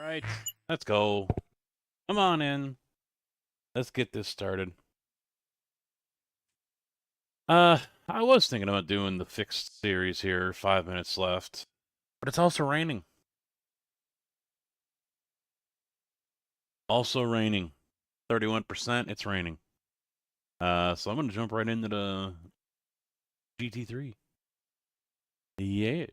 right, let's go. Come on in. Let's get this started. I was thinking about doing the fixed series here, 5 minutes left, but it's also raining. Also raining. 31%, it's raining. So I'm going to jump right into the GT3. Yes.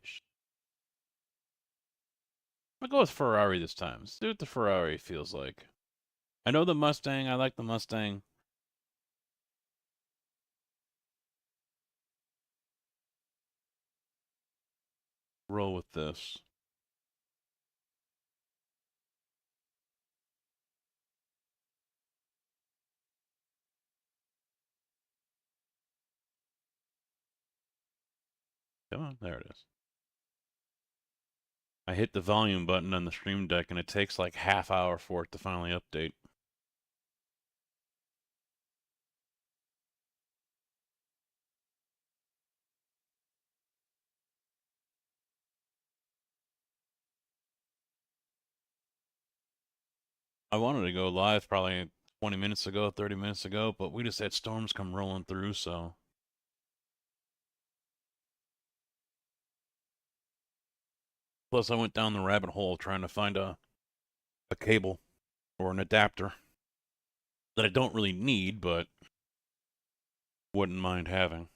I'll go with Ferrari this time. Let's see what the Ferrari feels like. I know the Mustang. I like the Mustang. Roll with this. Come on, there it is. I hit the volume button on the Stream Deck and it takes like half hour for it to finally update. I wanted to go live probably 20 minutes ago, 30 minutes ago, but we just had storms come rolling through, so. Plus, I went down the rabbit hole trying to find a cable or an adapter that I don't really need, but wouldn't mind having.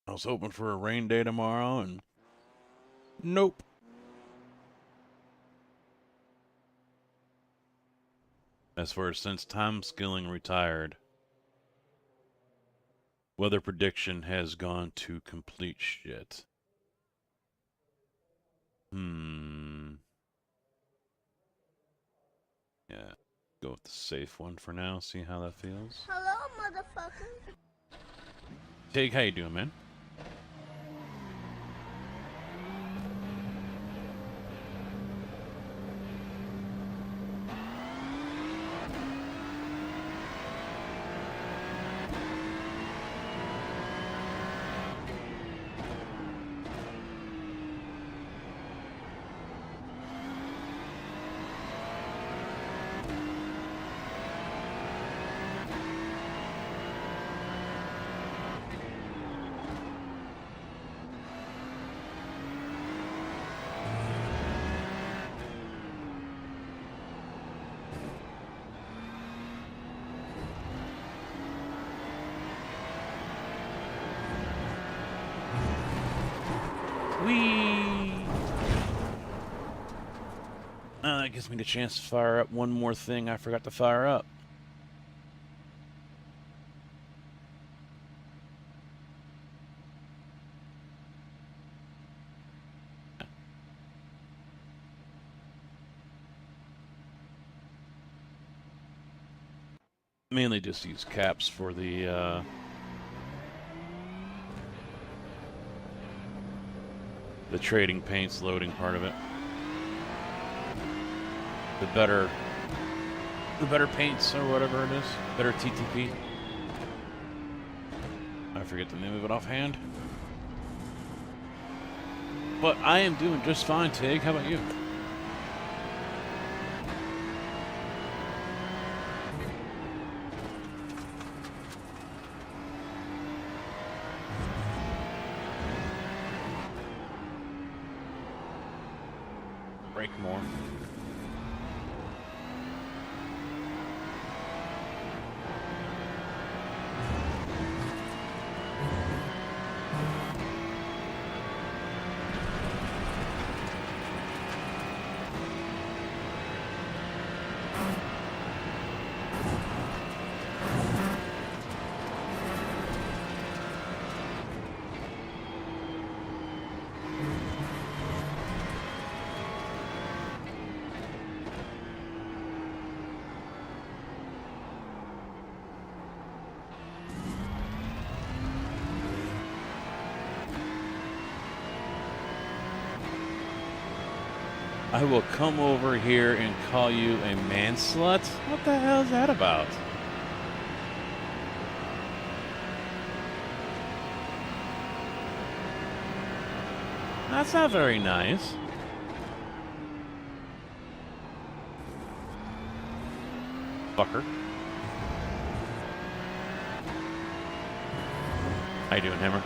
I was hoping for a rain day tomorrow, and nope. As for since Tom Skilling retired, weather prediction has gone to complete shit. Yeah. Go with the safe one for now, see how that feels. Hello, motherfucker. Tig, how you doing, man? That gives me the chance to fire up one more thing I forgot to fire up. Mainly just use caps for the trading paints loading part of it. The better paints or whatever it is, better TTP. I forget the name of it offhand. But I am doing just fine, Tig. How about you? Brake more. I will come over here and call you a man slut? What the hell is that about? That's not very nice. Fucker. How you doing, Hammer?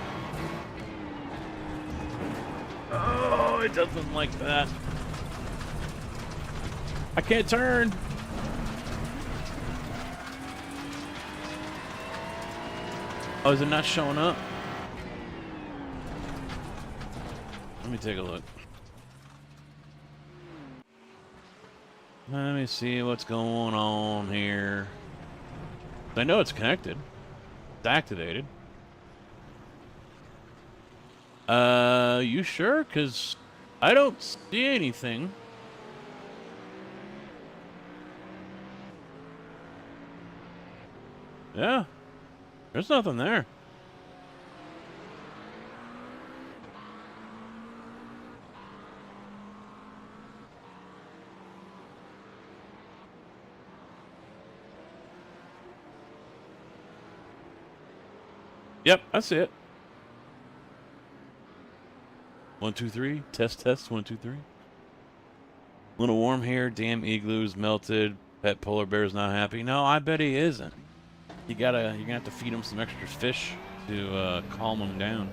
Oh, it doesn't like that. I can't turn. Oh, is it not showing up? Let me take a look. Let me see what's going on here. I know it's connected. It's activated. You sure? 'Cause I don't see anything. Yeah. There's nothing there. Yep, I see it. 1, 2, 3. Test, test. 1, 2, 3. Little warm here. Damn igloo's melted. Pet polar bear's not happy. No, I bet he isn't. You're gonna have to feed him some extra fish to calm him down.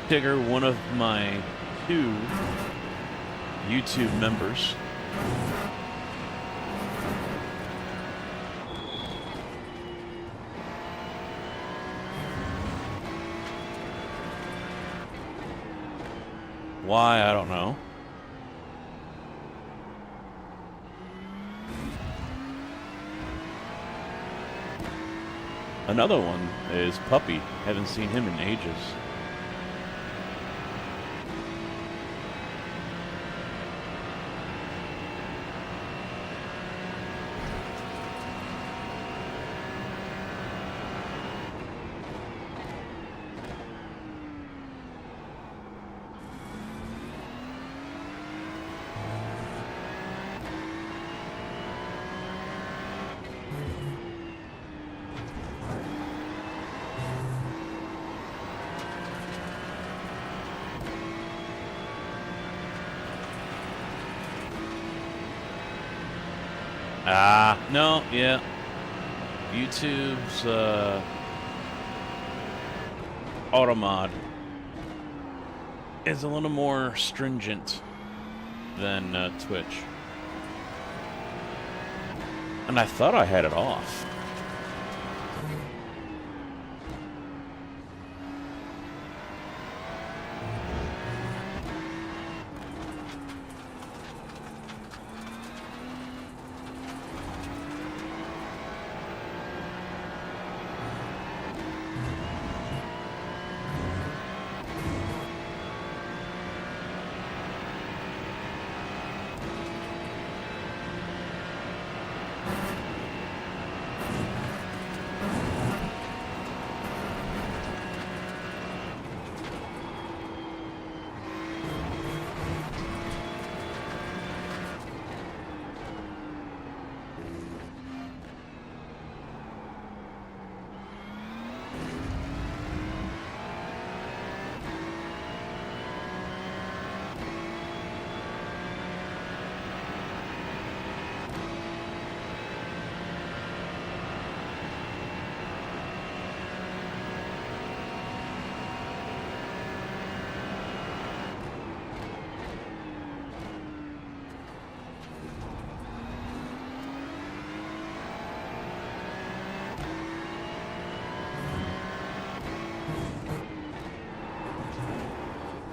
Tigger, one of my 2 YouTube members, why, I don't know. Another one is Puppy. Haven't seen him in ages. No, yeah. YouTube's automod is a little more stringent than Twitch. And I thought I had it off.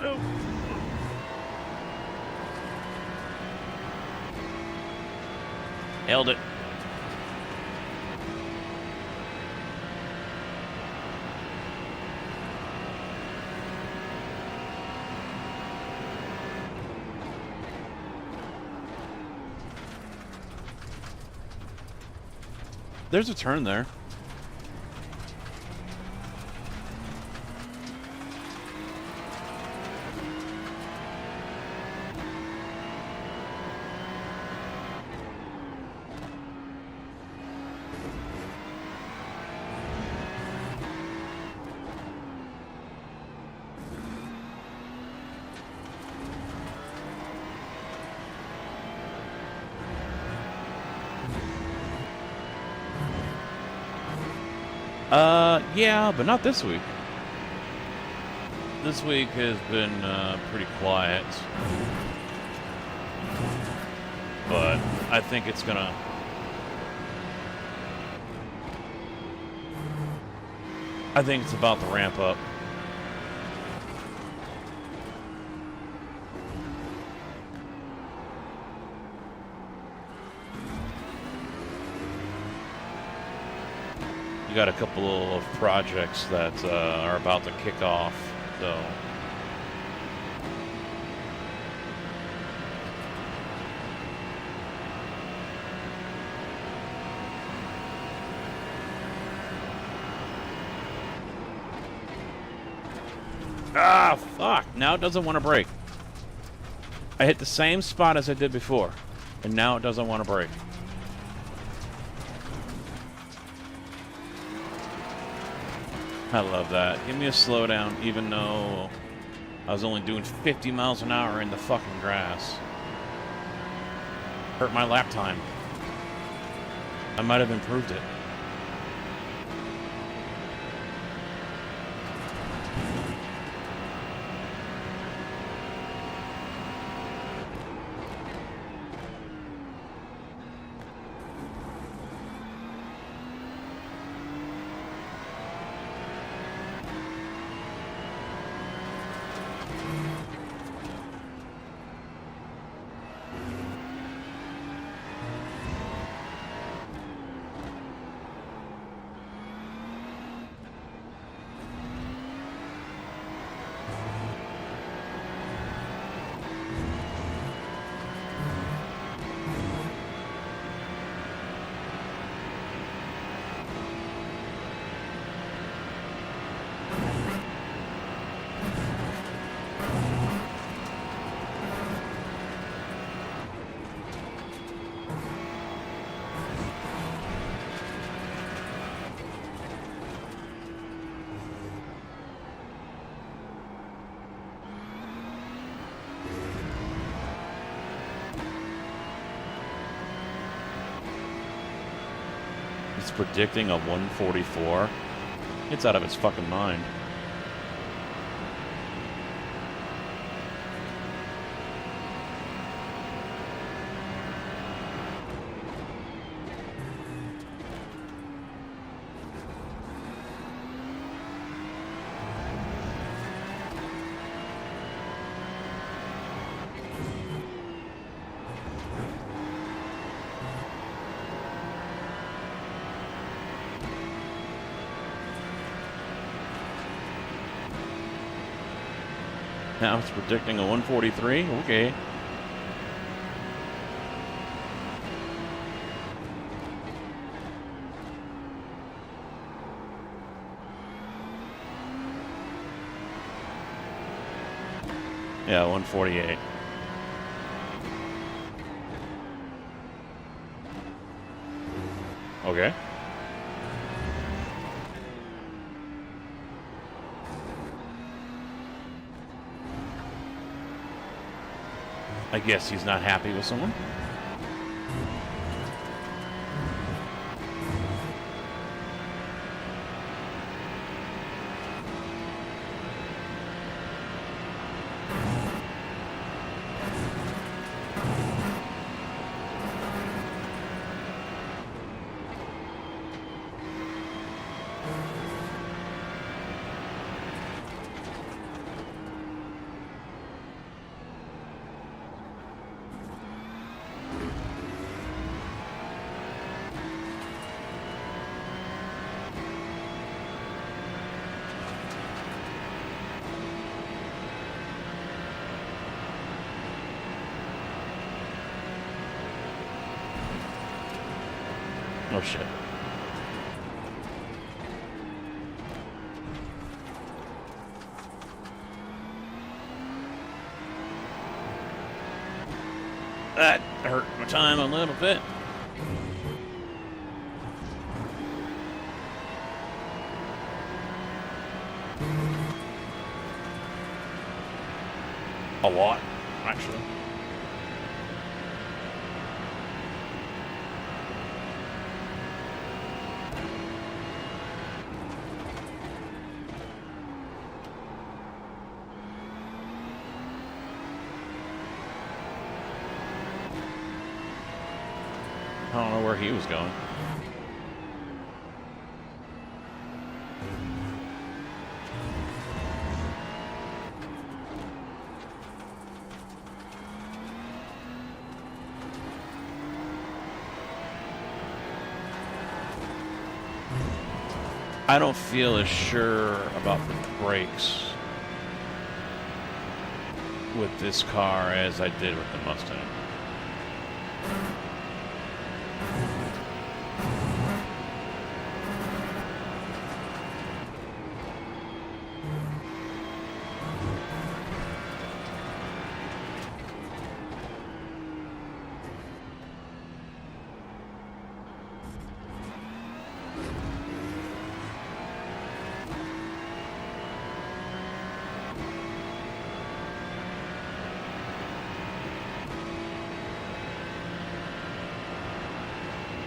No. Held it. There's a turn there. Yeah, but not this week. This week has been pretty quiet. But I think it's gonna... I think it's about to ramp up. Got a couple of projects that are about to kick off, so ah, fuck, now it doesn't want to break. I hit the same spot as I did before, and now it doesn't want to break. I love that. Give me a slowdown, even though I was only doing 50 miles an hour in the fucking grass. Hurt my lap time. I might have improved it. It's predicting a 144. It's out of its fucking mind. Now it's predicting a 143. Okay. Yeah, 148. Okay. I guess he's not happy with someone. Oh shit. That hurt my time a little bit. A lot, actually. I don't know where he was going. I don't feel as sure about the brakes with this car as I did with the Mustang.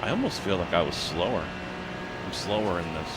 I almost feel like I was slower. I'm slower in this.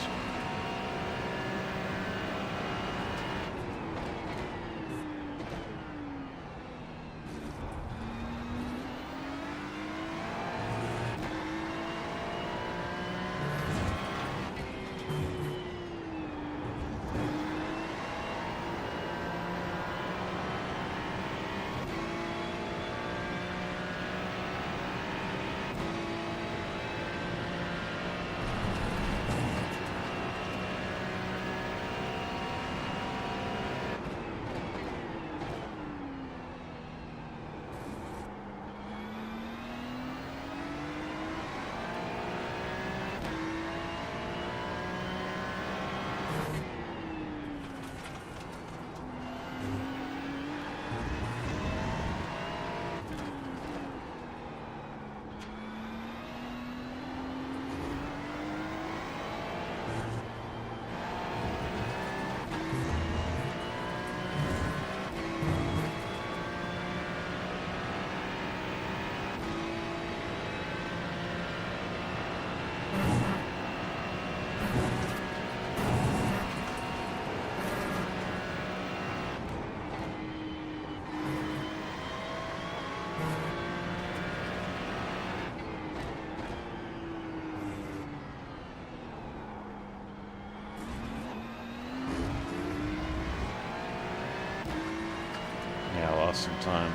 Yeah, I lost some time.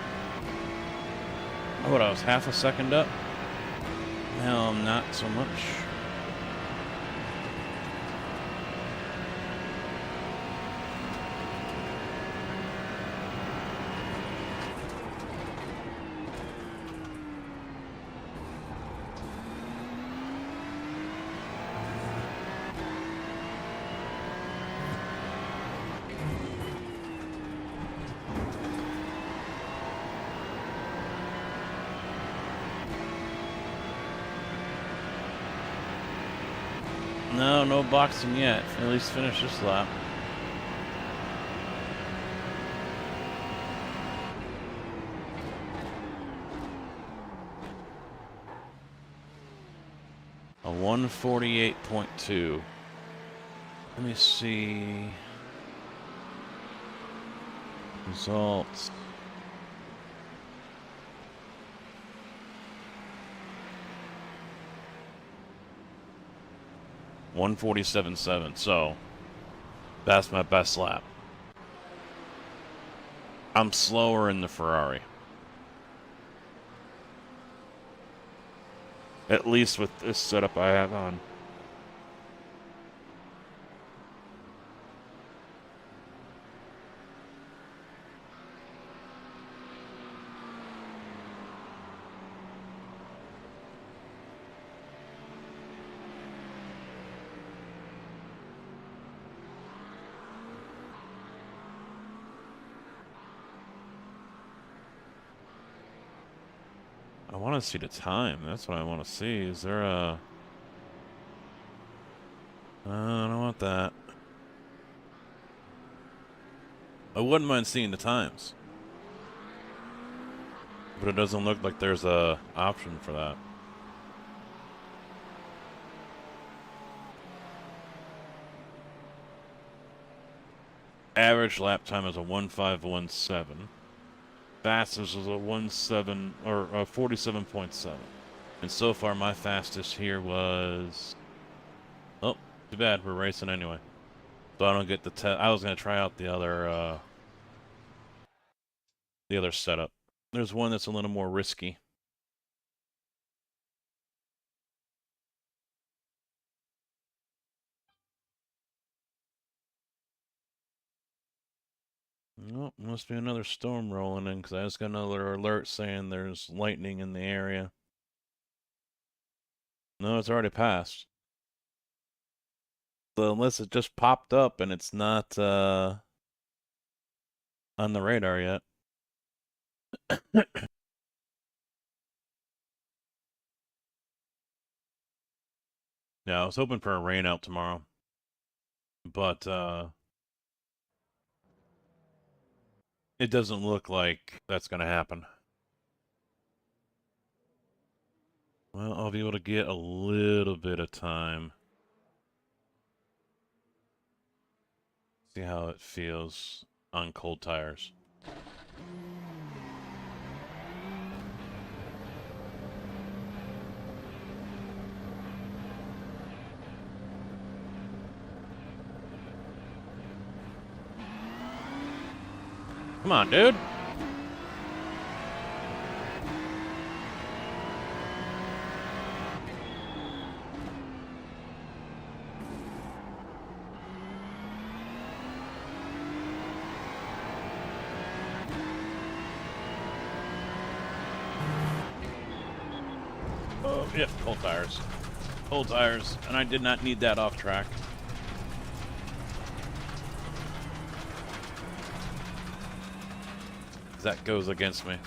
Oh, what, I was half a second up? Now I'm not so much. No, no boxing yet. At least finish this lap. A 148.2. Let me see. Results. .147.7, so that's my best lap. I'm slower in the Ferrari. At least with this setup I have on. I want to see the time. That's what I want to see. Is there a... I don't want that. I wouldn't mind seeing the times. But it doesn't look like there's a option for that. Average lap time is a 1517. Fastest is a 17 or a 47.7. And so far my fastest here was... Oh, too bad, we're racing anyway. So I don't get the test. I was gonna try out the other setup. There's one that's a little more risky. Oh, must be another storm rolling in, because I just got another alert saying there's lightning in the area. No, it's already passed. So unless it just popped up and it's not on the radar yet. Yeah, I was hoping for a rain out tomorrow. But it doesn't look like that's going to happen. Well, I'll be able to get a little bit of time. See how it feels on cold tires. Come on, dude. Oh, yeah, cold tires. Cold tires, and I did not need that off track. That goes against me.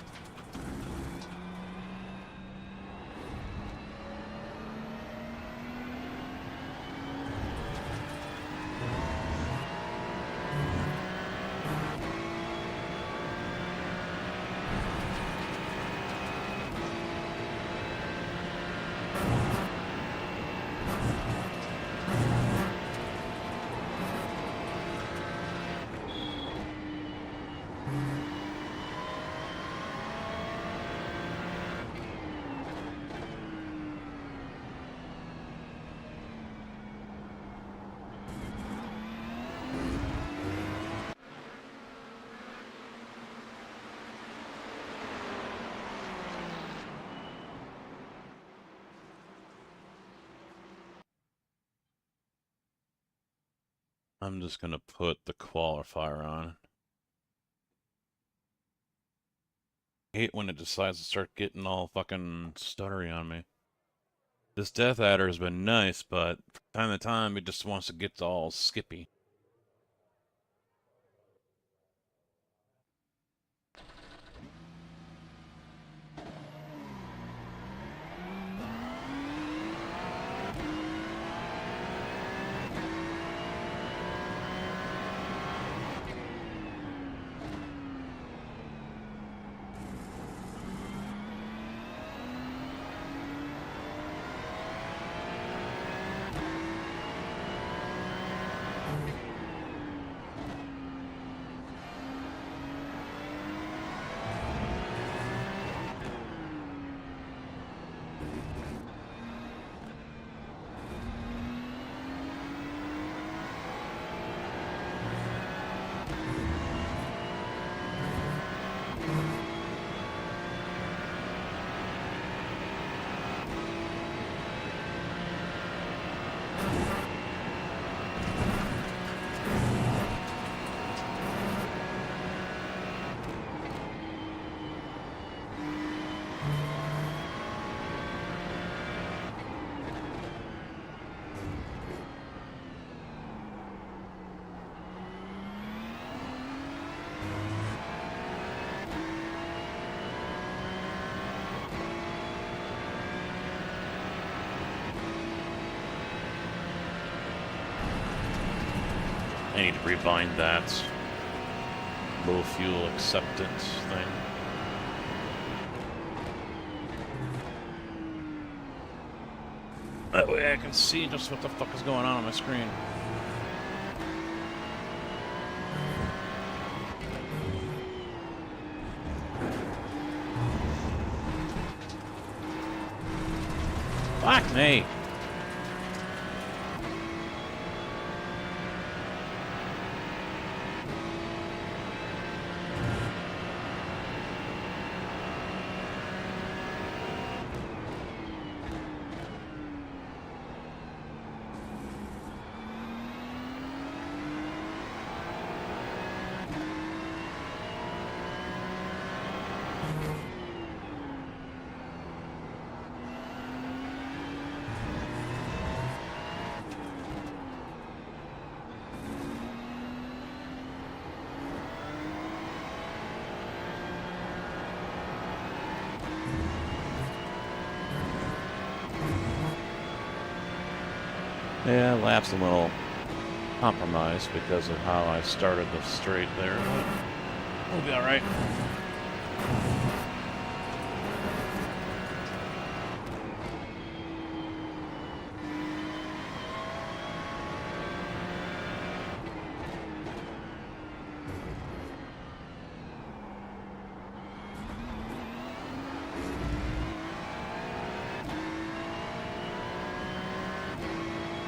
I'm just gonna put the qualifier on. I hate when it decides to start getting all fucking stuttery on me. This Death Adder has been nice, but from time to time it just wants to get all skippy. I need to rebind that low fuel acceptance thing. That way I can see just what the fuck is going on my screen. Fuck me! Yeah, lap's a little compromised because of how I started the straight there, but we'll be alright.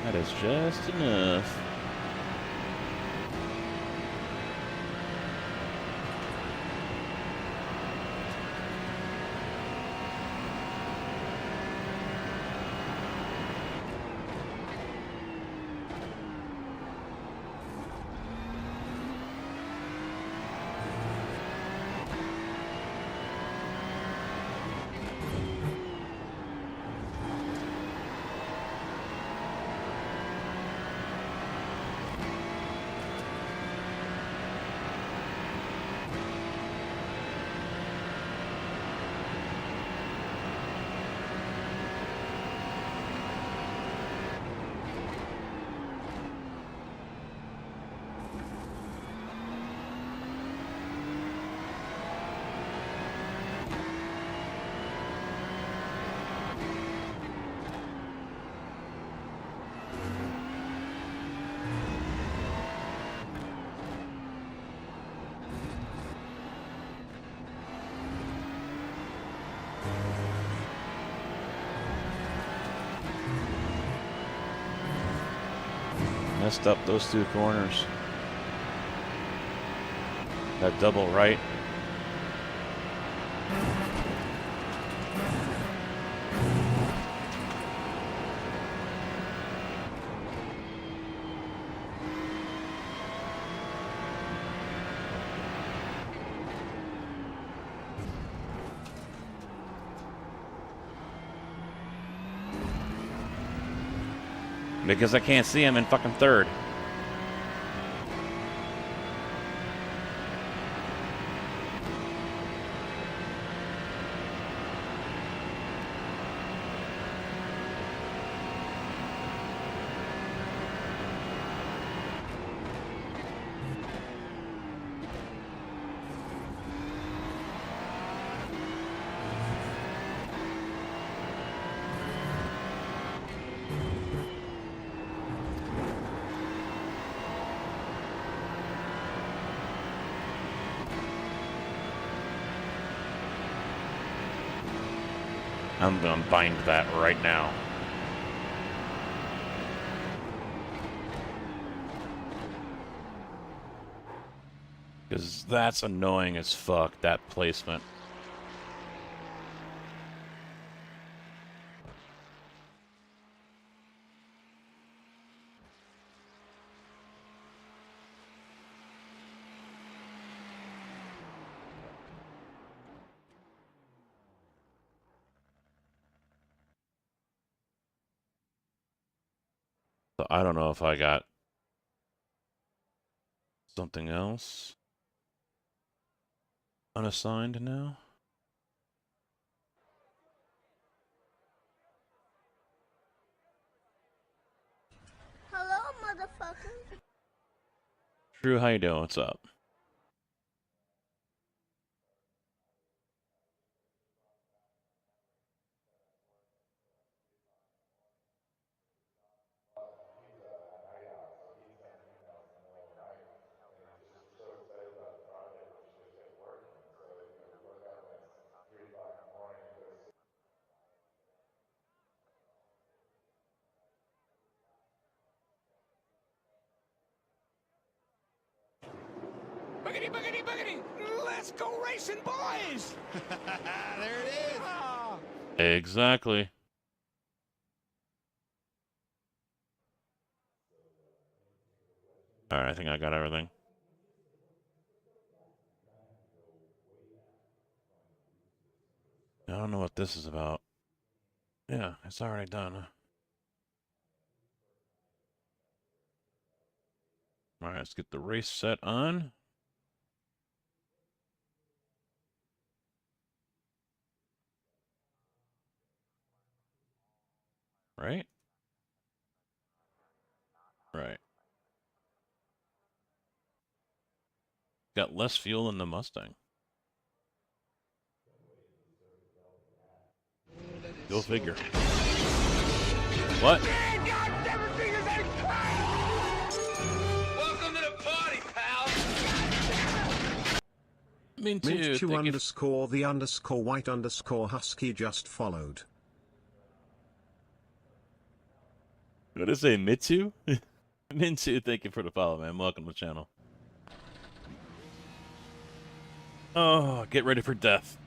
That is just enough. Messed up those two corners. That double right. Because I can't see him in fucking third. I'm gonna bind that right now. Because that's annoying as fuck, that placement. So I don't know if I got something else unassigned now. Hello, motherfucker. Drew, how you doing? What's up? Boogity, boogity, boogity! Let's go racing, boys! There it is! Ah. Exactly. All right, I think I got everything. I don't know what this is about. Yeah, it's already done. All right, let's get the race set on. Right? Right. Got less fuel than the Mustang. Go figure. What? Welcome to the party, pal! Me too. Mint2 Thank you. underscore the underscore white underscore husky just followed. What did I say, Mitsu? Mitsu, thank you for the follow, man. Welcome to the channel. Oh, get ready for death.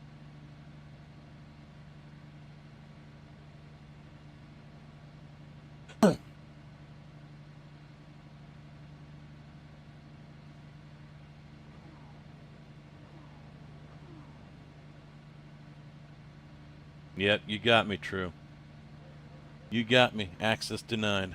Yep, you got me, True. You got me. Access denied.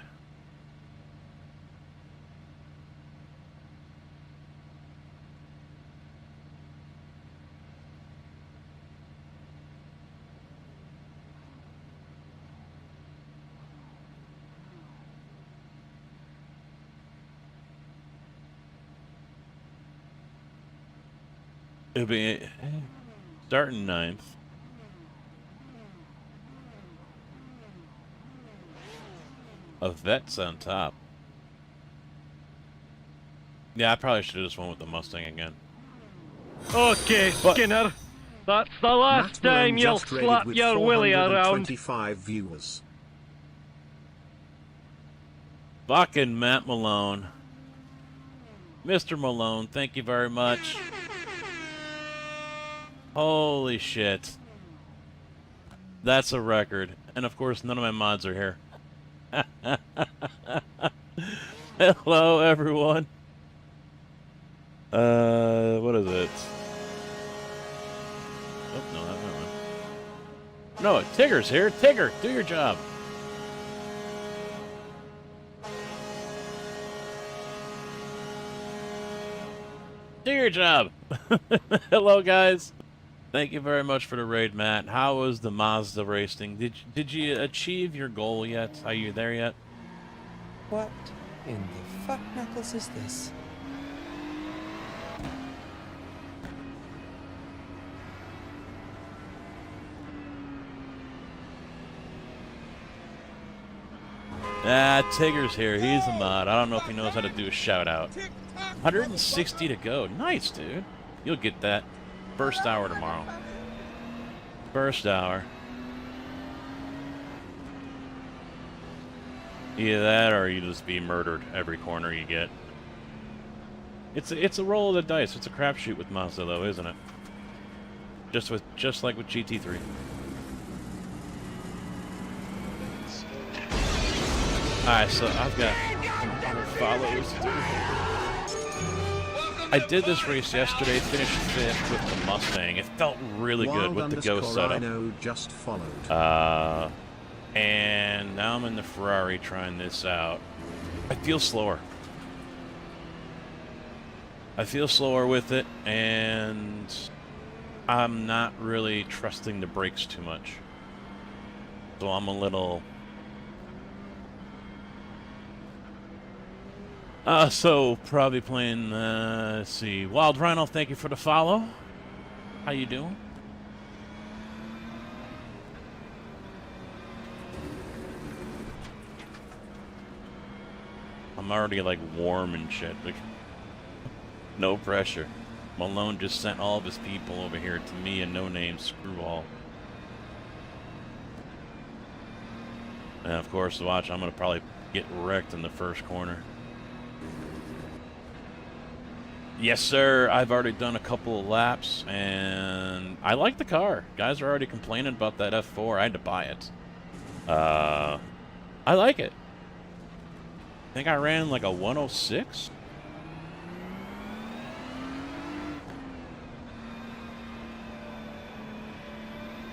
It'll be starting 9th. A vet's on top. Yeah, I probably should have just went with the Mustang again. Okay, But- Skinner. That's the last Matt Malone time you'll just raided slap with your willy around. 425 viewers. Fucking Matt Malone. Mr. Malone, thank you very much. Holy shit. That's a record. And of course, none of my mods are here. Hello, everyone. What is it? Oh, no, not that one. No, Tigger's here. Tigger, do your job. Do your job. Hello, guys. Thank you very much for the raid, Matt. How was the Mazda racing? Did you achieve your goal yet? Are you there yet? What in the fuck knuckles is this? Ah, Tigger's here. He's a mod. I don't know if he knows how to do a shout out. 160 to go. Nice, dude. You'll get that. First hour tomorrow. First hour. Either that or you just be murdered every corner you get. It's a roll of the dice. It's a crapshoot with Mazda though, isn't it? Just like with GT3. Alright, so I've got some follows, dude. I did this race yesterday, finished 5th with the Mustang. It felt really good with the Go setup. Rhino just followed. And now I'm in the Ferrari trying this out. I feel slower. I feel slower with it, and I'm not really trusting the brakes too much. So I'm a little... So probably playing, let's see, Wild Rhino, thank you for the follow. How you doing? I'm already like warm and shit. Like, no pressure. Malone just sent all of his people over here to me and no name Screwball. And of course, watch, I'm gonna probably get wrecked in the first corner. Yes, sir. I've already done a couple of laps, and I like the car. Guys are already complaining about that F4. I had to buy it. I like it. I think I ran like a 106.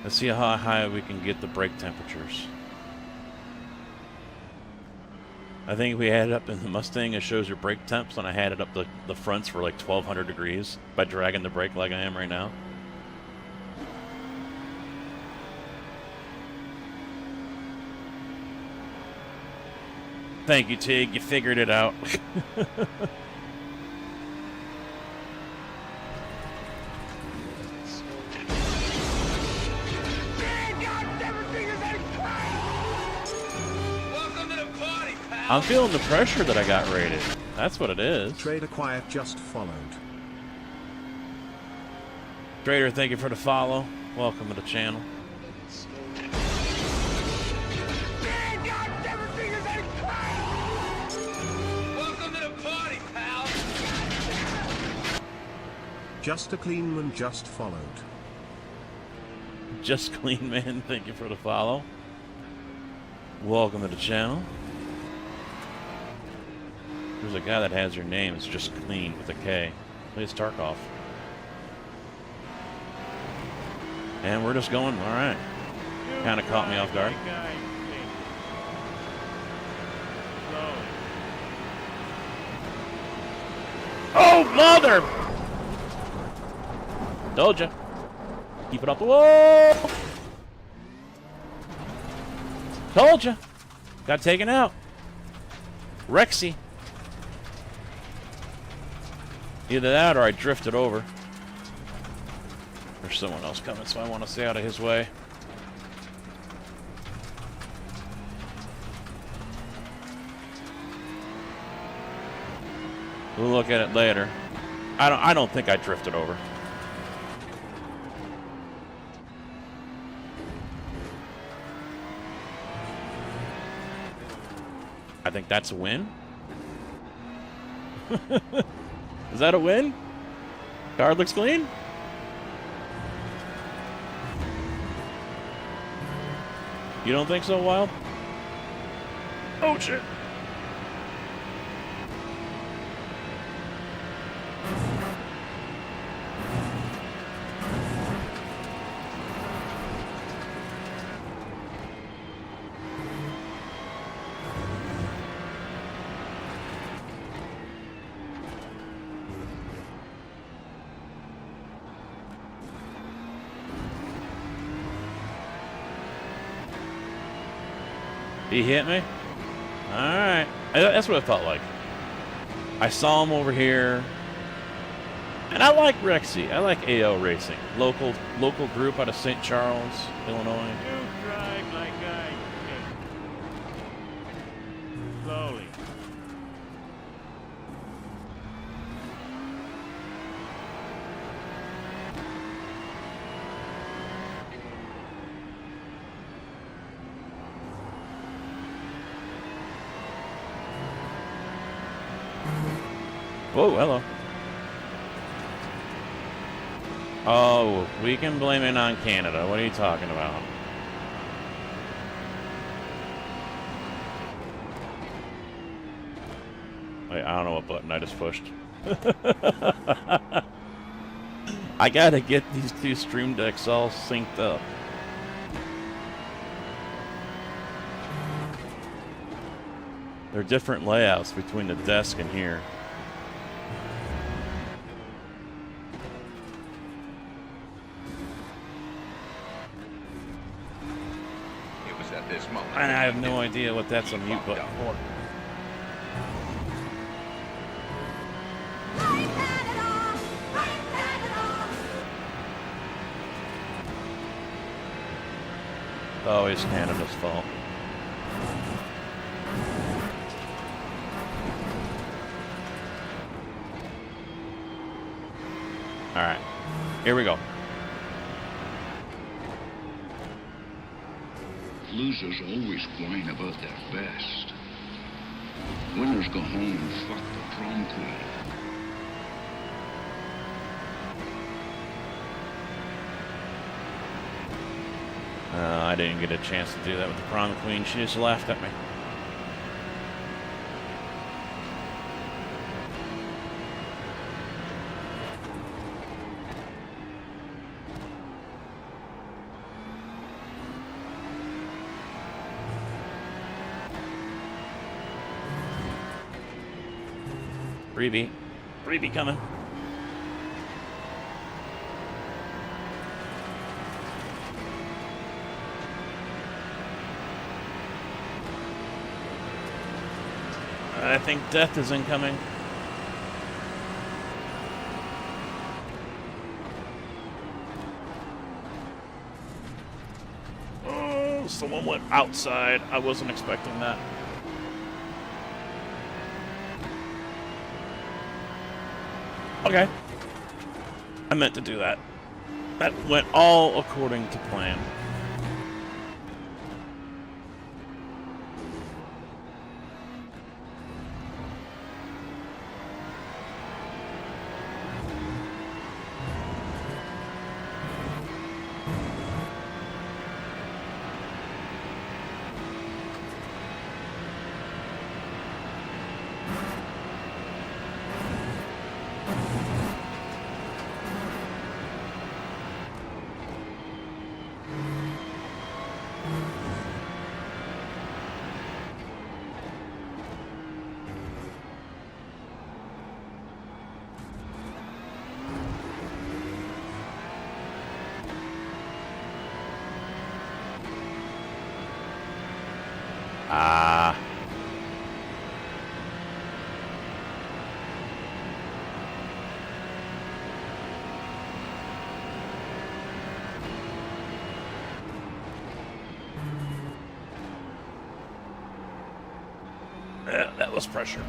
Let's see how high we can get the brake temperatures. I think if we had it up in the Mustang, it shows your brake temps, and I had it up the fronts for like 1,200 degrees by dragging the brake like I am right now. Thank you, Tig. You figured it out. I'm feeling the pressure that I got rated. That's what it is. Trader Quiet just followed. Trader, thank you for the follow. Welcome to the channel. Welcome to the party, pal. Just a clean man just followed. Just Clean Man, thank you for the follow. Welcome to the channel. There's a guy that has your name. It's Just Clean with a K. It's Tarkov. And we're just going. All right. Kind of caught me off guard. Oh, mother! Told ya. Keep it up. Whoa! Told ya. Got taken out. Rexy. Either that or I drifted over. There's someone else coming, so I want to stay out of his way. We'll look at it later. I don't think I drifted over. I think that's a win. Is that a win? Card looks clean? You don't think so, Wild? Oh, shit. He hit me? Alright. That's what it felt like. I saw him over here. And I like Rexy. I like AO Racing. Local group out of St. Charles, Illinois. You drive like I did. Slowly. Whoa, hello. Oh, we can blame it on Canada. What are you talking about? Wait, I don't know what button I just pushed. I gotta get these two Stream Decks all synced up. They're different layouts between the desk and here. At this moment, And I have no idea what that's a mute button for. always Canada's fault. Alright, here we go. Losers always whine about their best. Winners go home and fuck the prom queen. I didn't get a chance to do that with the prom queen. She just laughed at me. Freebie. Freebie coming. I think death is incoming. Oh, someone went outside. I wasn't expecting that. Okay. I meant to do that. That went all according to plan. Ah. Yeah, that was pressure.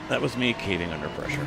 That was me caving under pressure.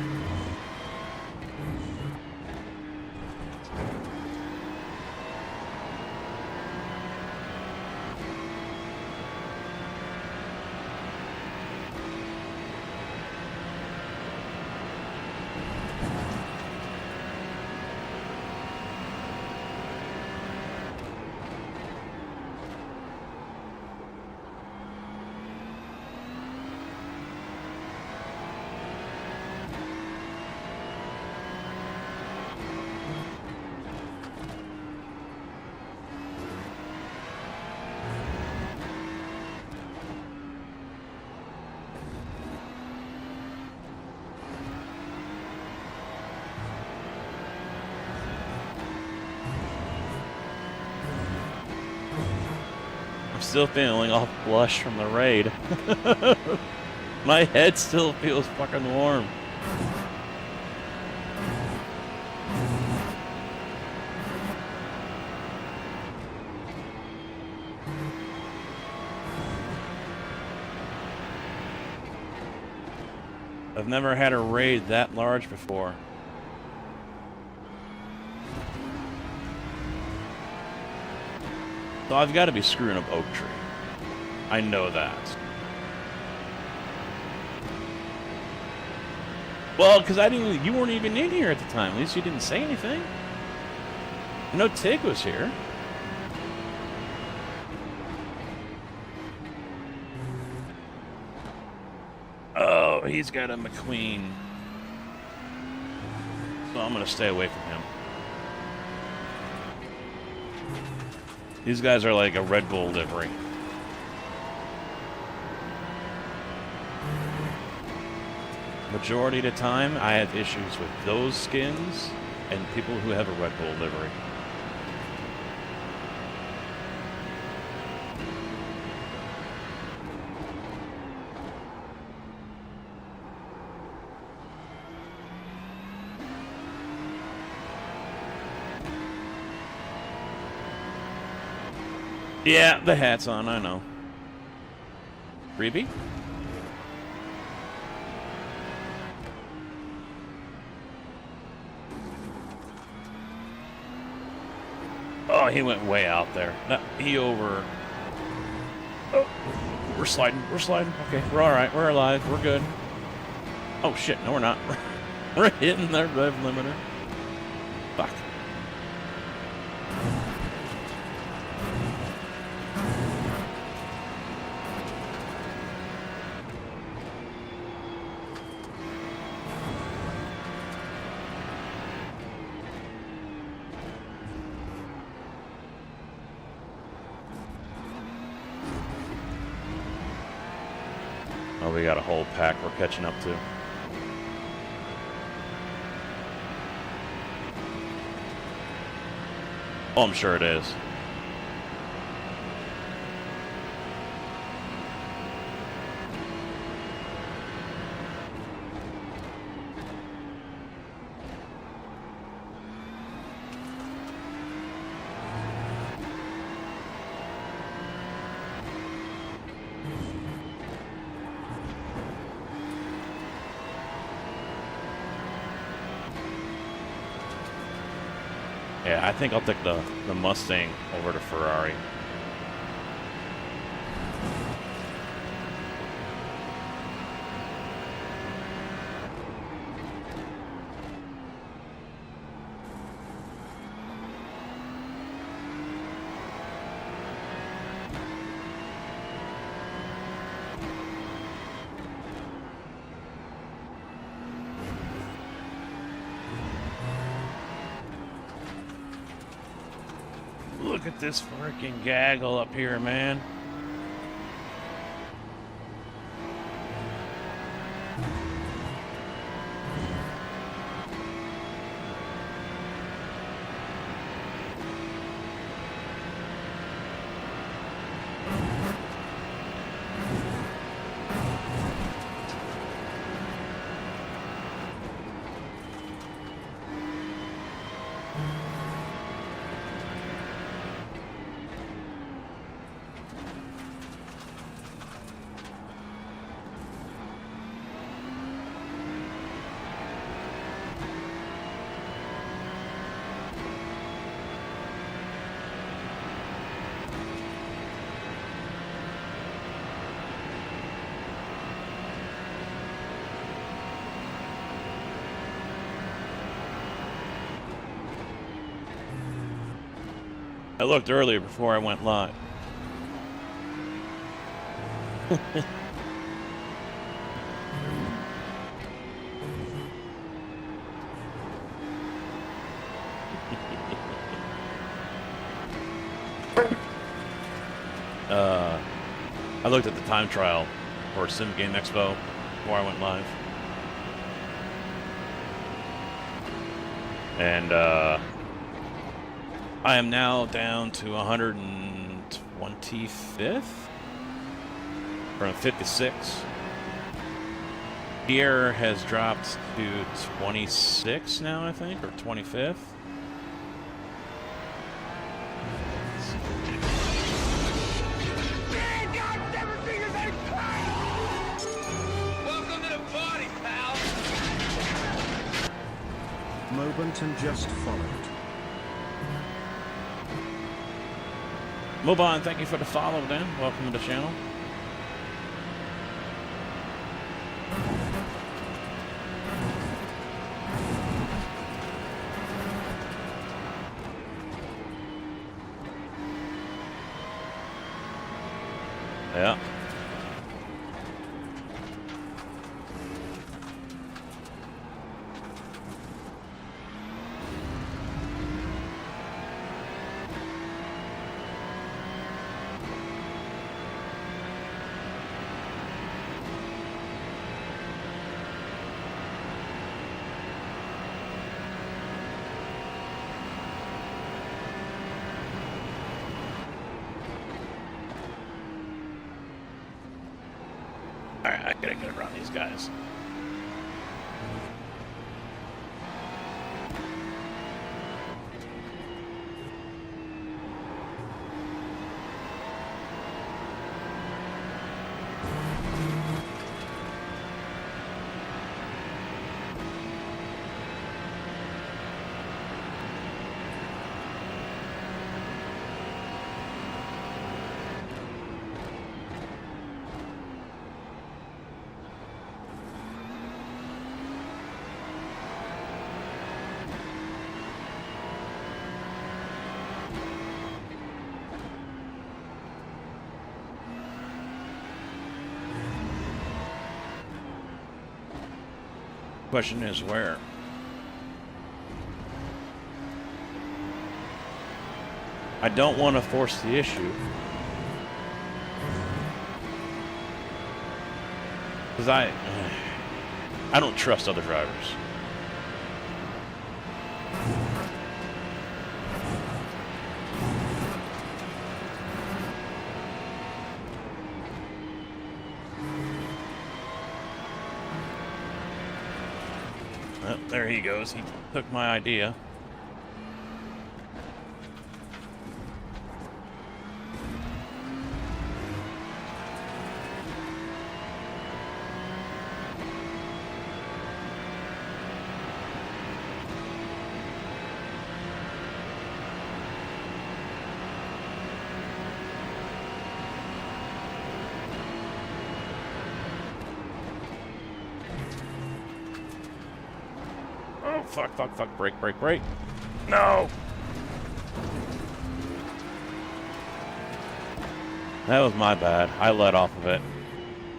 I'm still feeling all flush from the raid. My head still feels fucking warm. I've never had a raid that large before. So I've got to be screwing up Oak Tree. I know that. Well, because you weren't even in here at the time. At least you didn't say anything. I know Tig was here. Oh, he's got a McQueen. So I'm going to stay away from him. These guys are like a Red Bull livery. Majority of the time, I have issues with those skins and people who have a Red Bull livery. Yeah, the hat's on, I know. Freebie? Oh, he went way out there. No, he over... Oh, we're sliding, Okay, we're alright, we're alive, we're good. Oh shit, no we're not. We're hitting their rev limiter. Fuck. Oh, we got a whole pack we're catching up to. Oh, I'm sure it is. Yeah, I think I'll take the Mustang over to Ferrari. Look at this freaking gaggle up here, man. I looked earlier before I went live. I looked at the time trial for Sim Game Expo before I went live. And I am now down to 125th from 56. Pierre has dropped to 26 now, I think, or 25th. Mobenton just followed. Mobon, thank you for the follow, Dan. Welcome to the channel. Yeah. Alright, I gotta get around these guys. Question is where? I don't want to force the issue. Because I don't trust other drivers. Oh, there he goes. He took my idea. Oh, fuck, fuck, fuck. Brake, brake, brake. No! That was my bad. I let off of it.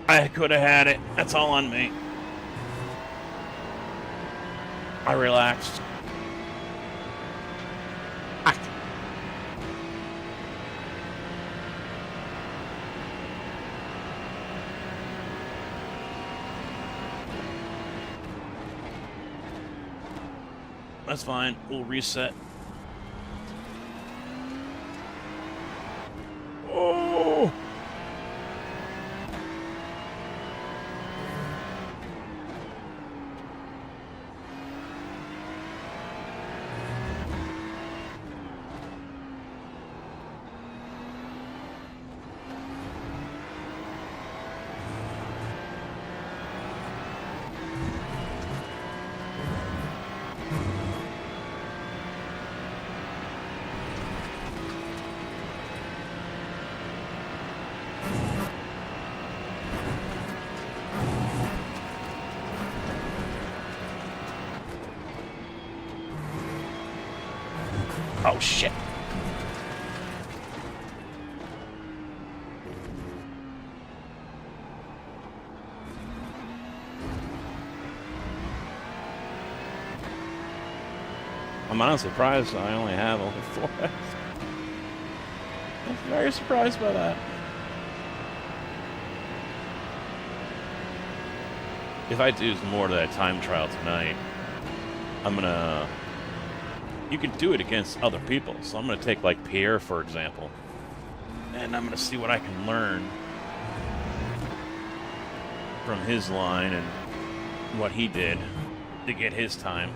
I could have had it. That's all on me. I relaxed. Ah. That's fine. We'll reset. Oh! Oh, shit. I'm honestly surprised I only have only 4 left. I'm very surprised by that. If I do more to that time trial tonight, I'm gonna... You can do it against other people. So I'm gonna take, like, Pierre, for example. And I'm gonna see what I can learn from his line and what he did to get his time.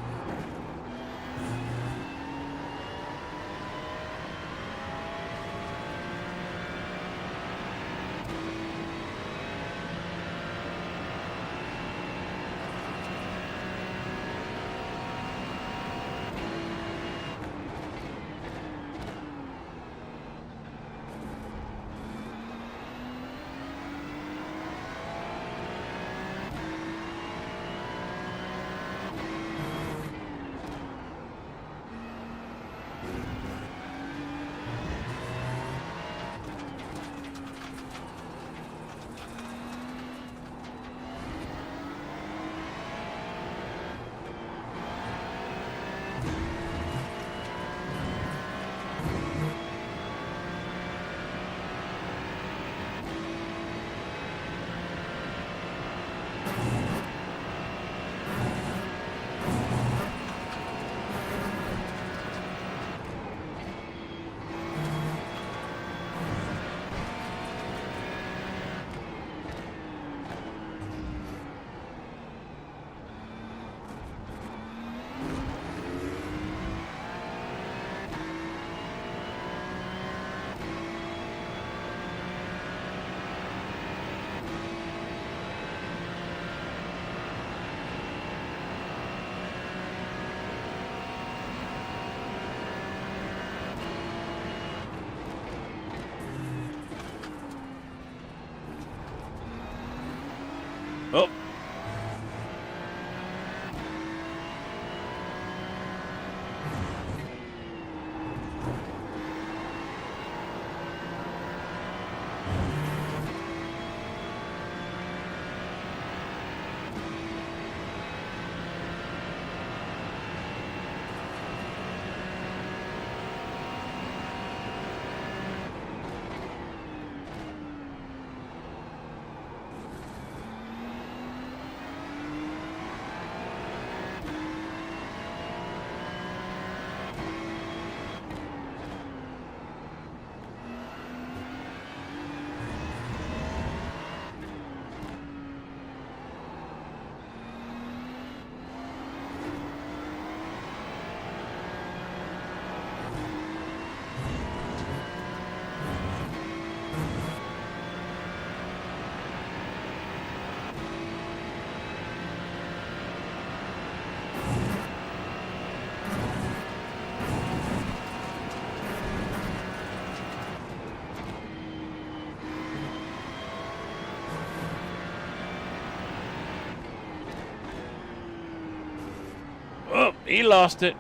He lost it.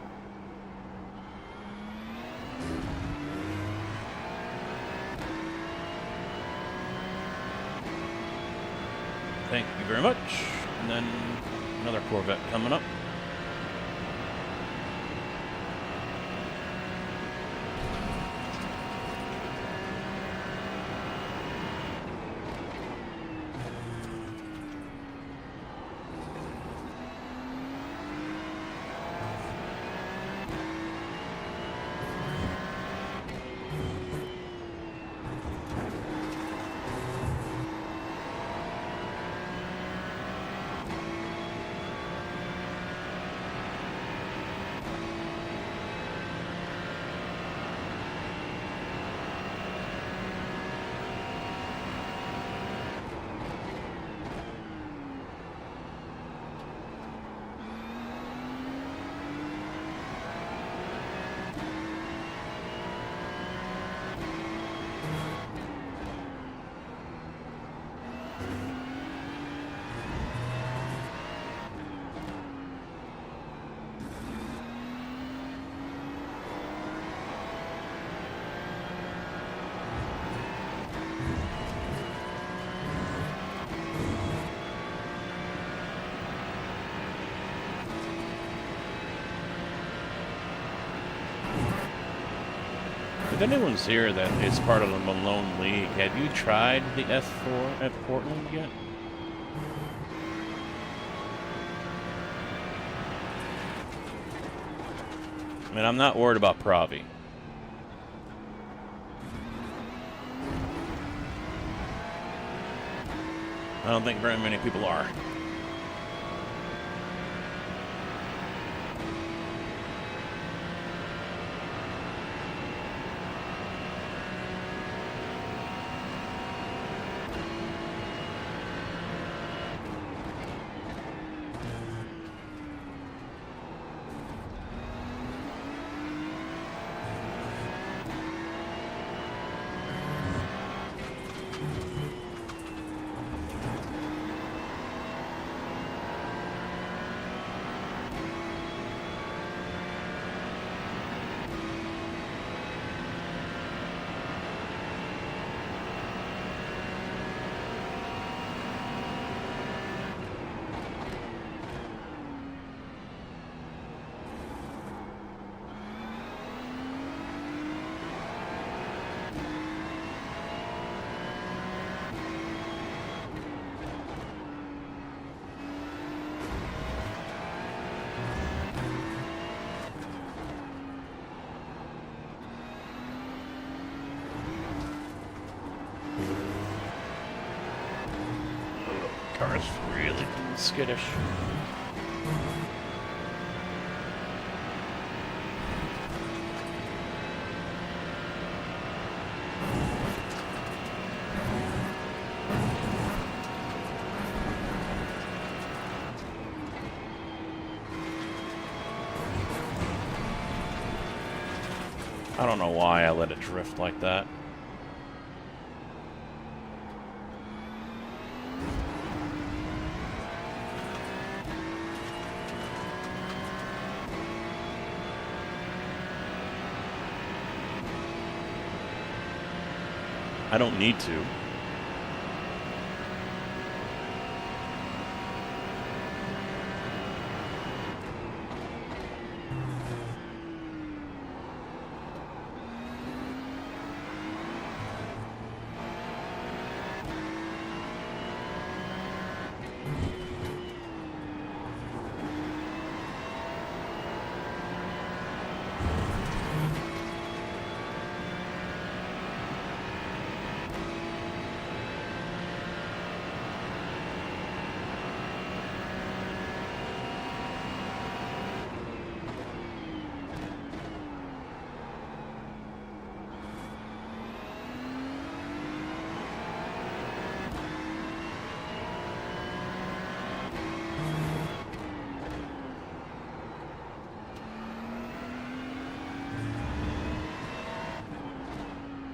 Thank you very much. And then another Corvette coming up. If anyone's here that is part of the Malone League, have you tried the S4 at Portland yet? I mean, I'm not worried about Pravi. I don't think very many people are. Car's really skittish. I don't know why I let it drift like that. I don't need to.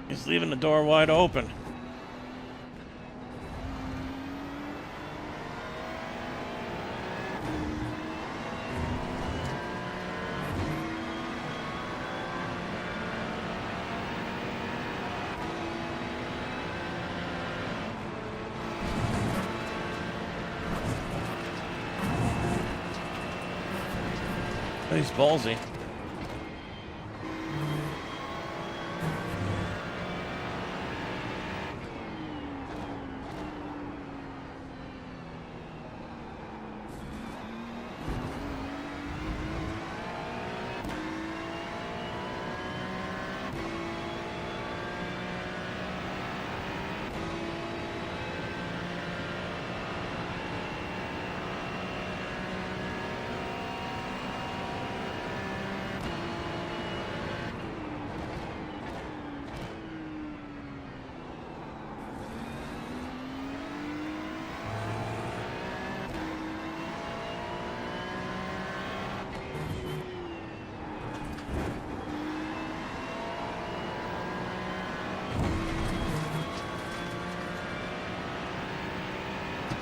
He's leaving the door wide open. he's ballsy.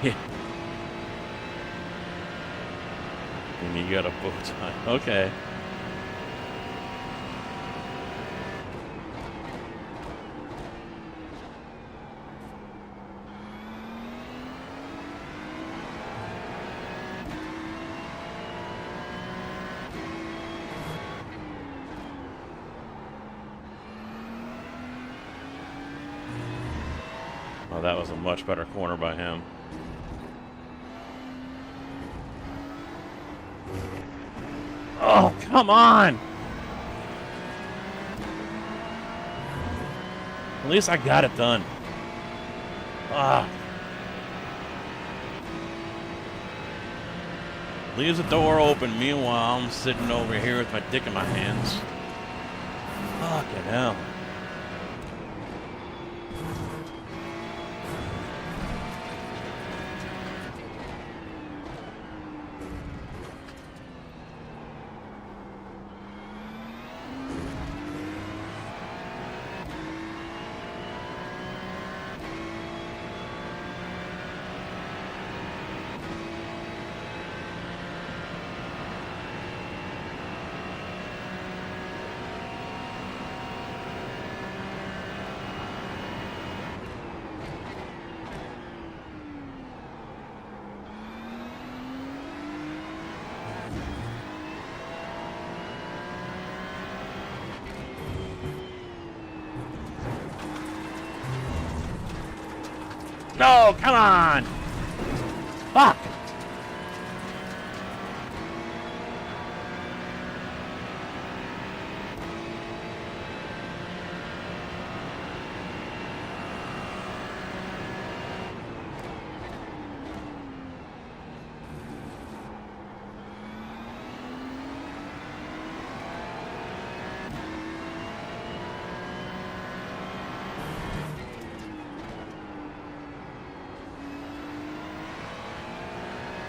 Yeah. And you got a bow tie. Okay. Oh, that was a much better corner by him. Oh, come on! At least I got it done. Ah. Leaves the door open. Meanwhile, I'm sitting over here with my dick in my hands. Fucking hell. No, come on! Fuck!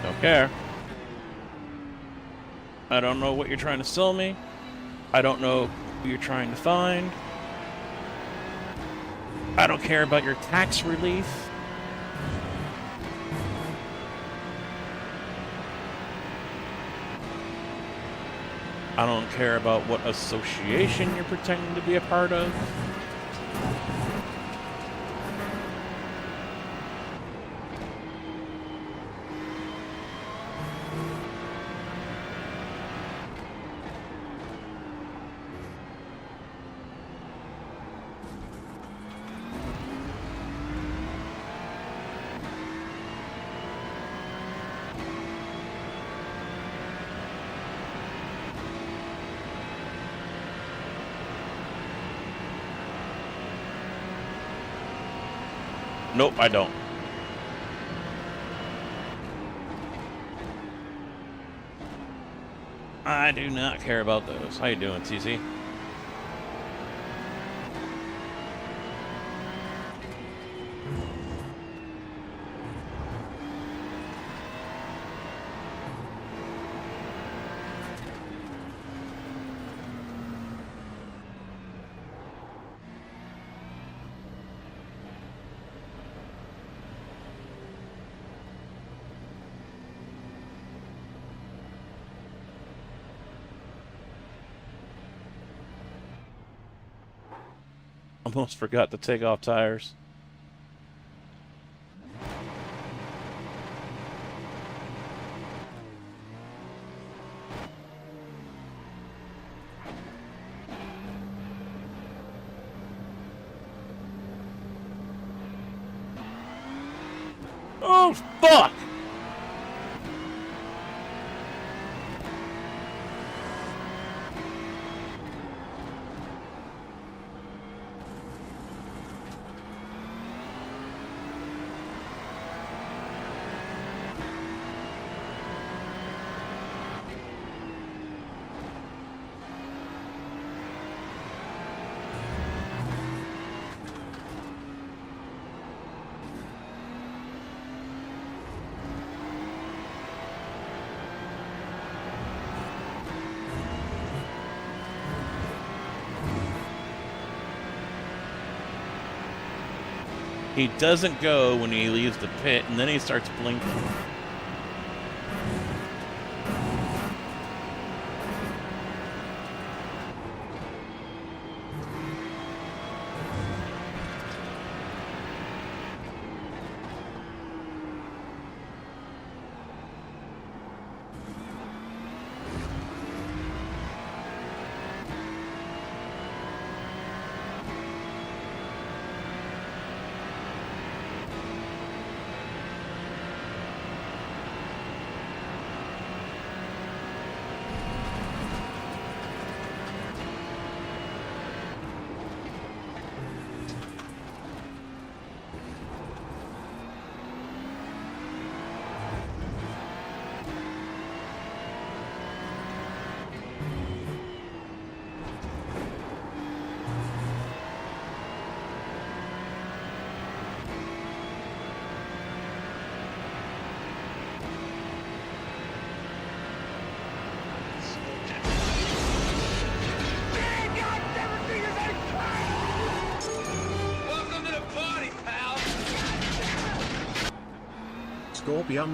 Don't care. I don't know what you're trying to sell me. I don't know who you're trying to find. I don't care about your tax relief. I don't care about what association you're pretending to be a part of. Nope, I don't. I do not care about those. How you doing, TC? Almost forgot to take off tires. Oh, fuck! He doesn't go when he leaves the pit, and then he starts blinking.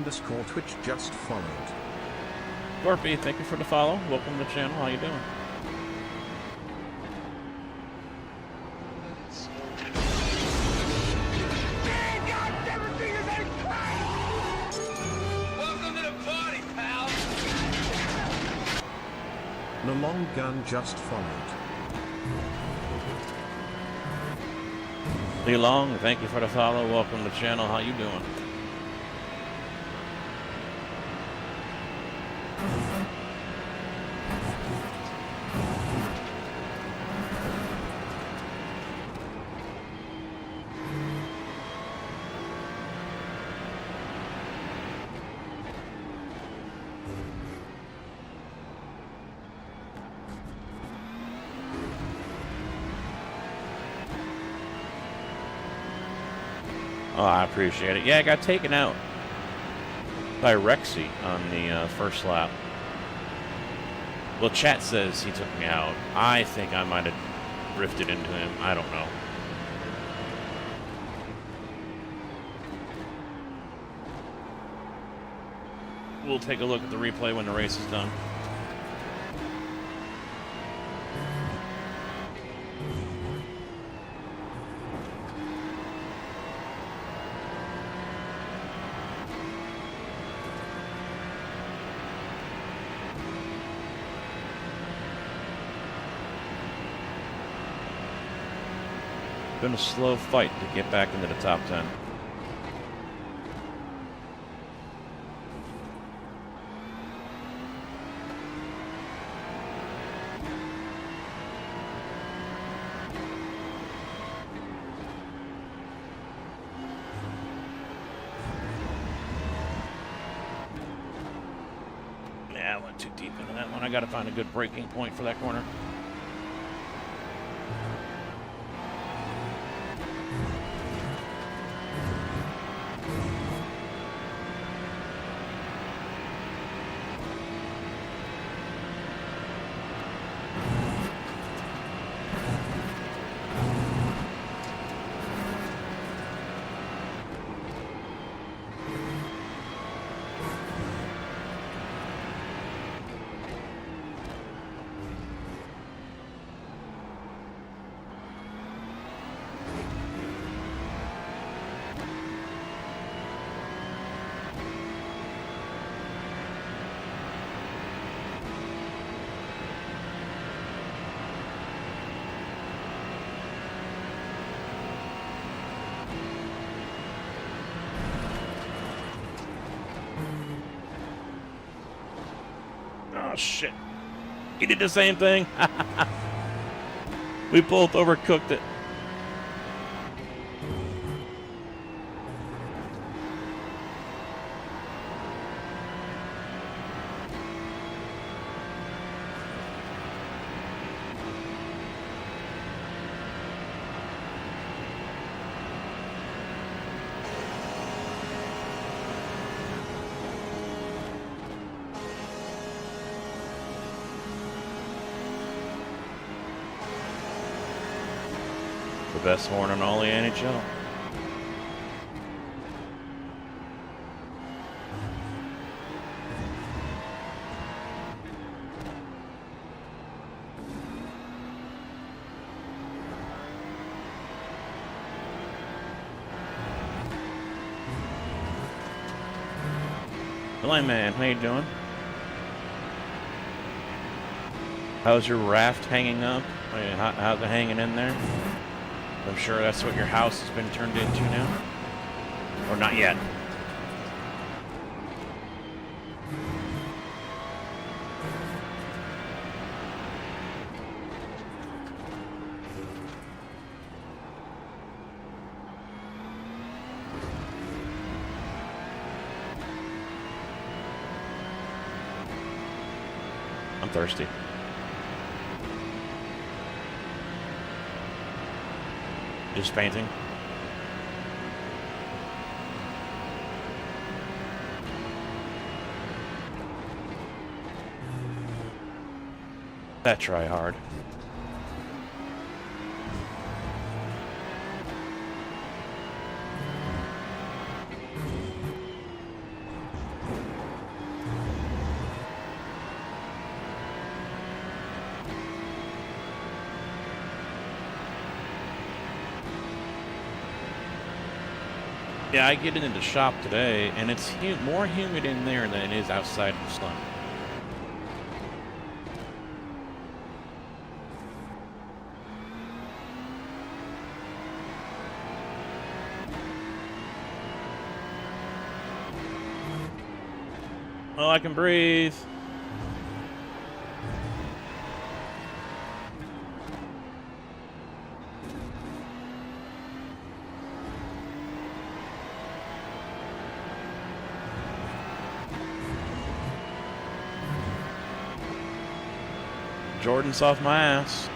Scorpy_Twitch just followed. Scorpy, thank you for the follow. Welcome to the channel. How you doing? The long gun just followed. Lee Long, thank you for the follow. Welcome to the channel. How you doing? Oh, I appreciate it. Yeah, I got taken out by Rexy on the first lap. Well, chat says he took me out. I think I might have drifted into him. I don't know. We'll take a look at the replay when the race is done. Been a slow fight to get back into the top 10. Yeah, I went too deep into that one. I gotta find a good braking point for that corner. shit. He did the same thing. We both overcooked it. The best horn in all the NHL. Hello, man. How you doing? How's your raft hanging up? How's it hanging in there? I'm sure that's what your house has been turned into now. Or not yet. I'm thirsty. Just painting. That try hard. Yeah, I get into the shop today, and it's more humid in there than it is outside in the sun. Oh, I can breathe. Jordan's off my ass.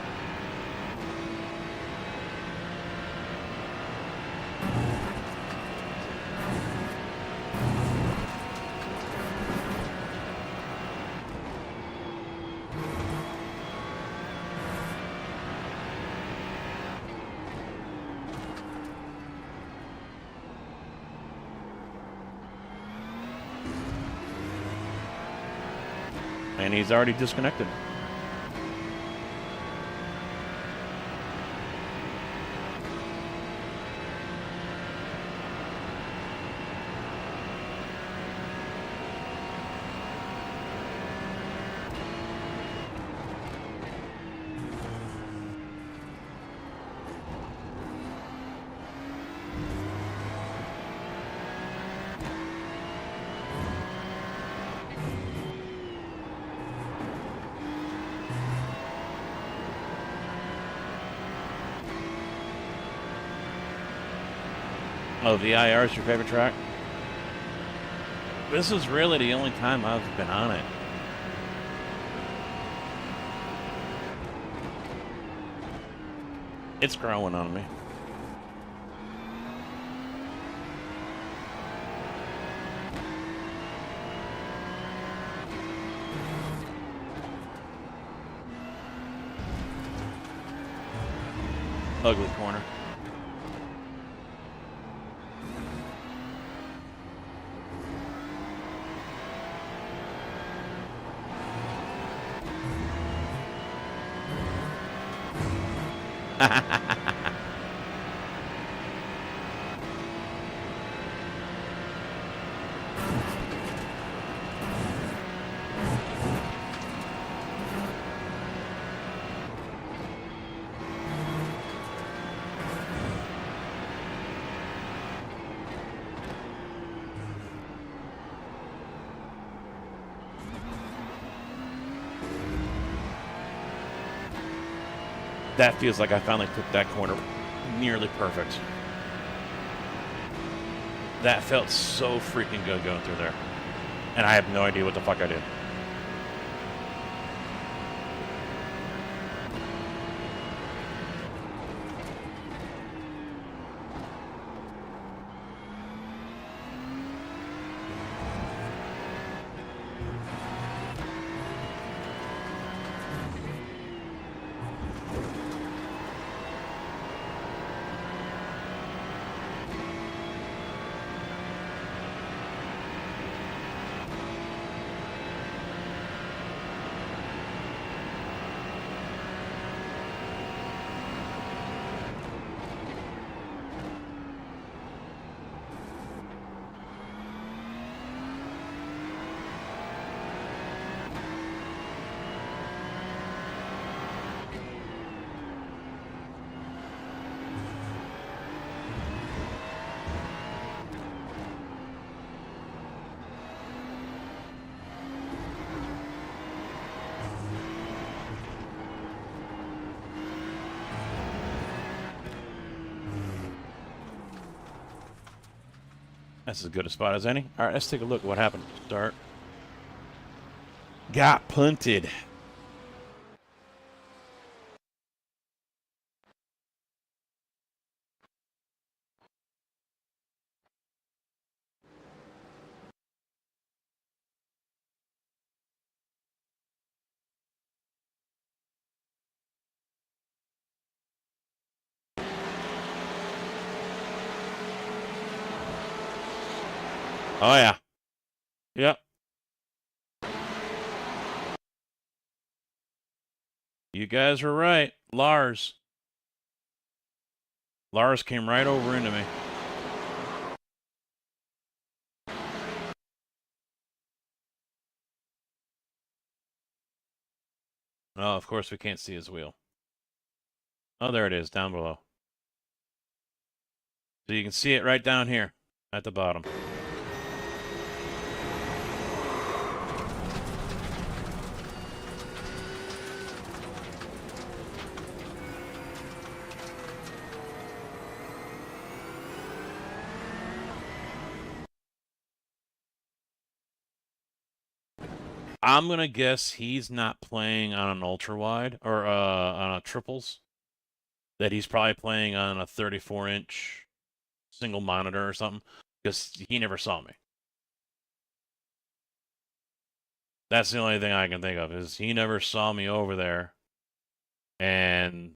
And he's already disconnected. Oh, VIR is your favorite track? This is really the only time I've been on it. It's growing on me. Ugly corner. that feels like I finally took that corner nearly perfect. That felt so freaking good going through there. And I have no idea what the fuck I did. That's as good a spot as any. All right, let's take a look at what happened to start. Got punted. Oh, yeah. Yep. You guys were right. Lars came right over into me. Oh, of course we can't see his wheel. Oh, there it is, down below. So you can see it right down here at the bottom. I'm gonna guess he's not playing on an ultra wide or on a triples. That he's probably playing on a 34-inch single monitor or something, because he never saw me. That's the only thing I can think of, is he never saw me over there and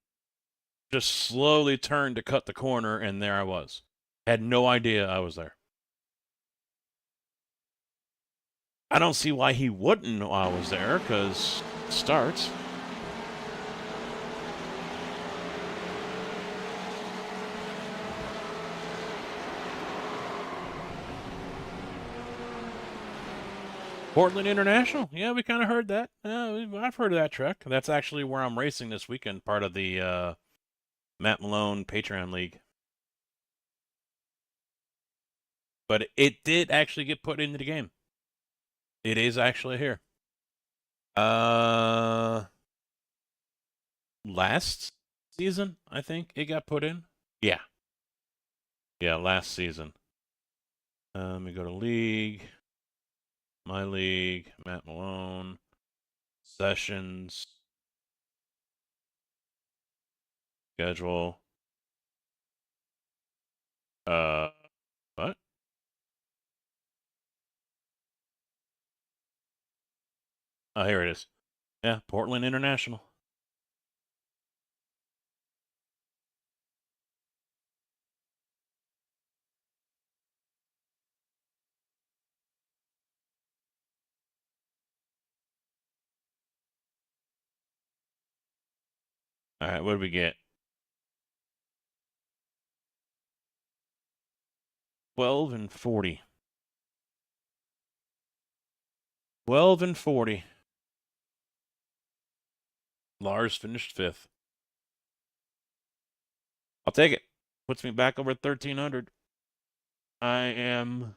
just slowly turned to cut the corner, and there I was. Had no idea I was there. I don't see why he wouldn't know I was there, because it starts. Portland International? Yeah, we kind of heard that. I've heard of that truck. That's actually where I'm racing this weekend, part of the Matt Malone Patreon League. But it did actually get put into the game. It is actually here. Last season, I think it got put in. Yeah. Yeah, last season. Let me go to league. My league, Matt Malone, sessions, schedule. What? Oh, here it is. Yeah, Portland International. All right, what did we get? 12 and 40. 12 and 40. Lars finished 5th. I'll take it. Puts me back over 1,300. I am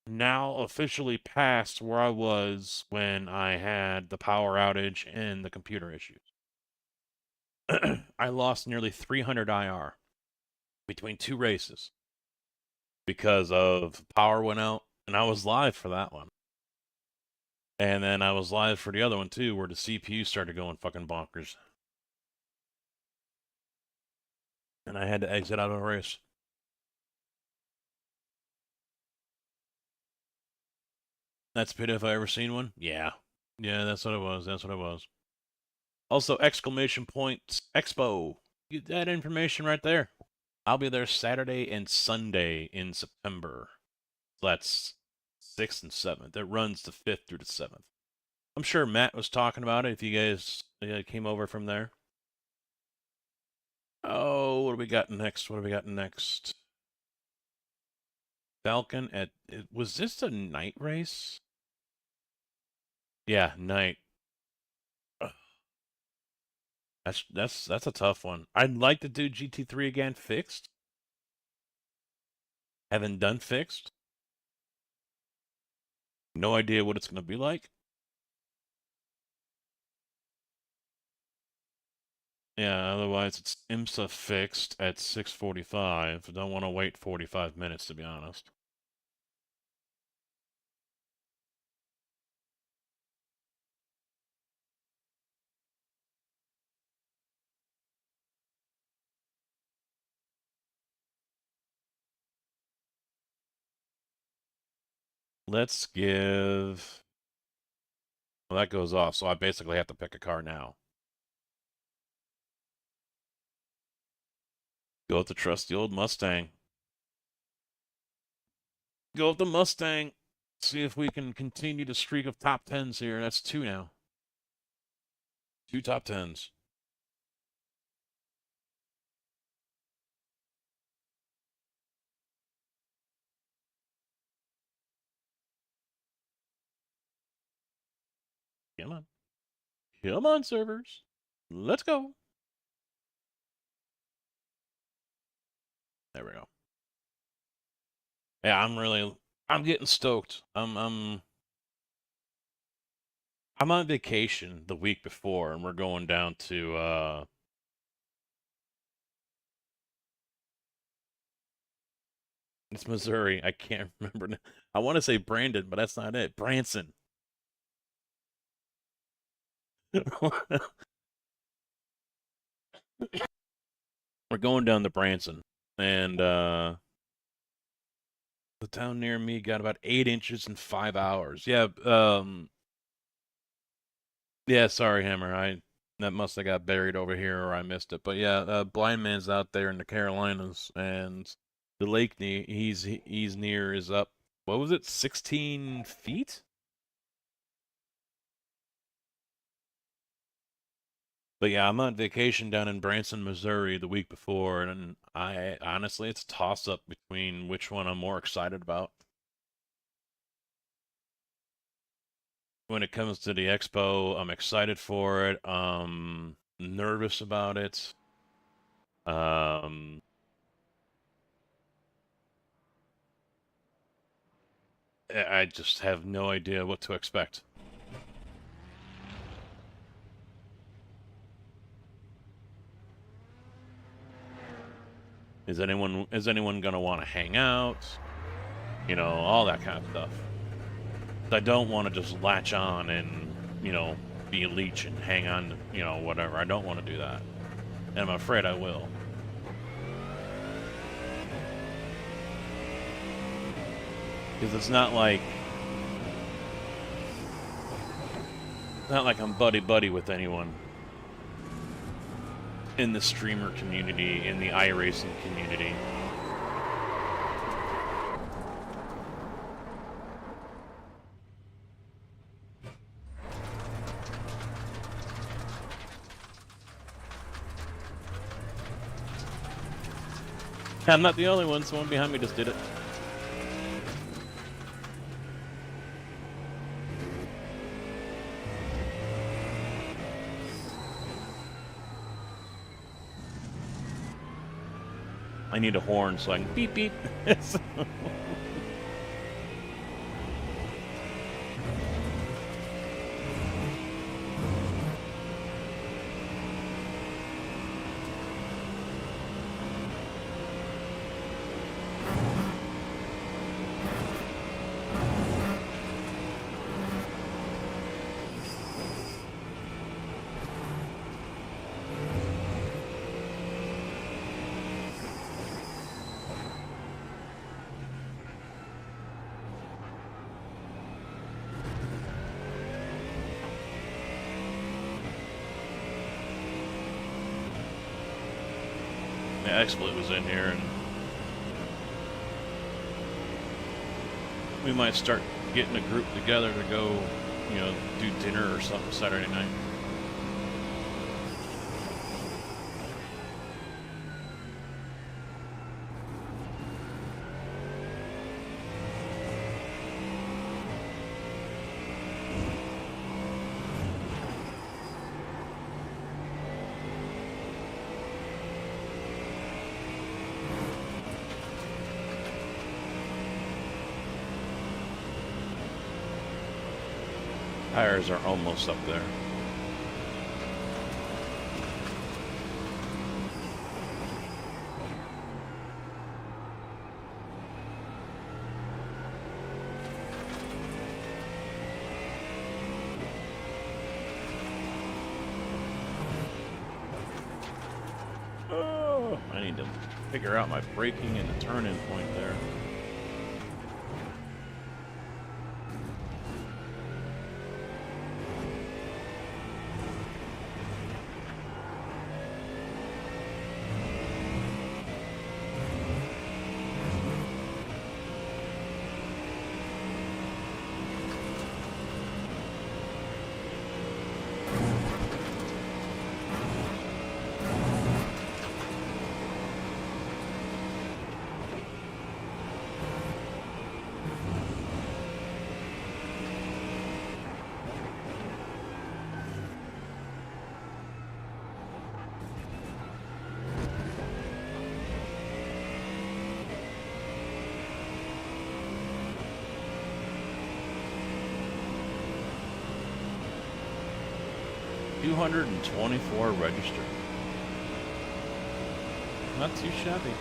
now officially past where I was when I had the power outage and the computer issues. I lost nearly 300 IR between 2 races because of power went out, and I was live for that one. And then I was live for the other one too, where the CPU started going fucking bonkers. And I had to exit out of the race. That's pity if I ever seen one. Yeah. Yeah, that's what it was. That's what it was. Also, exclamation points Expo. Get that information right there. I'll be there Saturday and Sunday in September. So that's 6th and 7th. It runs the 5th through the 7th. I'm sure Matt was talking about it if you guys came over from there. Oh, what do we got next? What do we got next? Falcon at... Was this a night race? Yeah, night. Ugh. That's a tough one. I'd like to do GT3 again fixed. Haven't done fixed. No idea what it's going to be like. Yeah, otherwise it's IMSA fixed at 6:45. I don't want to wait 45 minutes, to be honest. Let's give... Well, that goes off, so I basically have to pick a car now. Go with the trusty old Mustang. Go with the Mustang. See if we can continue the streak of top 10s here. That's 2 now. 2 top 10s. Come on. Come on, servers. Let's go. There we go. Yeah, I'm getting stoked. I'm on vacation the week before, and we're going down to it's Missouri. I can't remember. I want to say Brandon, but that's not it. Branson. We're going down to Branson, and the town near me got about 8 inches in 5 hours. Yeah, yeah, sorry, Hammer. That must have got buried over here, or I missed it. But yeah, Blind Man's out there in the Carolinas, and the lake he's near is up. What was it? 16 feet? But yeah, I'm on vacation down in Branson, Missouri the week before, and I honestly, it's a toss-up between which one I'm more excited about. When it comes to the expo, I'm excited for it. Nervous about it. I just have no idea what to expect. Is anyone gonna want to hang out? You know, all that kind of stuff. I don't want to just latch on and, you know, be a leech and hang on, you know, whatever. I don't want to do that. And I'm afraid I will. Because it's not like I'm buddy-buddy with anyone in the streamer community, in the iRacing community. I'm not the only one, someone behind me just did it. I need a horn so I can beep beep. The XSplit was in here, and we might start getting a group together to go, you know, do dinner or something Saturday night. Tires are almost up there. Oh, I need to figure out my braking and the turn-in point there. $224 registered. Not too shabby.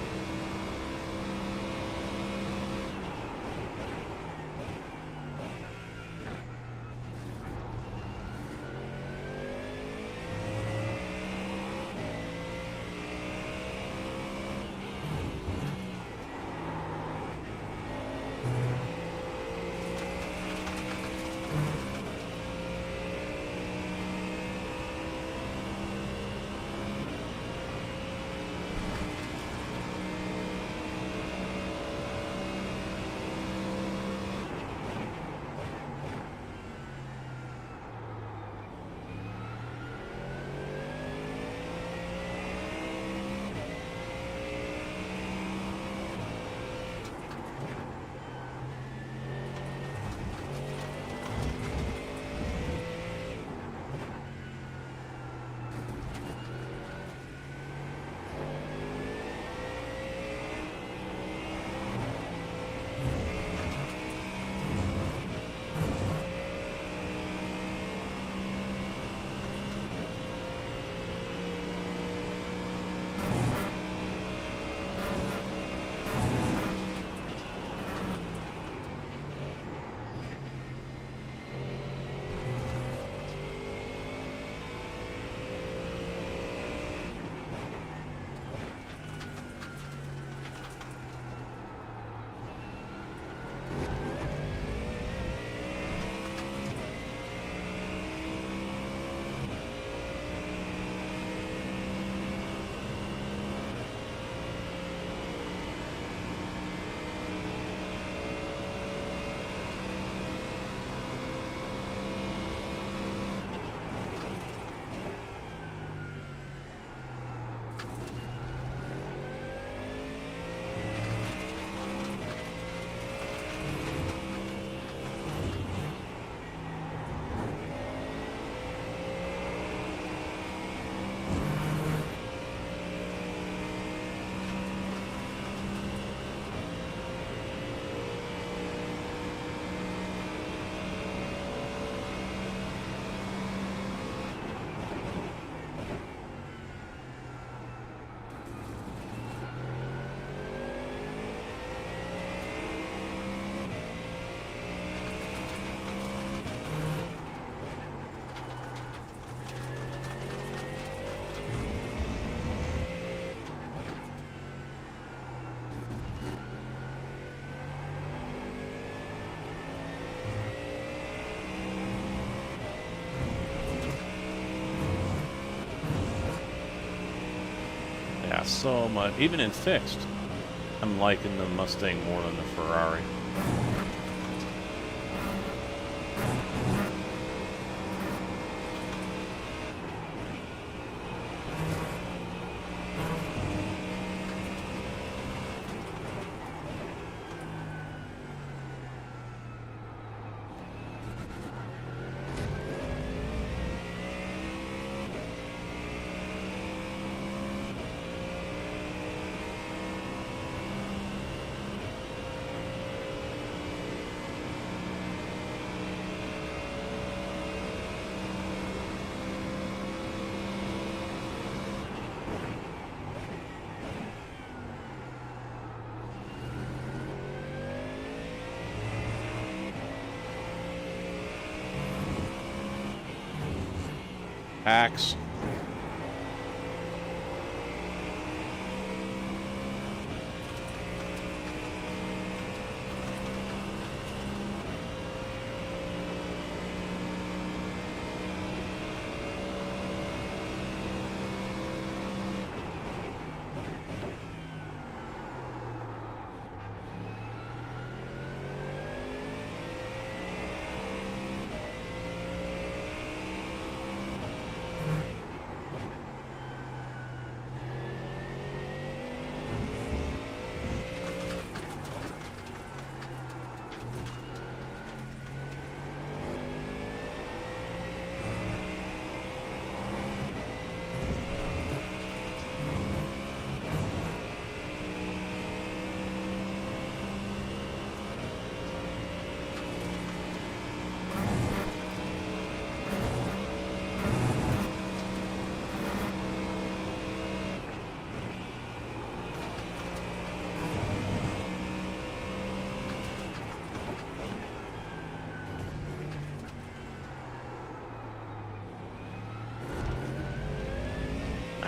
Yeah, so much. Even in fixed, I'm liking the Mustang more than the Ferrari. Axe.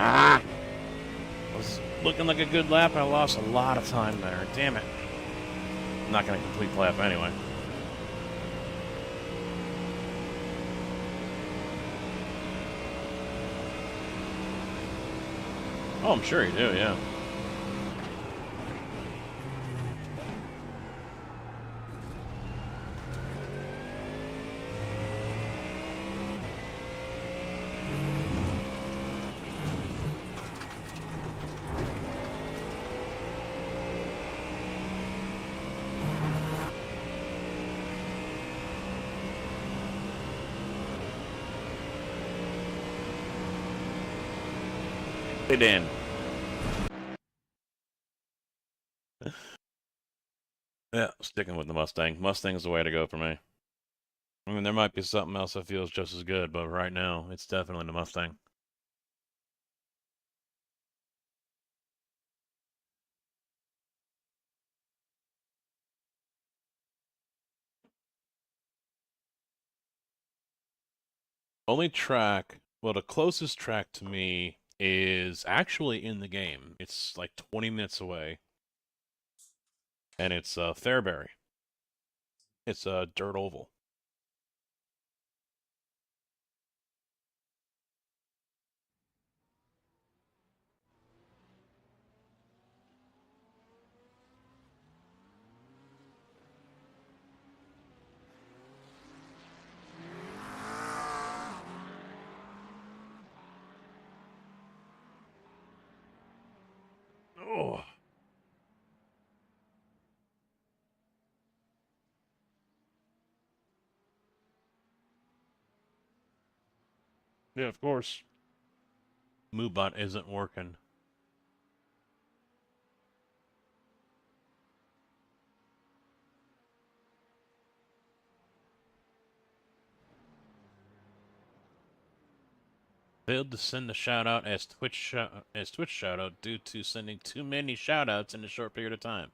Ah! Was looking like a good lap, and I lost a lot of time there. Damn it. I'm not going to complete the lap anyway. Oh, I'm sure you do, yeah. It in. Yeah, sticking with the Mustang. Mustang's the way to go for me. I mean, there might be something else that feels just as good, but right now, it's definitely the Mustang. Only track, well, the closest track to me is actually in the game. It's like 20 minutes away, and it's Fairbury. It's a dirt oval. Oh. Yeah, of course. MoveBot isn't working. Failed to send the shout out as Twitch shout out due to sending too many shout outs in a short period of time.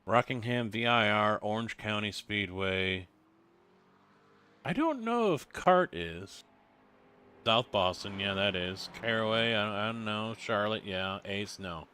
Rockingham VIR, Orange County Speedway. I don't know if CART is. South Boston, yeah, that is. Caraway, I don't know. Charlotte, yeah. Ace, no.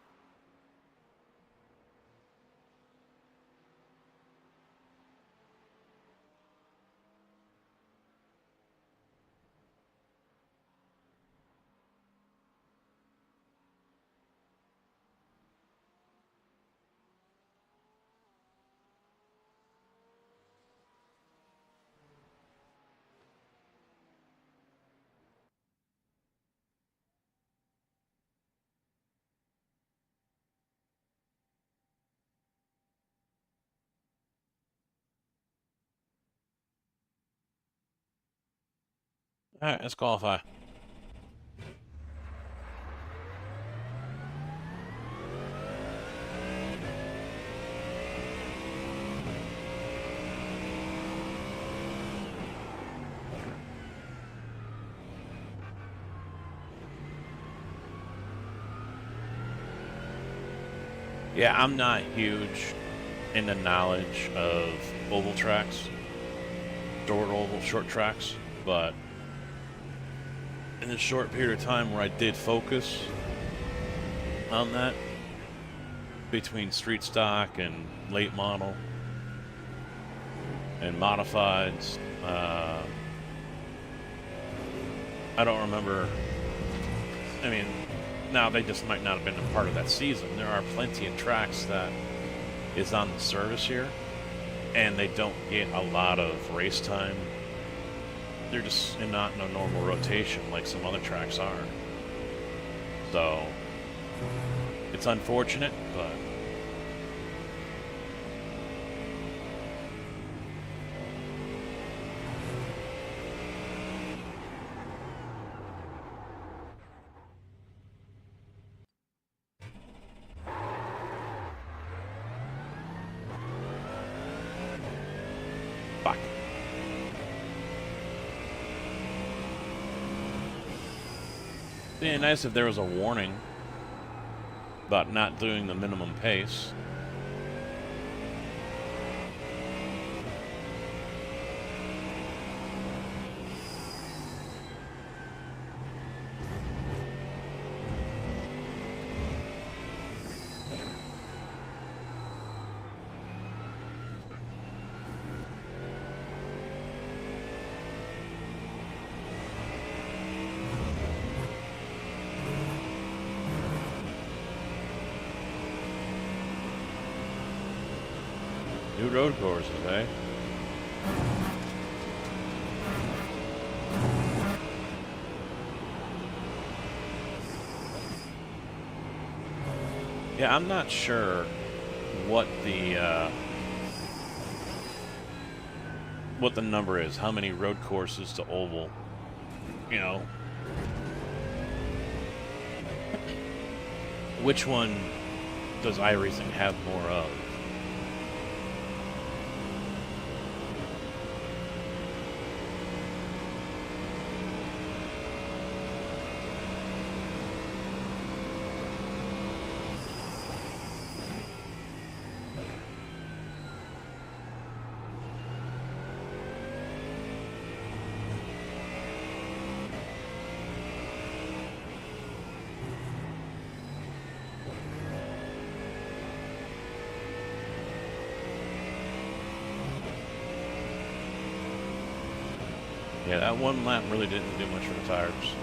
Alright, let's qualify. Yeah, I'm not huge in the knowledge of oval tracks, short tracks, but in the short period of time where I did focus on that, between street stock and late model and modifieds, I don't remember. I mean, now they just might not have been a part of that season. There are plenty of tracks that is on the service here, and they don't get a lot of race time. They're just not in a normal rotation like some other tracks are. So it's unfortunate, but fuck. It'd be nice if there was a warning about not doing the minimum pace. New road courses, eh? Yeah, I'm not sure what the number is. How many road courses to oval? You know, which one does iRacing have more of? Yeah, that one lap really didn't do much for the tires.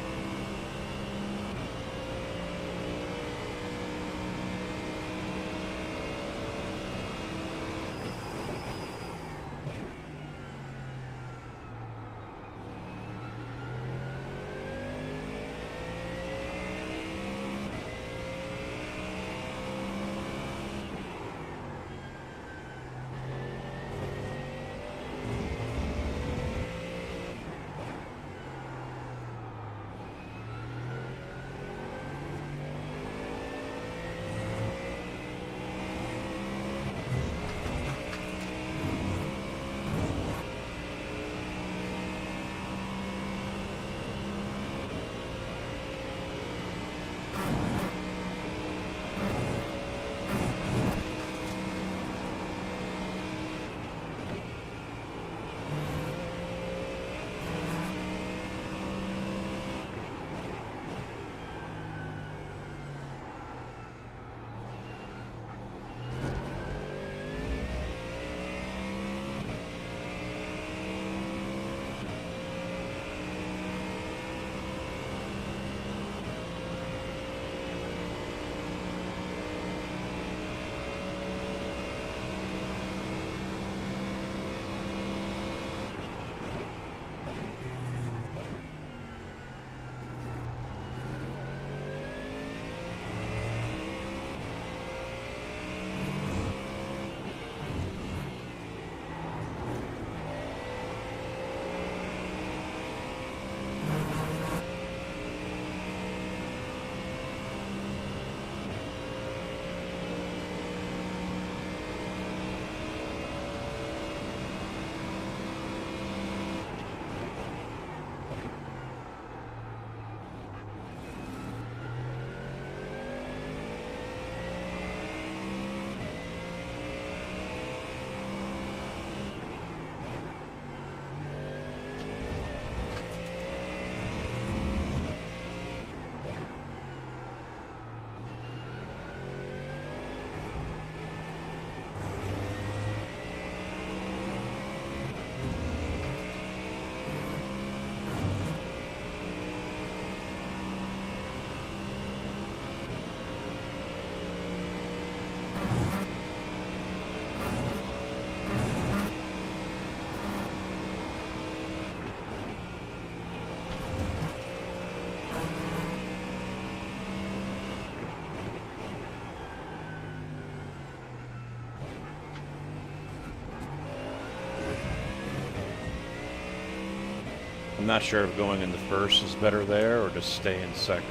I'm not sure if going into first is better there or just stay in second.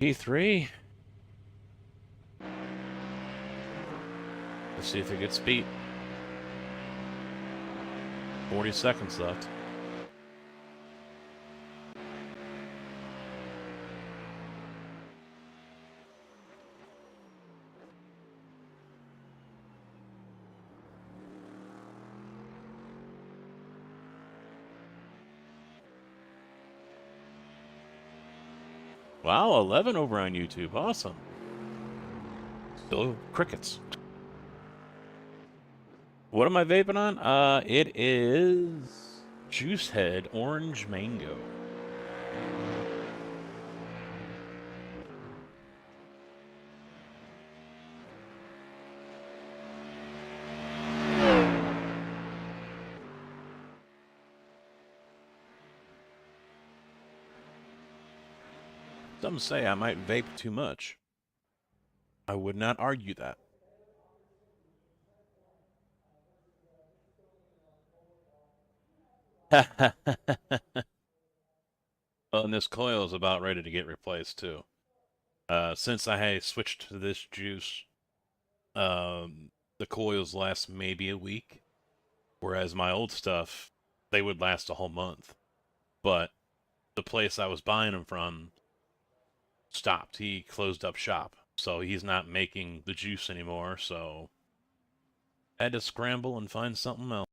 P3. Let's see if it gets beat. 40 seconds left. Wow, 11 over on YouTube. Awesome. Still crickets. What am I vaping on? It is Juicehead Orange Mango. Some say I might vape too much. I would not argue that. Well, and this coil is about ready to get replaced too. Since I switched to this juice, the coils last maybe a week, whereas my old stuff, they would last a whole month. But the place I was buying them from stopped. He closed up shop, so he's not making the juice anymore, so I had to scramble and find something else.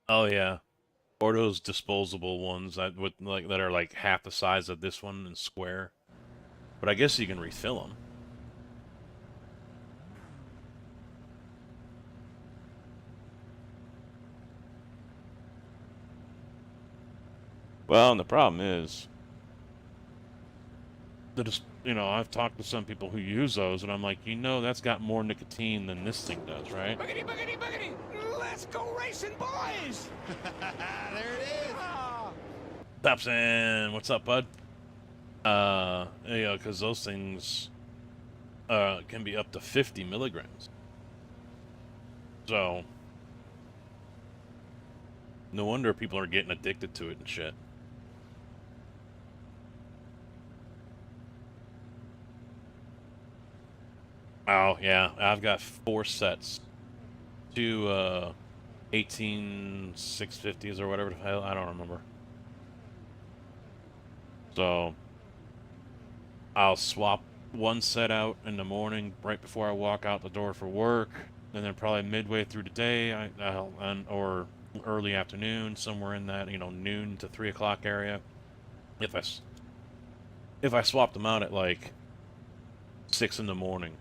Oh yeah, or those disposable ones that are like half the size of this one and square. But I guess you can refill them. Well, and the problem is, I've talked to some people who use those, and I'm like, that's got more nicotine than this thing does, right? Boogity, boogity, boogity! Let's go racing, boys! There it is! Thompson, what's up, bud? Because those things can be up to 50 milligrams. So, no wonder people are getting addicted to it and shit. Oh, yeah, I've got 4 sets. 2, 18650s or whatever the hell, I don't remember. So, I'll swap one set out in the morning right before I walk out the door for work, and then probably midway through the day, or early afternoon, somewhere in that, noon to 3 o'clock area. If I swap them out at like 6 in the morning,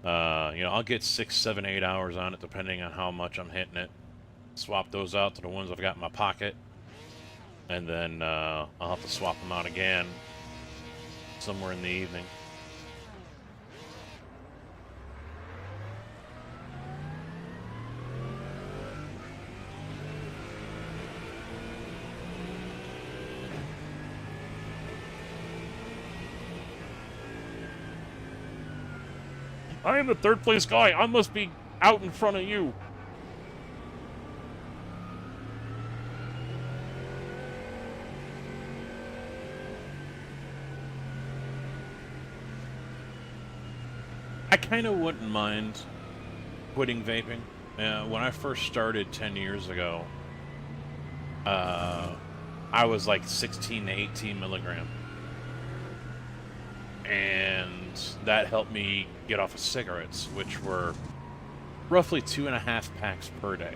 I'll get 6, 7, 8 hours on it depending on how much I'm hitting it. Swap those out to the ones I've got in my pocket, and then I'll have to swap them out again somewhere in the evening. I am the third place guy. I must be out in front of you. I kind of wouldn't mind quitting vaping. When I first started 10 years ago, I was like 16 to 18 milligram. And that helped me get off of cigarettes, which were roughly 2.5 packs per day.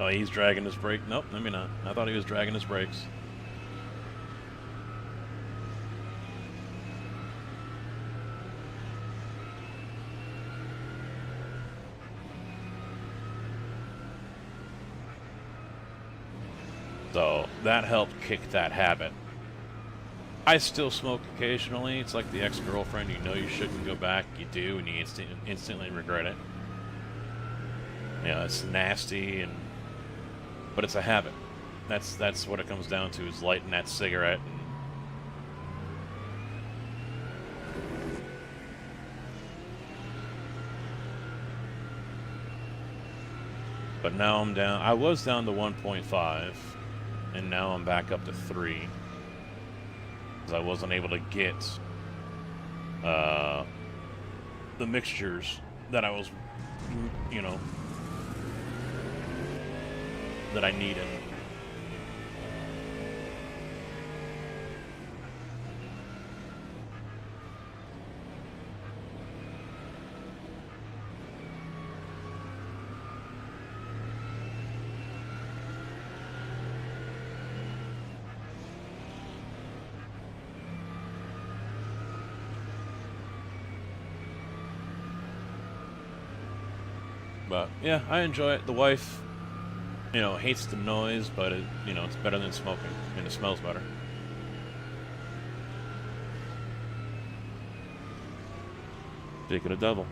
Oh, he's dragging his brake. Nope, maybe not. I thought he was dragging his brakes. So that helped kick that habit. I still smoke occasionally. It's like the ex-girlfriend. You know you shouldn't go back. You do, and you instantly regret it. You know, it's nasty, but it's a habit. That's what it comes down to, is lighting that cigarette. But now I'm down. I was down to 1.5, and now I'm back up to 3. Because I wasn't able to get the mixtures that I was, you know, that I needed. But yeah, I enjoy it. The wife, you know, hates the noise, but it, you know, it's better than smoking, and it smells better. Take it a double.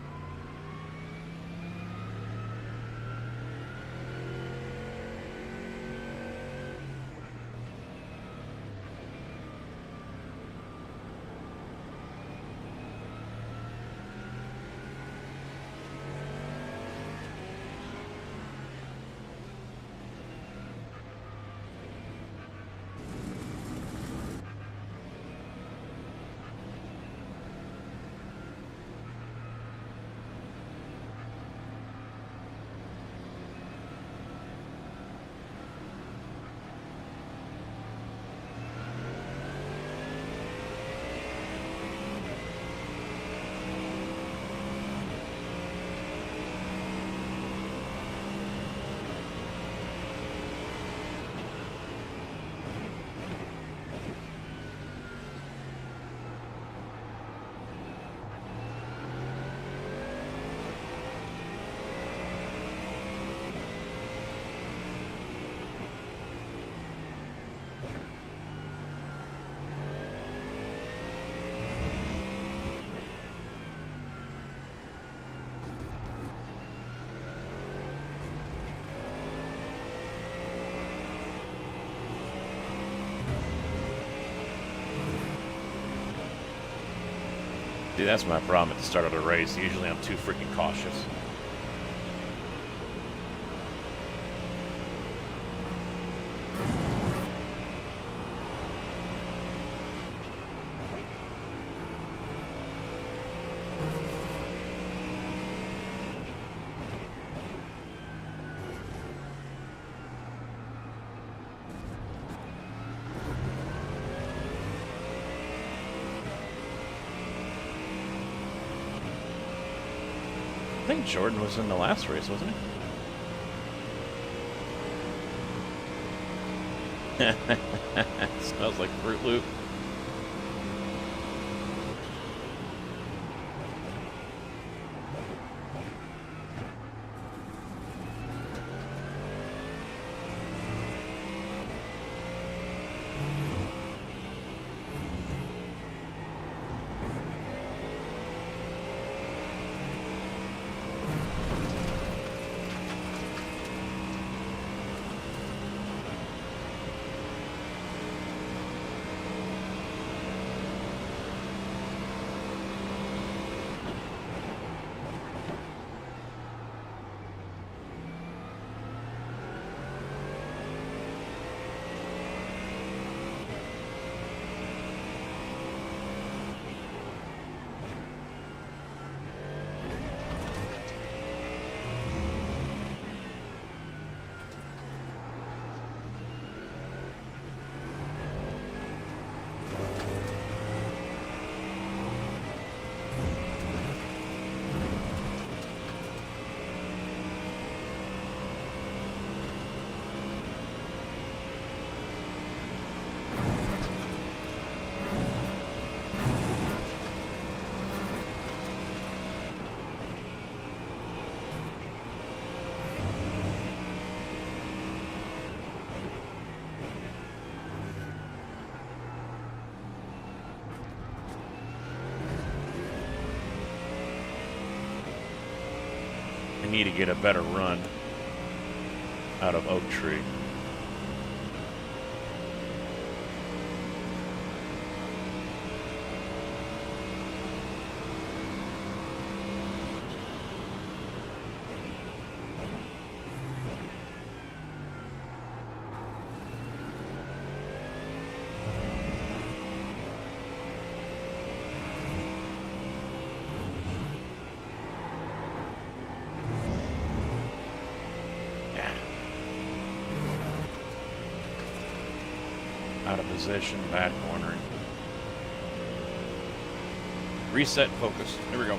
See, that's my problem at the start of the race. Usually I'm too freaking cautious. I think Jordan was in the last race, wasn't he? Smells like Fruit Loop. need to get a better run out of Oak Tree. Out of position, bad cornering. Reset, focus. Here we go.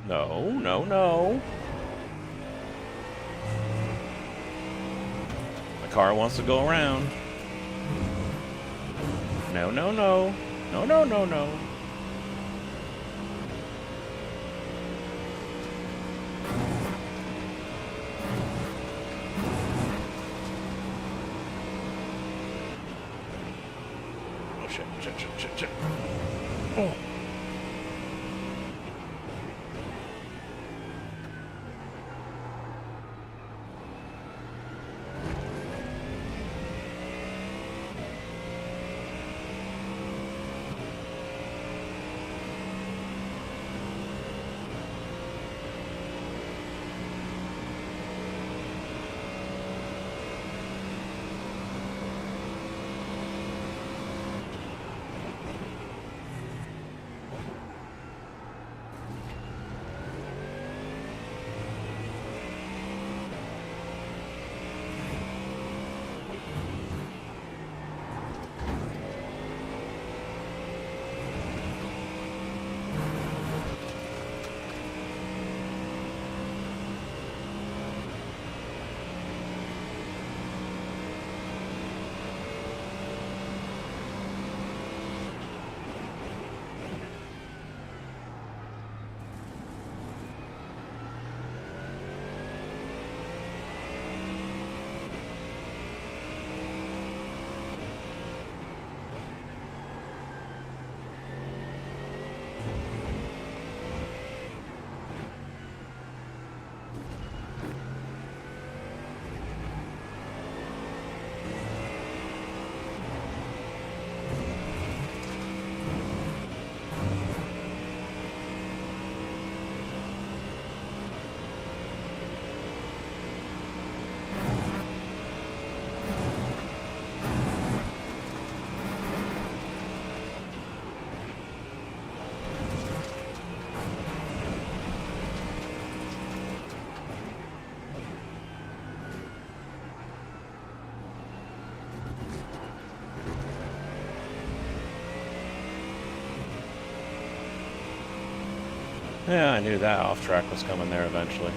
No, no, no. The car wants to go around. No, no, no. No, no, no, no. Oh, shit, shit, shit, shit, shit. Oh. Yeah, I knew that off track was coming there eventually.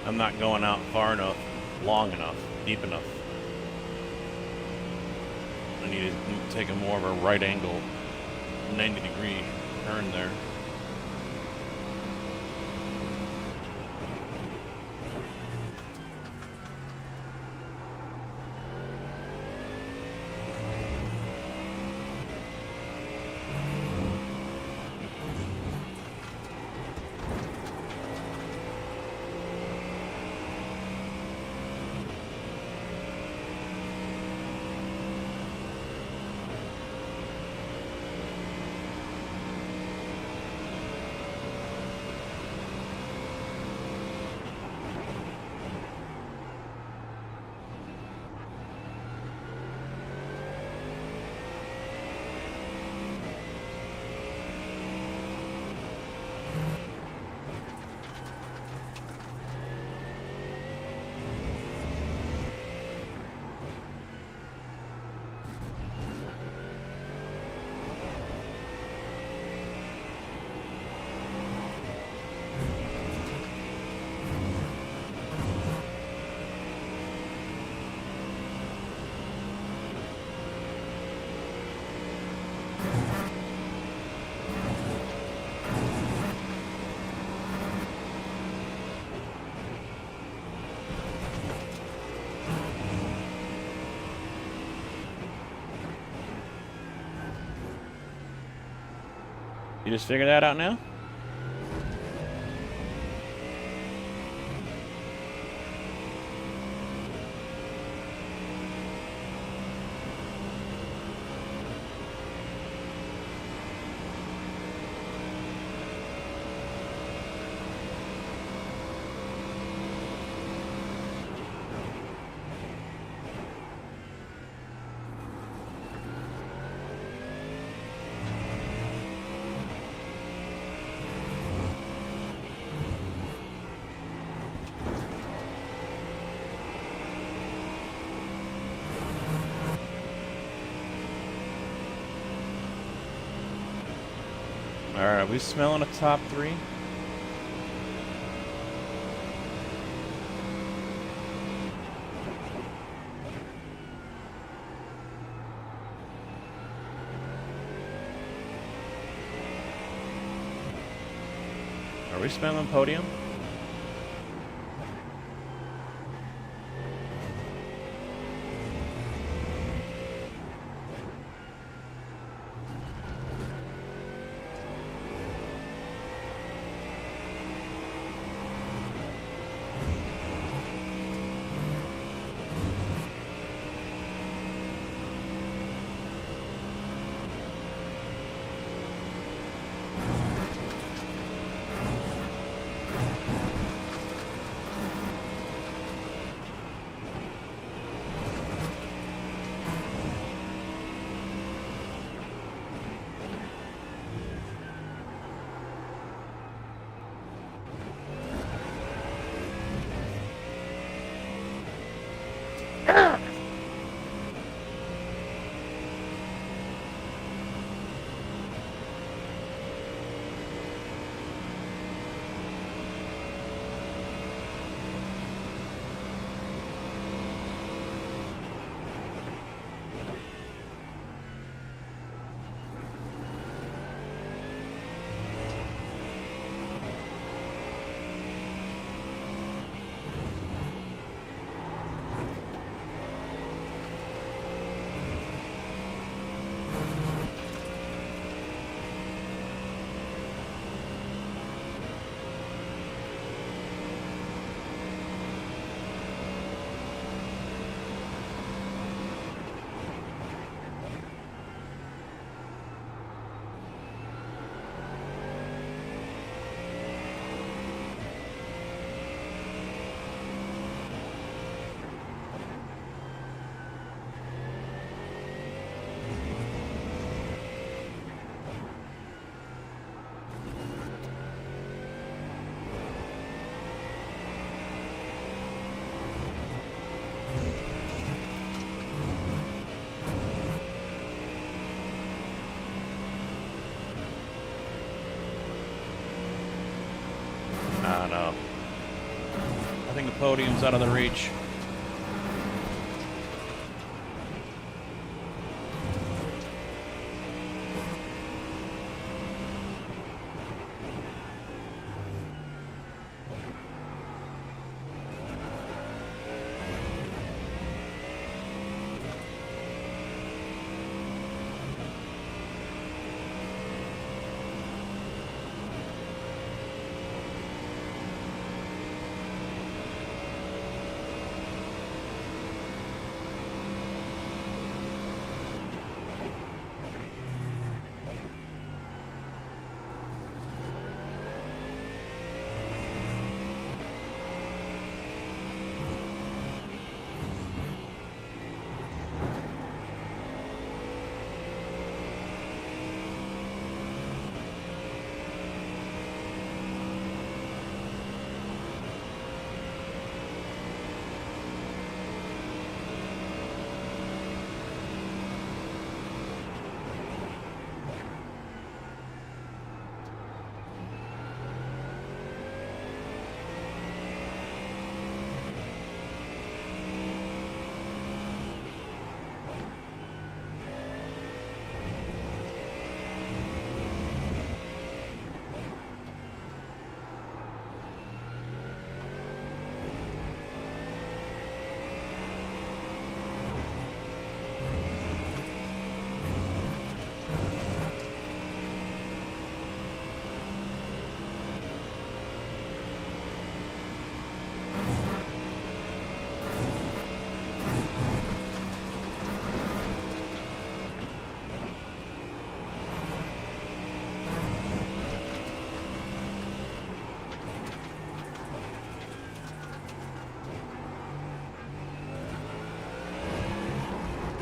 I'm not going out far enough, long enough, deep enough. I need to take a more of a right angle, 90-degree turn there. You just figured that out now? Alright, are we smelling a top 3? Are we smelling podium? podium's out of the reach.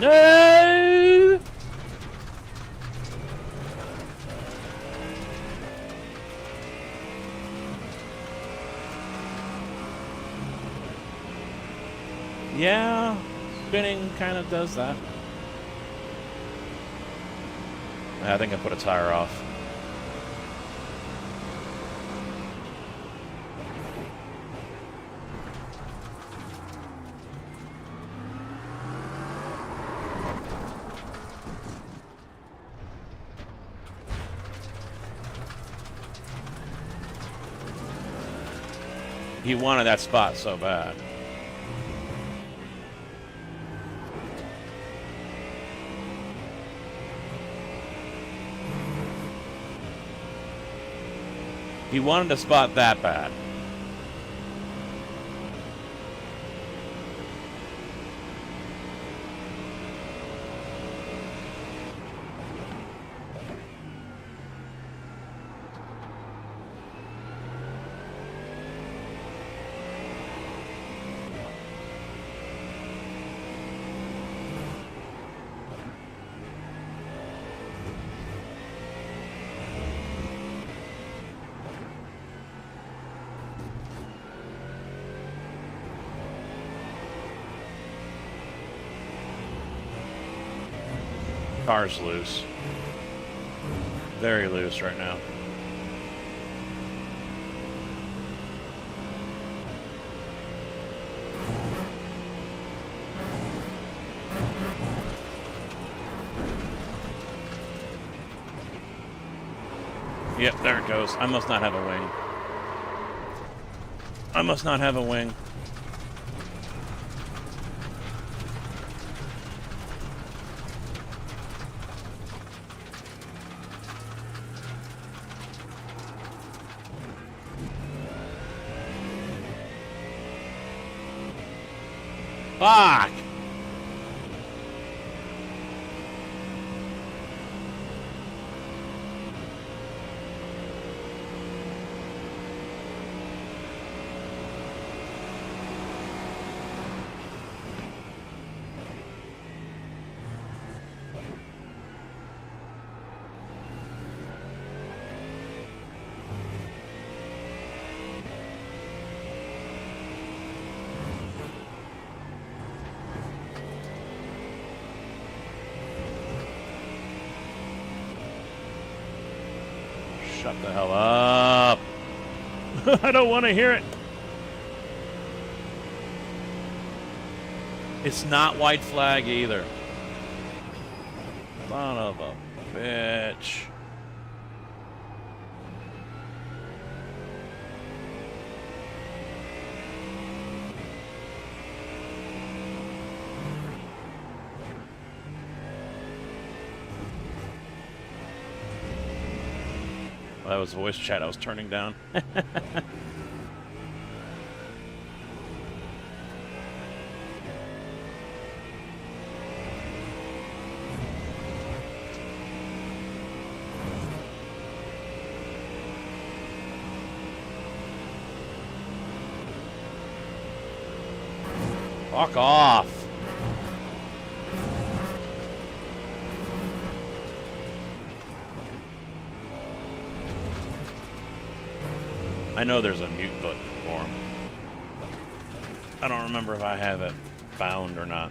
No! Yeah, spinning kind of does that. I think I put a tire off. He wanted that spot so bad. He wanted a spot that bad. Car's loose. Very loose right now. Yep, there it goes. I must not have a wing. I must not have a wing. Fuck! Shut the hell up. I don't want to hear it. It's not white flag either. Son of a bitch. That was voice chat I was turning down. Fuck off. I know there's a mute button for him. I don't remember if I have it found or not.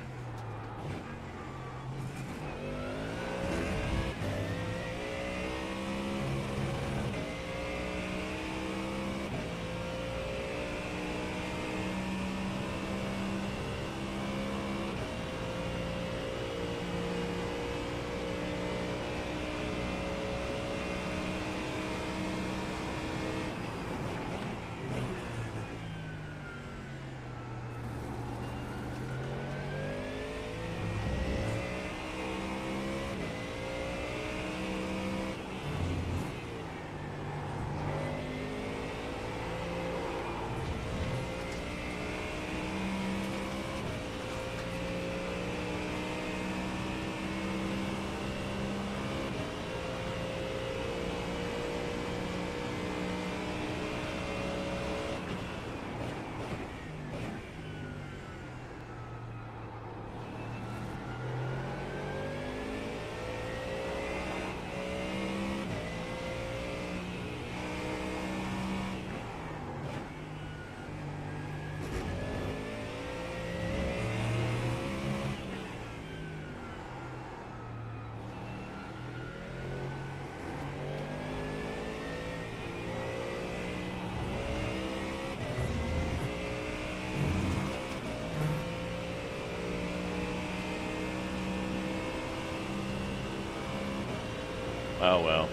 Oh well.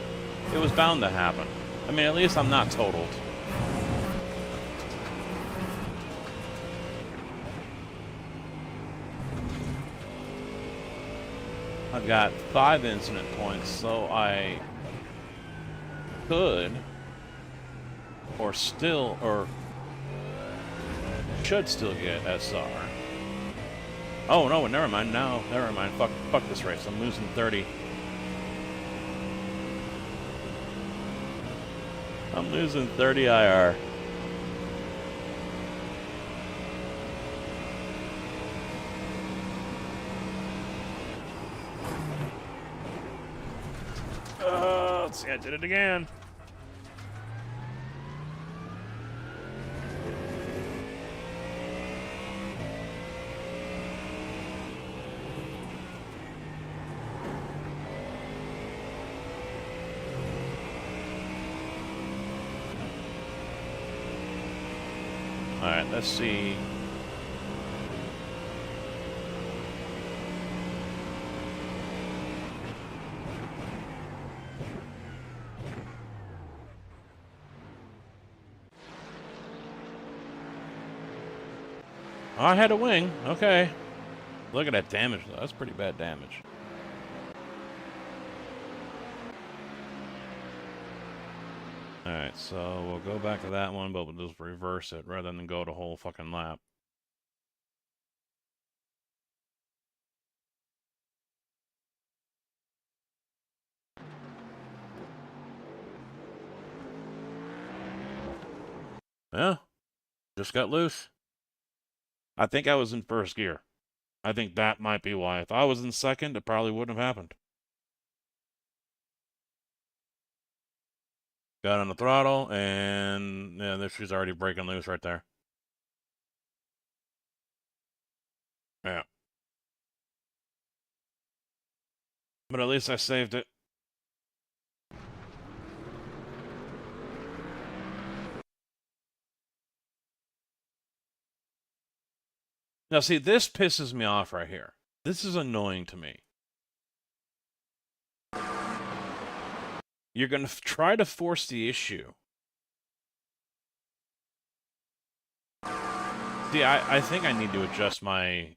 It was bound to happen. I mean, at least I'm not totaled. I've got 5 incident points, so I could, or should still get SR. Oh no, never mind. No, never mind. Fuck this race. I'm losing 30. I'm losing 30 IR. Let's see, I did it again. Alright, let's see. Oh, I had a wing. Okay. Look at that damage, though. That's pretty bad damage. Alright, so we'll go back to that one, but we'll just reverse it rather than go the whole fucking lap. Yeah, just got loose. I think I was in first gear. I think that might be why. If I was in second, it probably wouldn't have happened. Got on the throttle, and yeah, she's already breaking loose right there. Yeah. But at least I saved it. Now, see, this pisses me off right here. This is annoying to me. You're going to try to force the issue. See, I think I need to adjust my...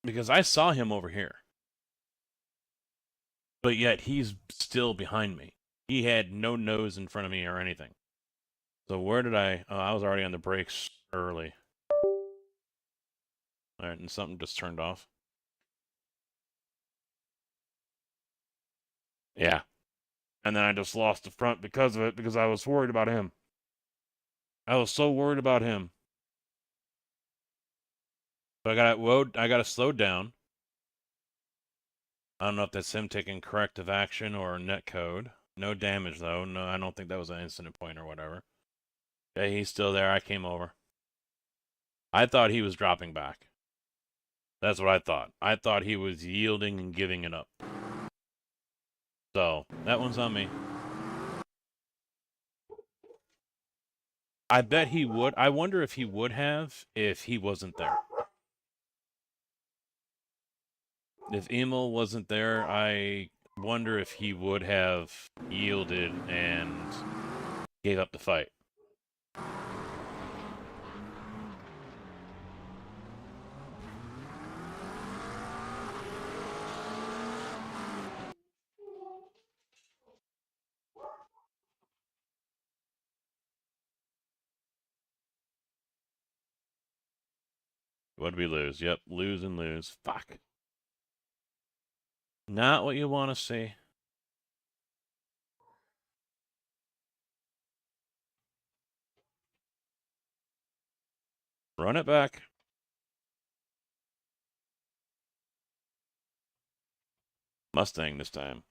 Because I saw him over here. But yet, he's still behind me. He had no nose in front of me or anything. So where did I... Oh, I was already on the brakes early. Alright, and something just turned off. Yeah. And then I just lost the front because of it, because I was worried about him. I was so worried about him. So I gotta slow down. I don't know if that's him taking corrective action or net code. No damage though. No, I don't think that was an incident point or whatever. Okay, he's still there. I came over. I thought he was dropping back. That's what I thought. I thought he was yielding and giving it up. So, that one's on me. I bet he would. I wonder if he would have if he wasn't there. If Emil wasn't there, I wonder if he would have yielded and gave up the fight. What did we lose? Yep, lose and lose. Fuck. Not what you want to see. Run it back. Mustang this time.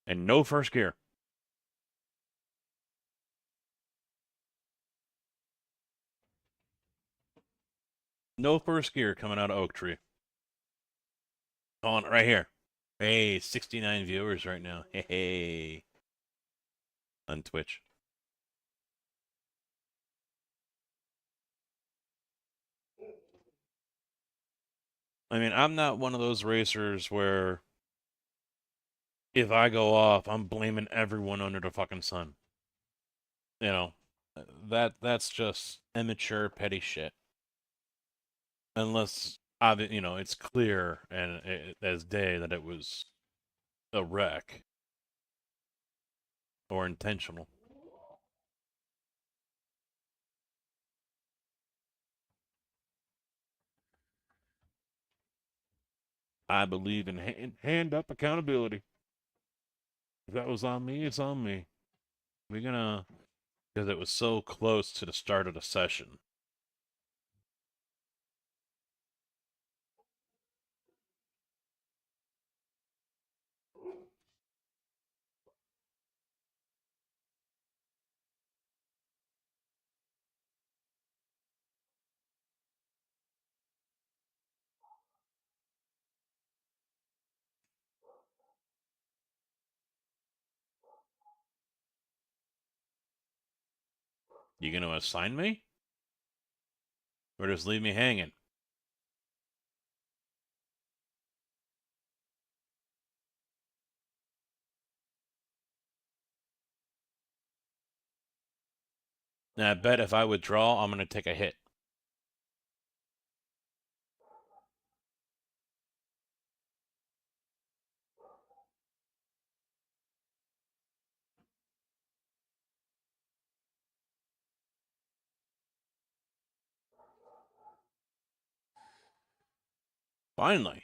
And no first gear. No first gear coming out of Oak Tree. On right here. Hey, 69 viewers right now. Hey. On Twitch. I mean, I'm not one of those racers where if I go off, I'm blaming everyone under the fucking sun. You know, that's just immature, petty shit. Unless, you know, it's clear and as day that it was a wreck or intentional. I believe in hand up accountability. If that was on me, it's on me. We're gonna, because it was so close to the start of the session. You gonna assign me? Or just leave me hanging? Now, I bet if I withdraw, I'm gonna take a hit. Finally.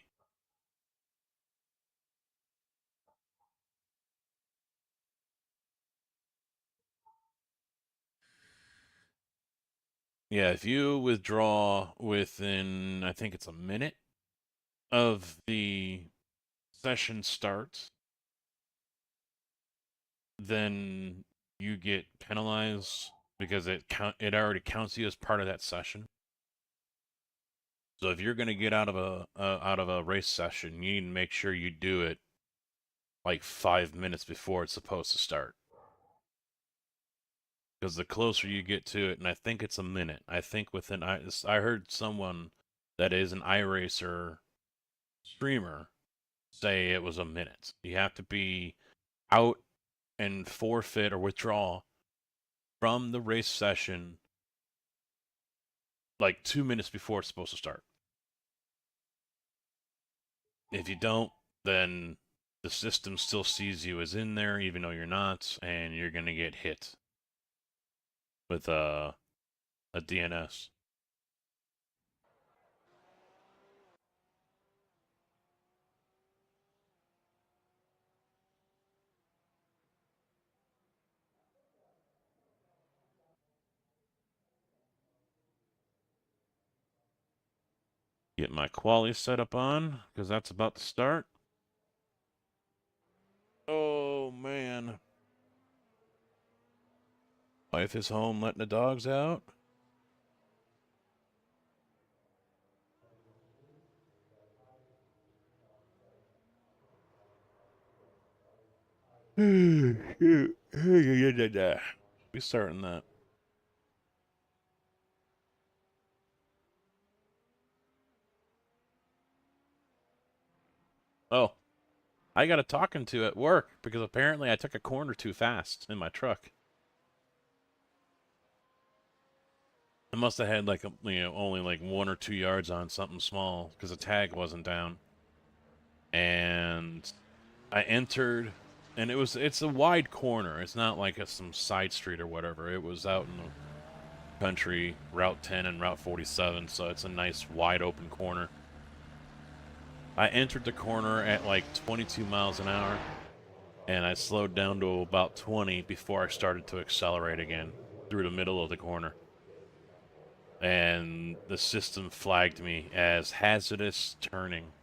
Yeah, if you withdraw within, I think it's a minute of the session starts, then you get penalized because it already counts you as part of that session. So if you're going to get out of a race session, you need to make sure you do it like 5 minutes before it's supposed to start. because the closer you get to it, and I think it's a minute. I think within I heard someone that is an iRacer streamer say it was a minute. You have to be out and forfeit or withdraw from the race session like 2 minutes before it's supposed to start. If you don't, then the system still sees you as in there, even though you're not, and you're gonna get hit with a DNS. Get my quali set up on, because that's about to start. Oh, man. Wife is home letting the dogs out. Be starting that. Oh, I got a talking to at work because apparently I took a corner too fast in my truck. I must have had like only like 1 or 2 yards on something small because the tag wasn't down. And I entered, and it's a wide corner. It's not like some side street or whatever. It was out in the country, Route 10 and Route 47, so it's a nice wide open corner. I entered the corner at like 22 miles an hour, and I slowed down to about 20 before I started to accelerate again through the middle of the corner. And the system flagged me as hazardous turning.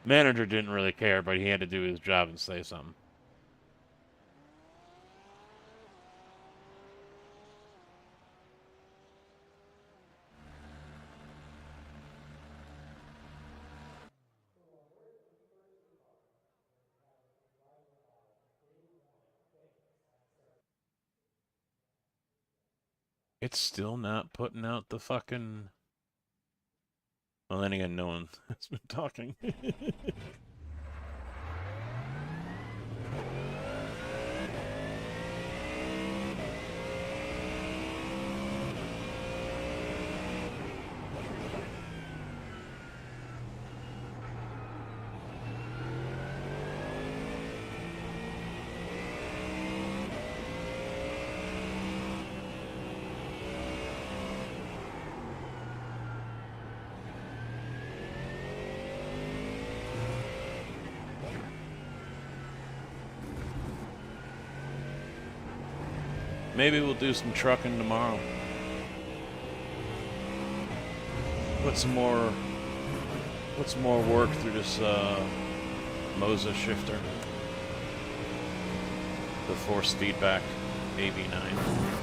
Manager didn't really care, but he had to do his job and say something. It's still not putting out the fucking... Well, then again, no one has been talking. Maybe we'll do some trucking tomorrow. Put some more work through this Moses shifter. The force feedback AV9.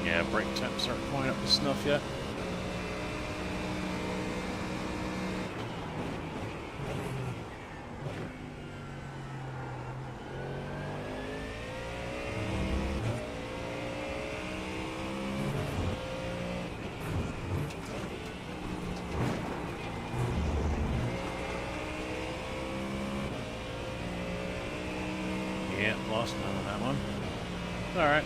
Yeah, brake temps aren't quite up to snuff yet. Yeah, lost none on that one. Alright.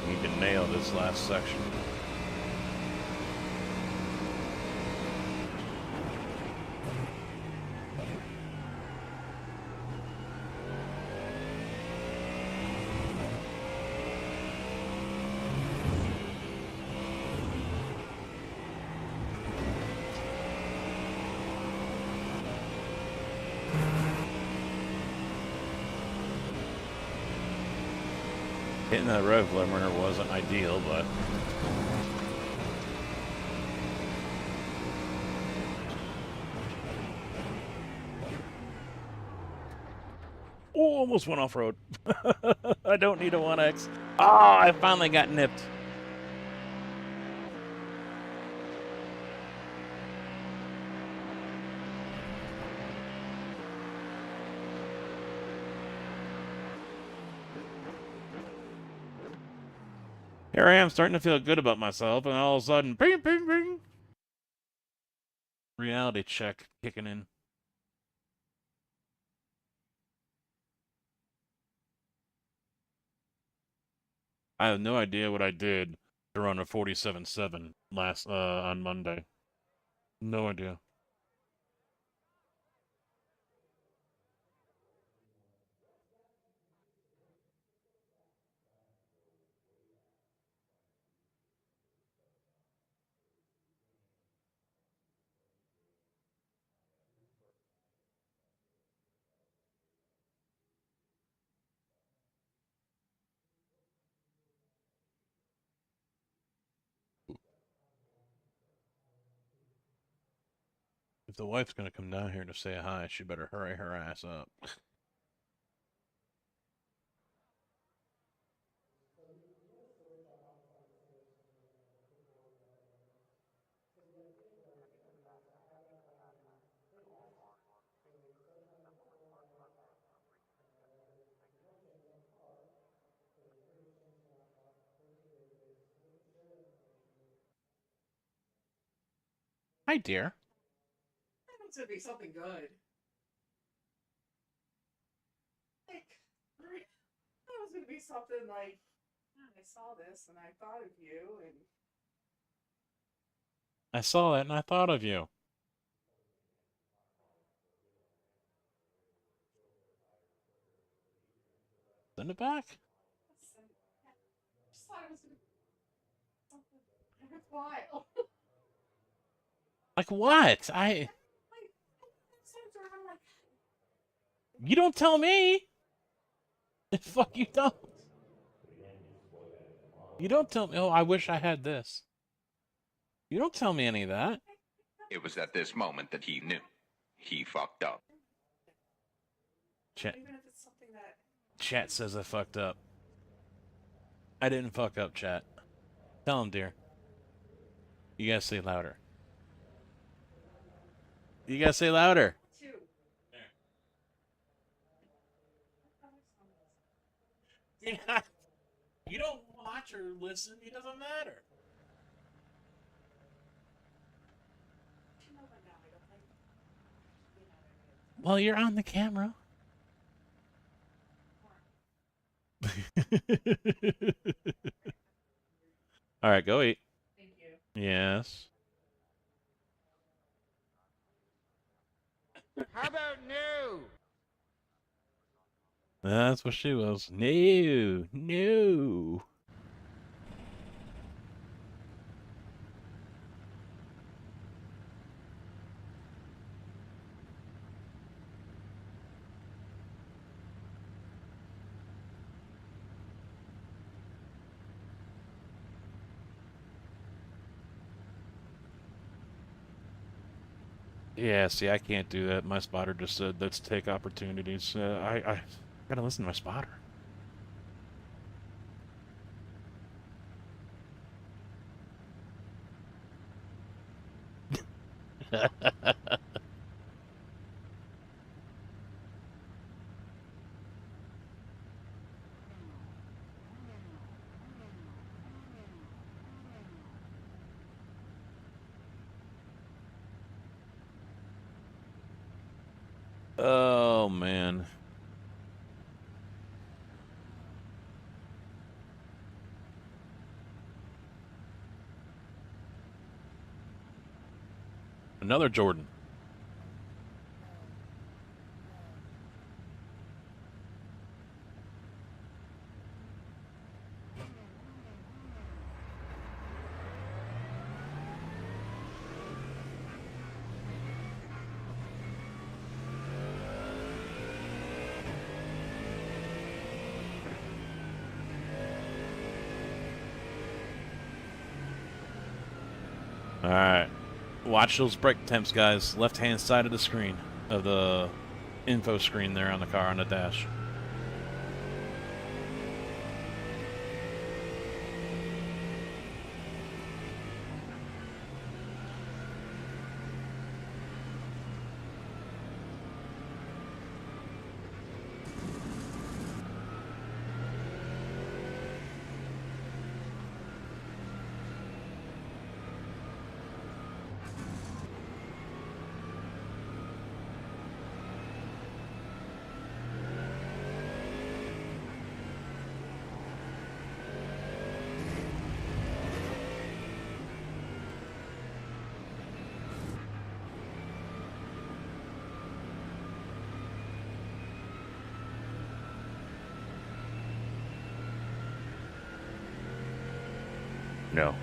Need to nail this last section. Hitting that rev limiter wasn't ideal, but oh, almost went off-road. I don't need a 1X. Ah, I finally got nipped. Here I am starting to feel good about myself, and all of a sudden, bing, bing, bing. Reality check kicking in. I have no idea what I did to run a 47.7 last on Monday. No idea. If the wife's gonna come down here to say hi, she better hurry her ass up. Hi, dear. It's gonna be something good. Like, it was gonna be something like, "Man, I saw this and I thought of you, and I saw that and I thought of you. Send it back. I just thought it was gonna be something worthwhile." Like what? Like, You don't tell me. Fuck you don't. You don't tell me. Oh, I wish I had this. You don't tell me any of that. It was at this moment that he knew. He fucked up. Chat. even if it's something that Chat says I fucked up. I didn't fuck up, chat. Tell him, dear. You gotta say louder. You gotta say louder. Two. Yeah. You don't watch or listen. It doesn't matter. Well, you're on the camera. All right, go eat. Thank you. Yes. How about no? That's what she was. No. No. Yeah, see, I can't do that. My spotter just said, let's take opportunities. I gotta listen to my spotter. Oh, man. Another Jordan. All right. Watch those brake temps, guys. Left-hand side of the screen, of the info screen there on the car on the dash. No.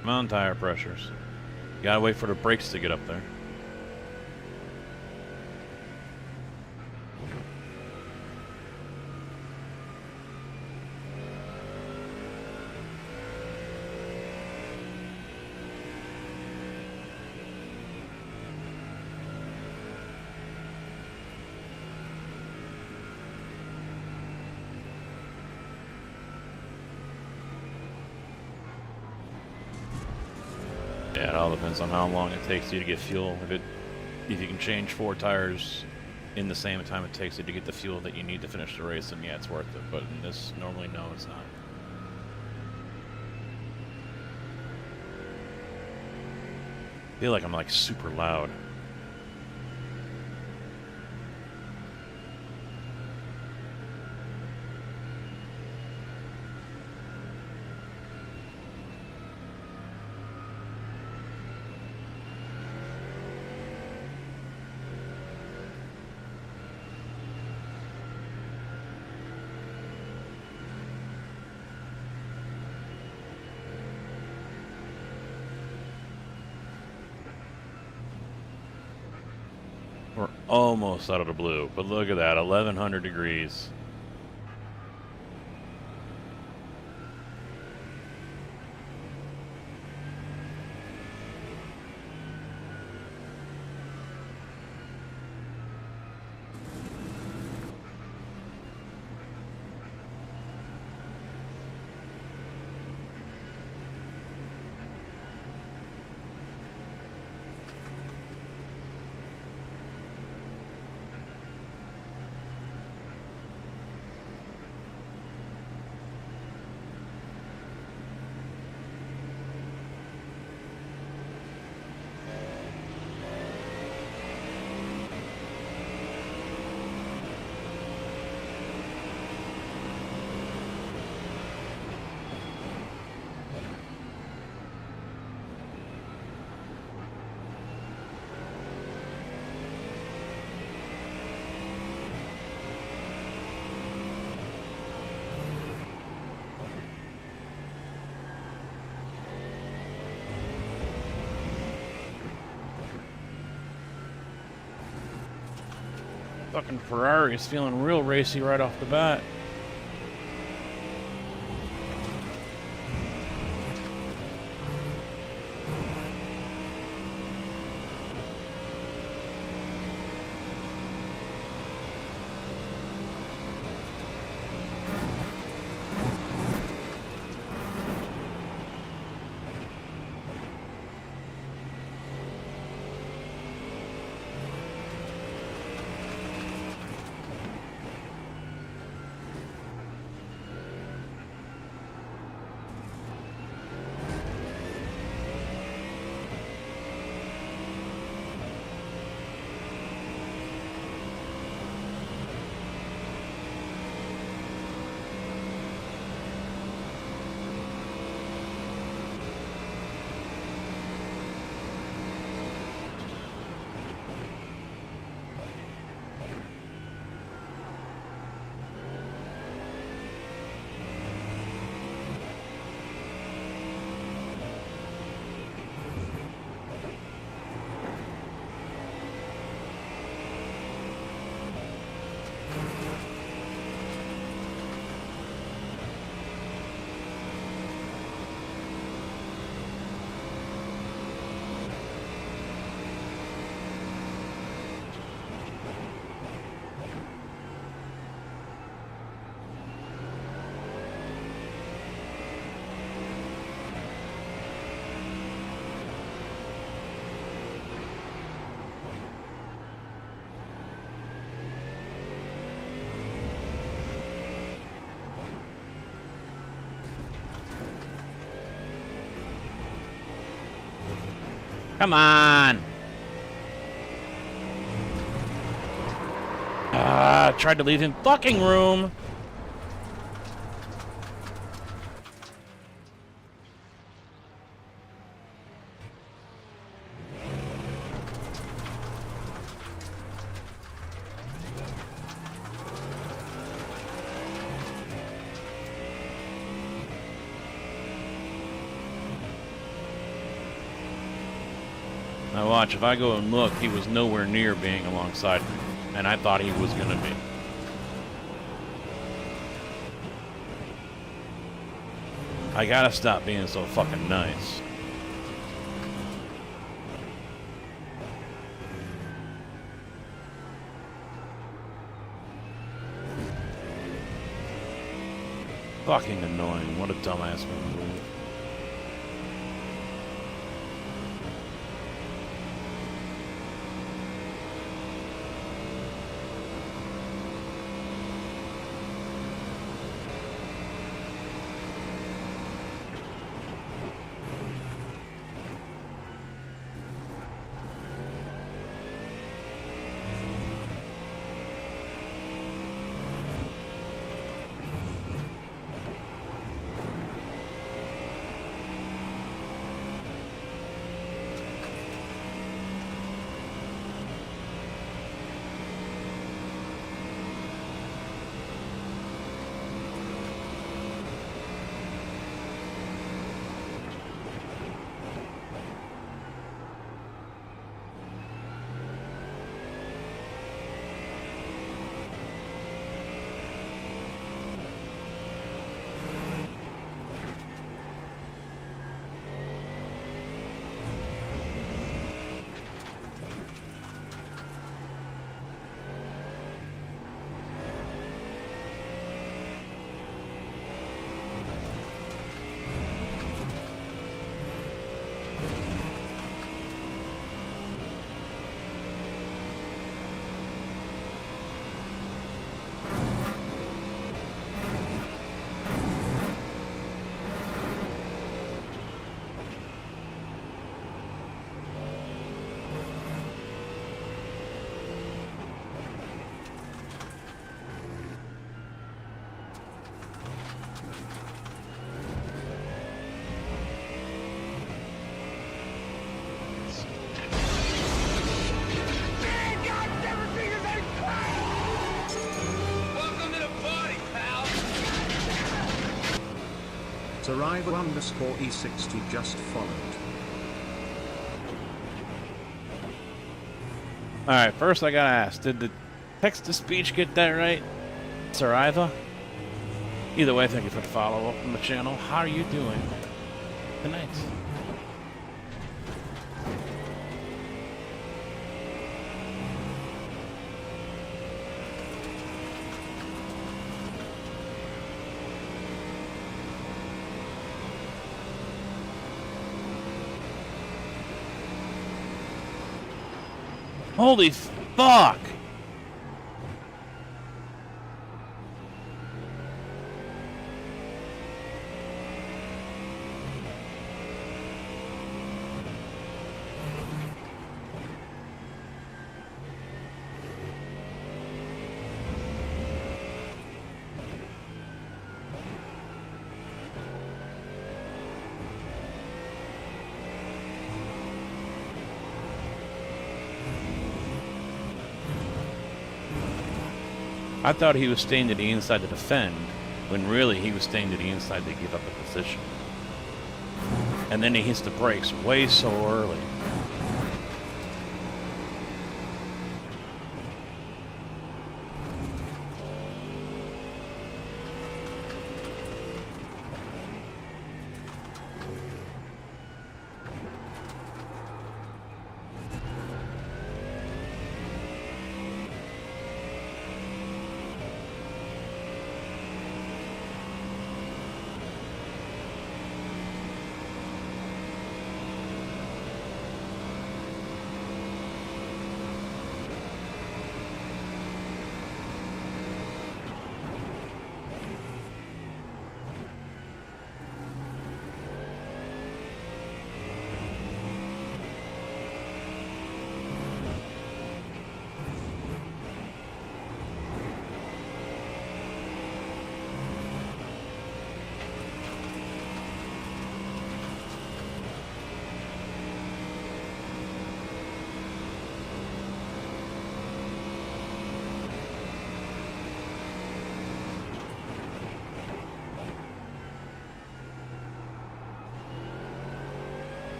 Come on, tire pressures. You gotta wait for the brakes to get up there. Yeah, it all depends on how long it takes you to get fuel. If you can change 4 tires in the same time it takes you to get the fuel that you need to finish the race, then yeah, it's worth it. But in this, normally, no, it's not. I feel like I'm like super loud. We're almost out of the blue, but look at that, 1100 degrees. Fucking Ferrari is feeling real racy right off the bat. Come on! Tried to leave him fucking room! Now watch, if I go and look, he was nowhere near being alongside me. And I thought he was gonna be. I gotta stop being so fucking nice. Fucking annoying. What a dumbass move. Arrival underscore E60 just followed. Alright, first I gotta ask, did the text-to-speech get that right? Sariva? Either way, thank you for the follow-up on the channel. How are you doing tonight? Holy fuck! I thought he was staying to the inside to defend, when really he was staying to the inside to give up a position. And then he hits the brakes way so early.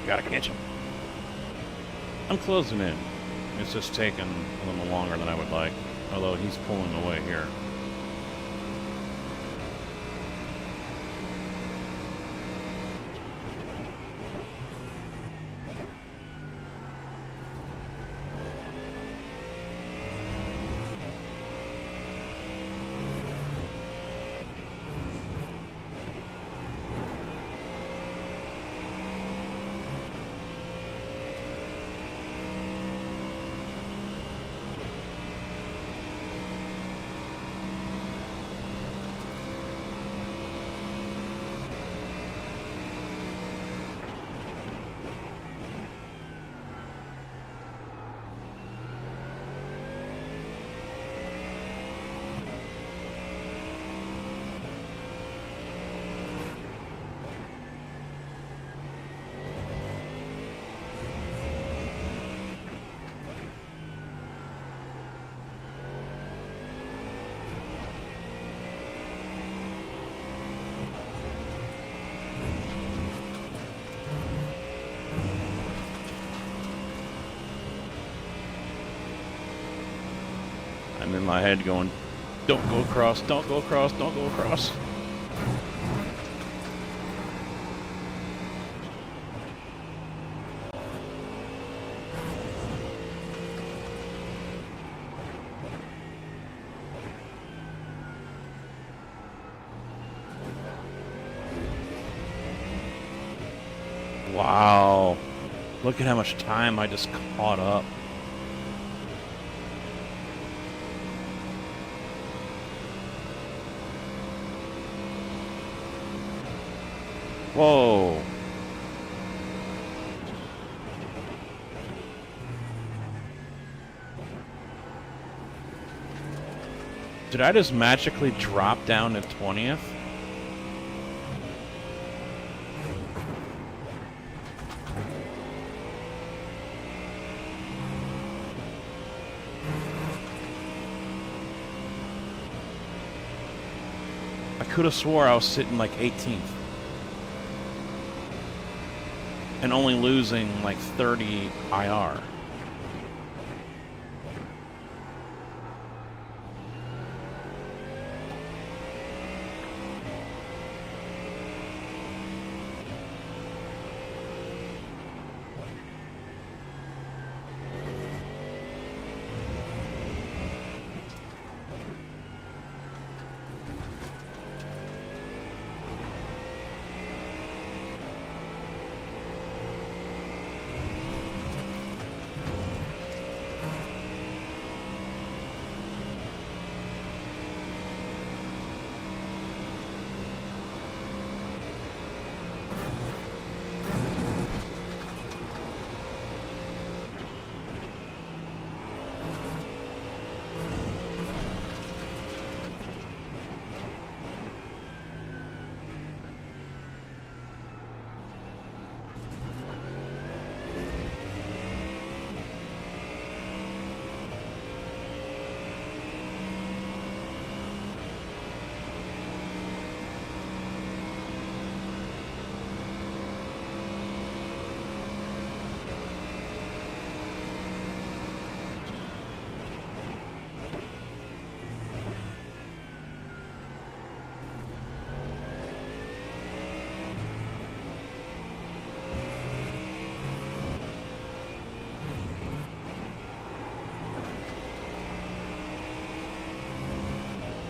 Gotta catch him. I'm closing in. It's just taking a little longer than I would like. Although he's pulling away here. I'm in my head going, don't go across, don't go across, don't go across. Wow. Look at how much time I just caught up. Whoa. Did I just magically drop down to 20th? I could have swore I was sitting like 18th. And only losing like 30 IR.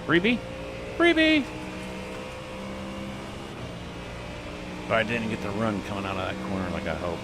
Freebie? Freebie! But I didn't get the run coming out of that corner like I hoped.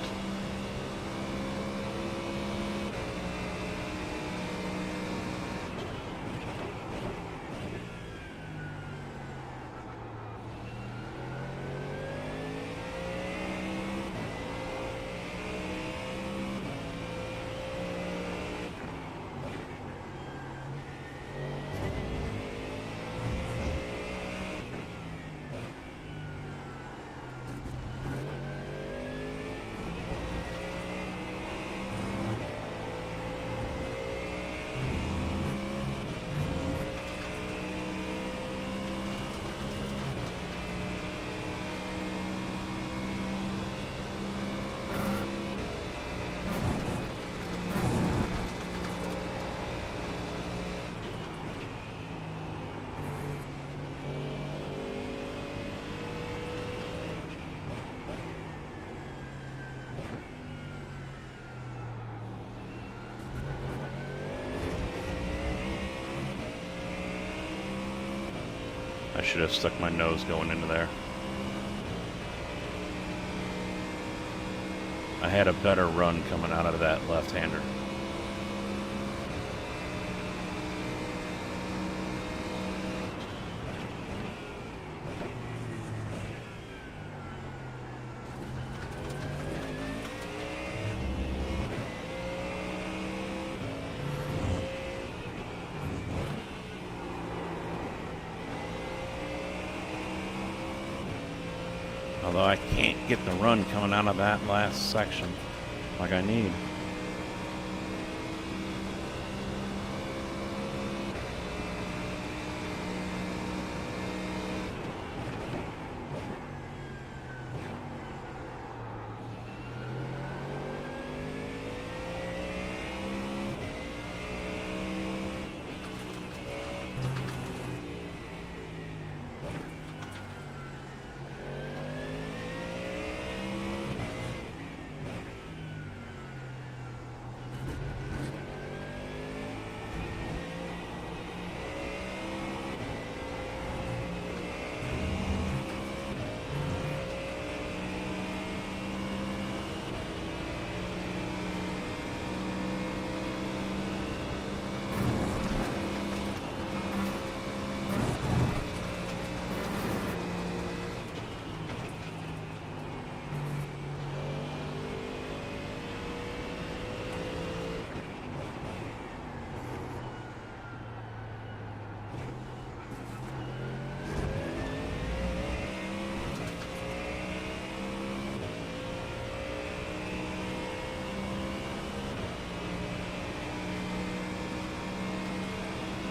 I should have stuck my nose going into there. I had a better run coming out of that left-hander. Although I can't get the run coming out of that last section like I need.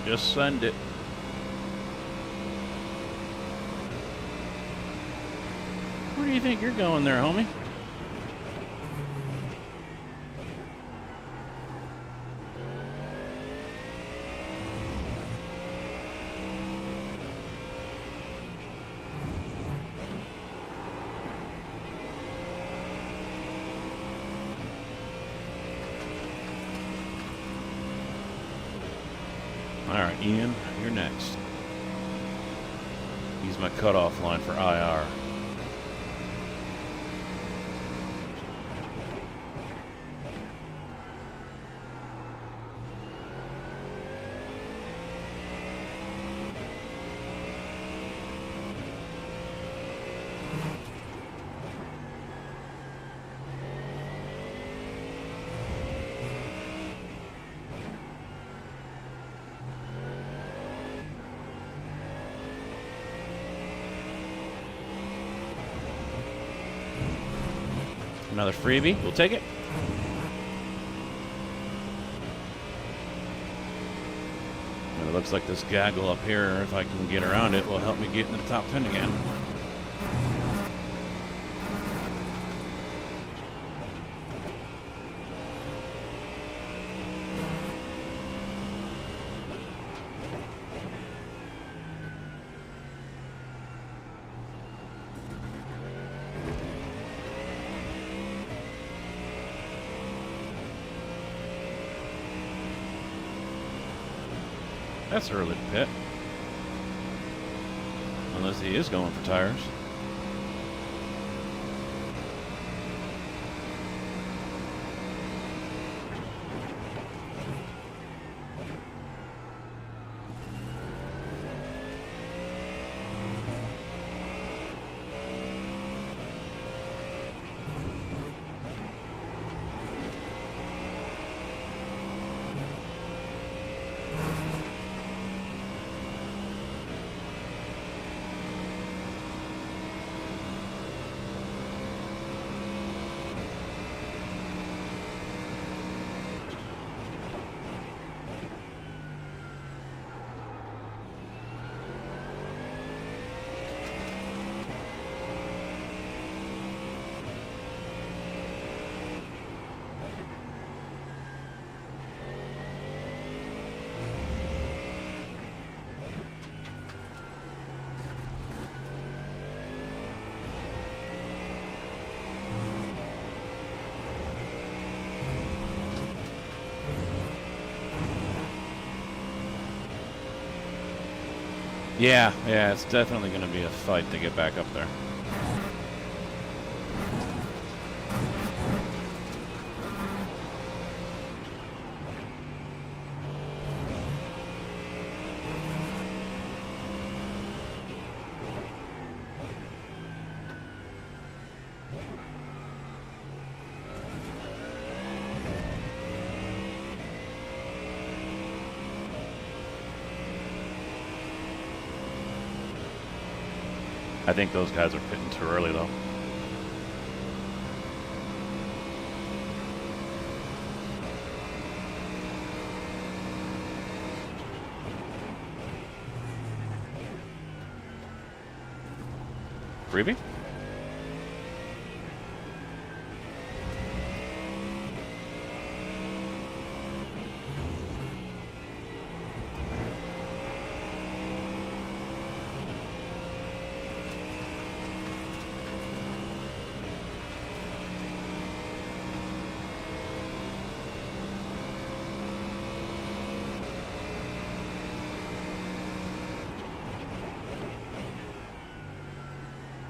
Just send it. Where do you think you're going there, homie? Alright, Ian, you're next. He's my cutoff line for IR. Another freebie. We'll take it. And it looks like this gaggle up here, if I can get around it, will help me get into the top 10 again. That's early to pit. Unless he is going for tires. Yeah, it's definitely going to be a fight to get back up there. I think those guys are pitting too early, though. Freebie?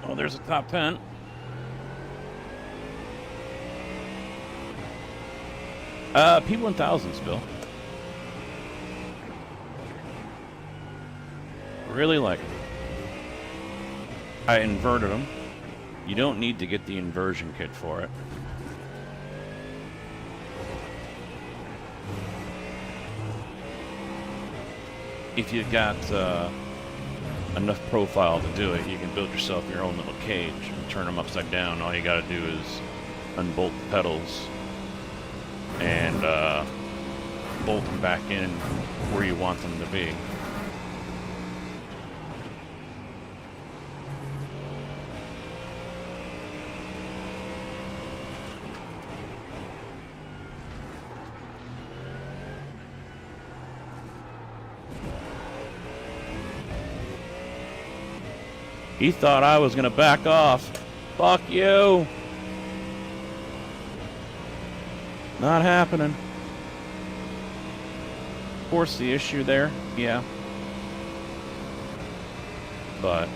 Oh, there's a top 10. P1000s, Bill. Really like them. I inverted them. You don't need to get the inversion kit for it. If you've got enough profile to do it, you can build yourself your own little cage and turn them upside down. All you gotta do is unbolt the pedals and bolt them back in where you want them to be. He thought I was gonna back off. Fuck you! Not happening. Of course, the issue there, yeah. But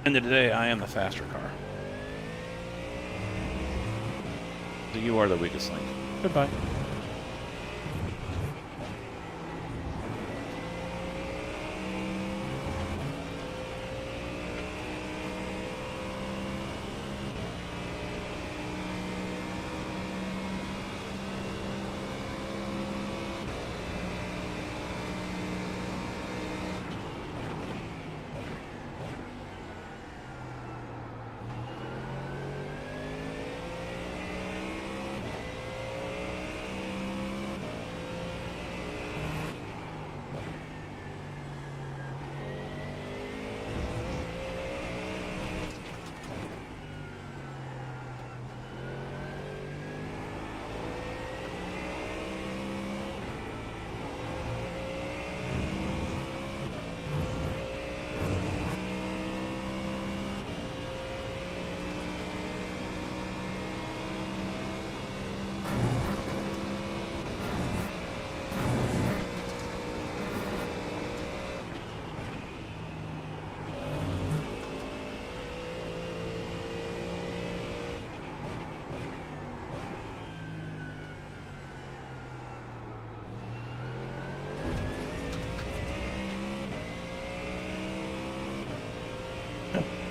end of the day, I am the faster car. So you are the weakest link. Goodbye.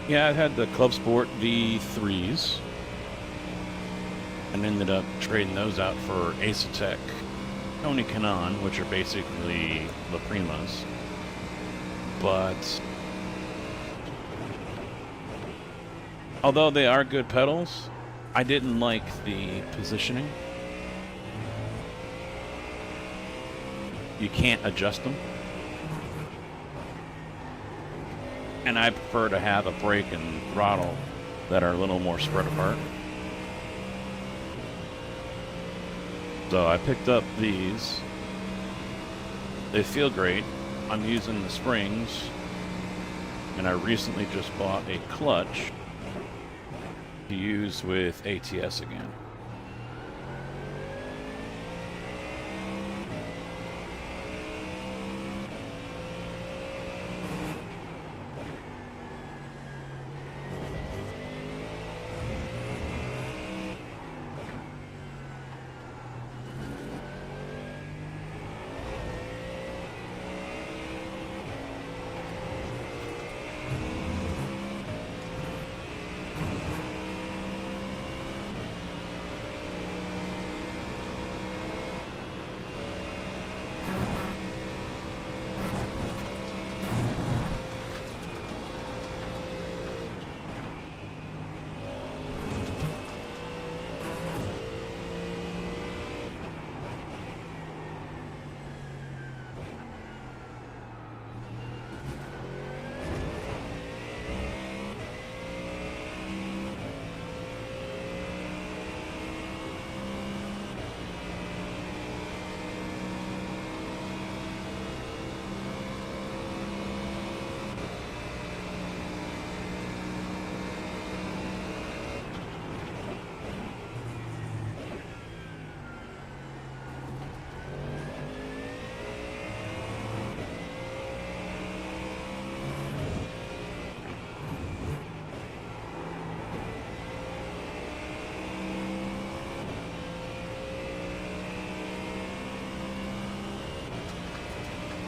Yeah, I had the Club Sport V3s and ended up trading those out for Acetec Tony Kanon, which are basically La Primas. But although they are good pedals, I didn't like the positioning. You can't adjust them. And I prefer to have a brake and throttle that are a little more spread apart. So I picked up these. They feel great. I'm using the springs. And I recently just bought a clutch to use with ATS again.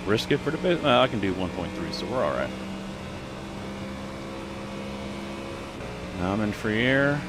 Risk it for the bit. I can do 1.3, so we're all right. Now I'm in free air.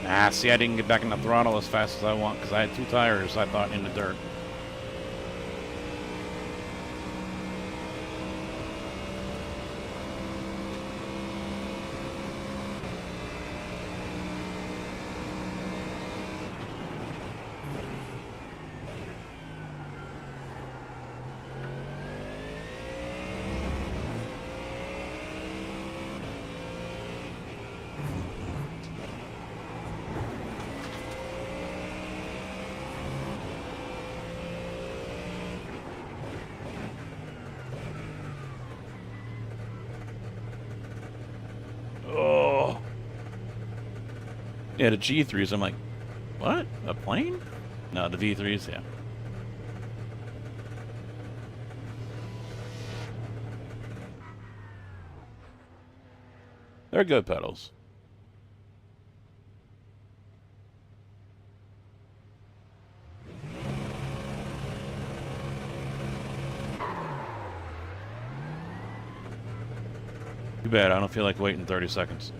Ah, see, I didn't get back in the throttle as fast as I want because I had 2 tires, I thought, in the dirt. Oh. Yeah, the G3s, I'm like, what? A plane? No, the V3s, yeah. They're good pedals. Too bad, I don't feel like waiting 30 seconds.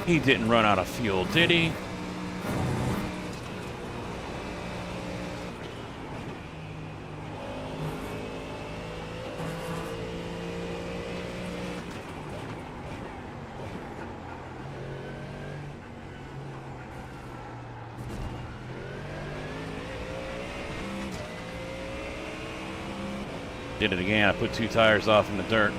He didn't run out of fuel, did he? Did it again. I put 2 tires off in the dirt.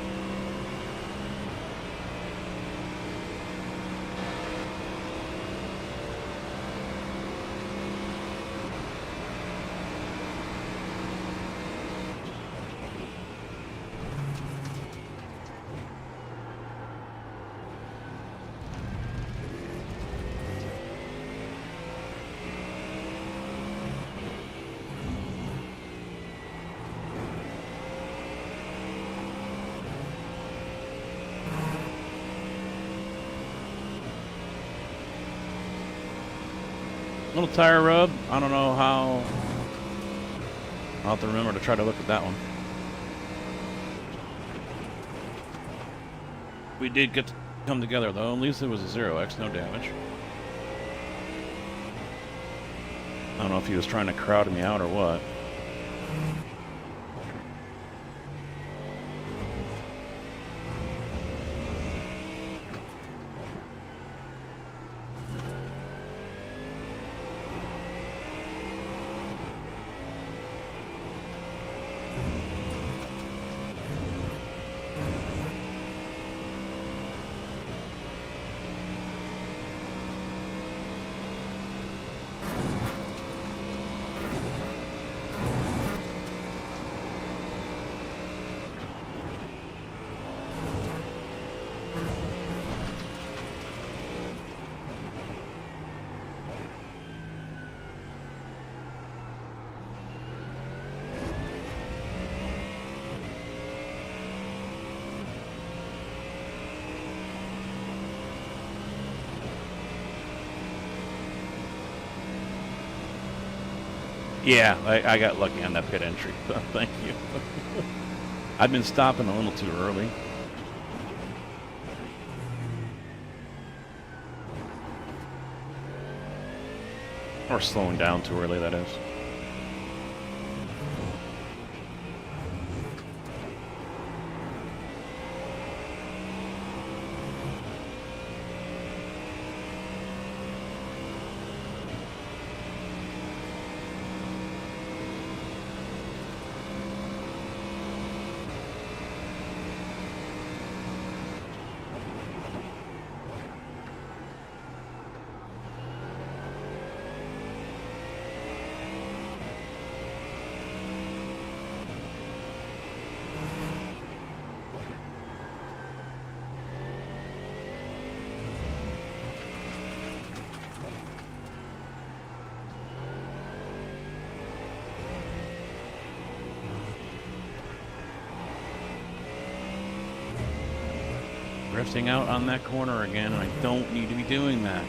Little tire rub. I don't know how. I'll have to remember to try to look at that one. We did get to come together though. At least it was a 0x, no damage. I don't know if he was trying to crowd me out or what. Yeah, I got lucky on that pit entry. Thank you. I've been stopping a little too early. Or slowing down too early, that is. drifting out on that corner again, and I don't need to be doing that.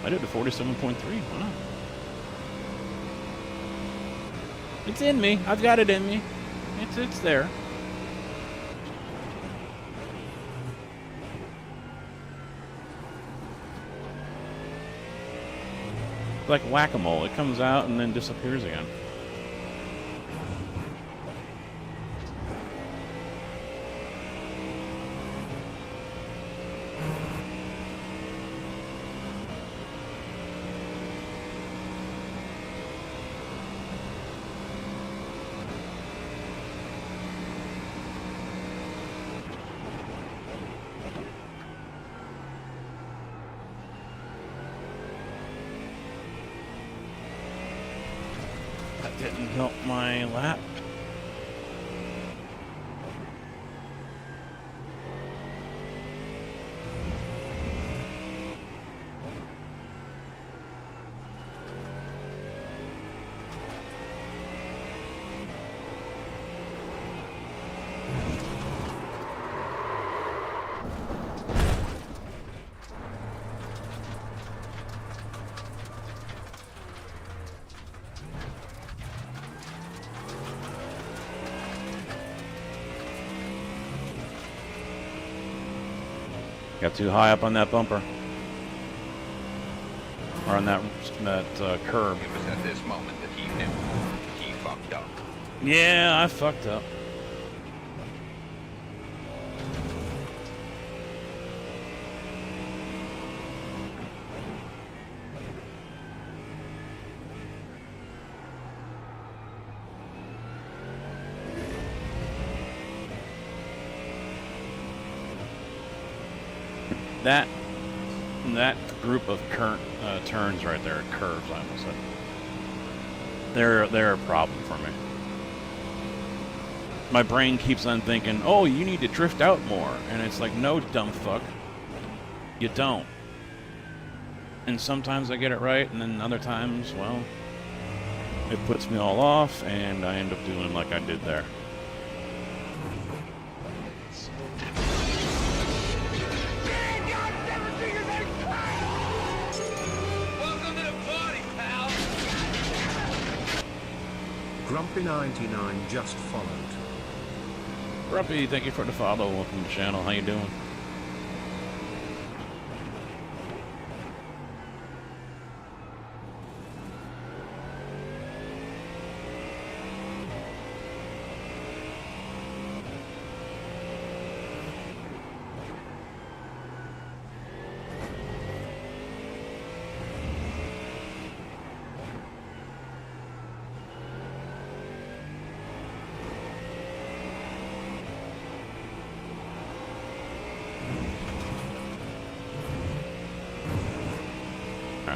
I did a 47.3. Wow. It's in me. I've got it in me. It's there. Like whack-a-mole. It comes out and then disappears again. That didn't help my lap. Got too high up on that bumper. Or on that curb. It was at this moment that he knew he fucked up. Yeah, I fucked up. That group of turns right there, curves, I almost said. They're a problem for me. My brain keeps on thinking, oh, you need to drift out more. And it's like, no, dumb fuck. You don't. And sometimes I get it right, and then other times, well, it puts me all off, and I end up doing like I did there. Grumpy99 just followed. Grumpy, thank you for the follow. Welcome to the channel. How you doing?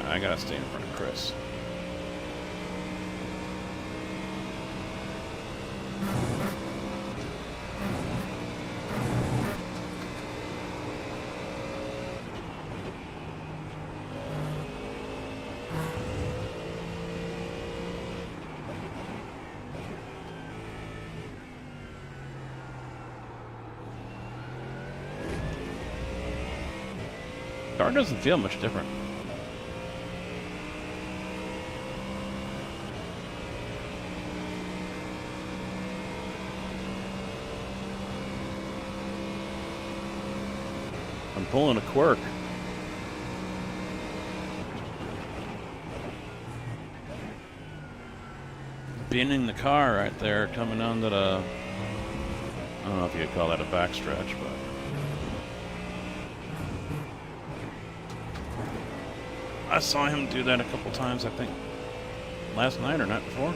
I gotta stay in front of Chris. Car doesn't feel much different. I'm pulling a quirk. Binning the car right there, coming onto the, I don't know if you'd call that a backstretch, but I saw him do that a couple times, I think last night or night before.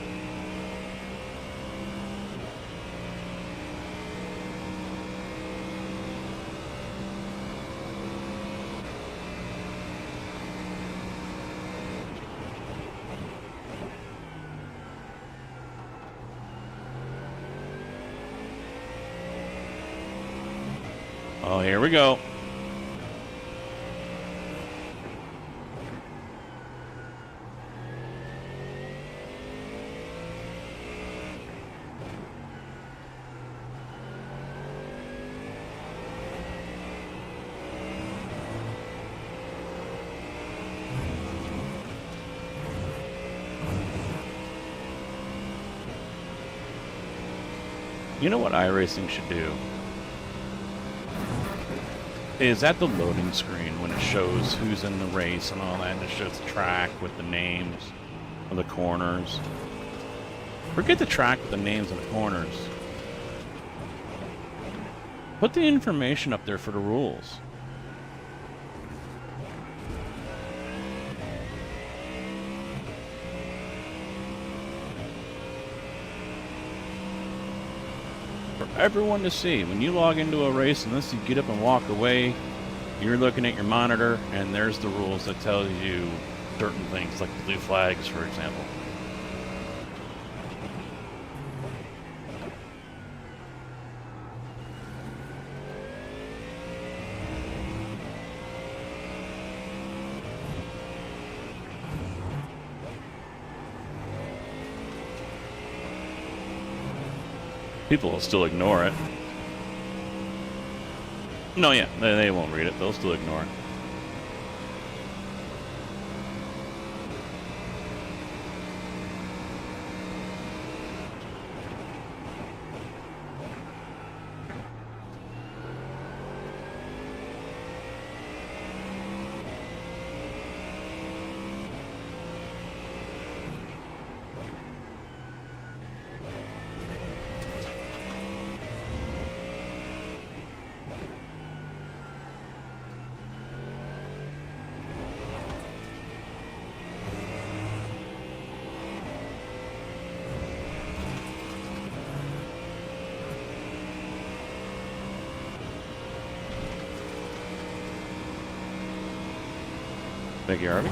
Oh, here we go. You know what iRacing should do? Is at the loading screen when it shows who's in the race and all that, and it shows the track with the names of the corners. Forget the track with the names of the corners. Put the information up there for the rules. For everyone to see. When you log into a race, unless you get up and walk away, you're looking at your monitor, and there's the rules that tell you certain things, like blue flags, for example. People will still ignore it. No, yeah, they won't read it. They'll still ignore it. Thank you, Harvey.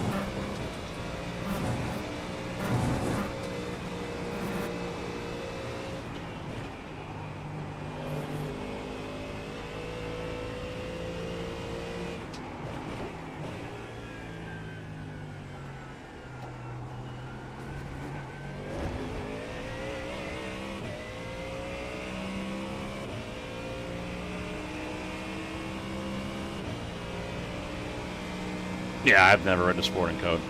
Yeah, I've never read the sporting code.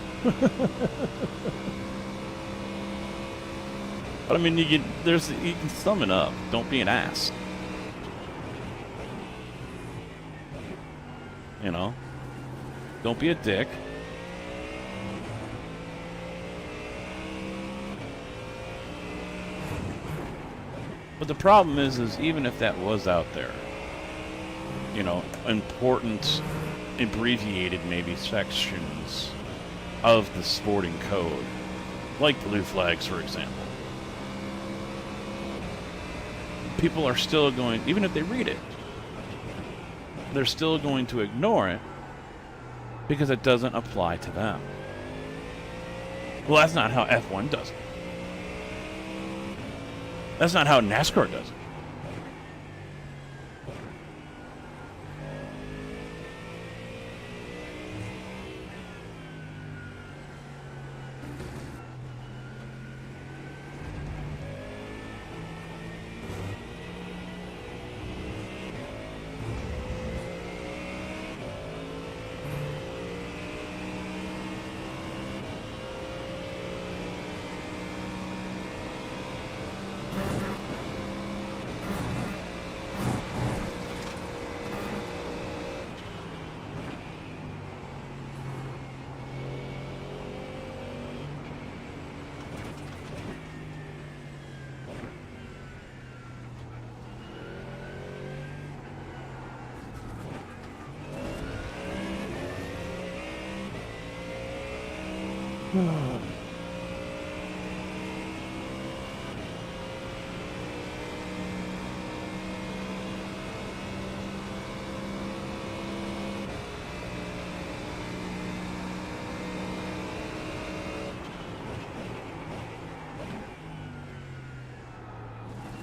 But I mean, you can sum it up. Don't be an ass. You know? Don't be a dick. But the problem is even if that was out there, you know, important, abbreviated maybe sections of the sporting code, like blue flags, for example, people are still going, even if they read it, they're still going to ignore it because it doesn't apply to them. Well, that's not how F1 does it. That's not how NASCAR does it.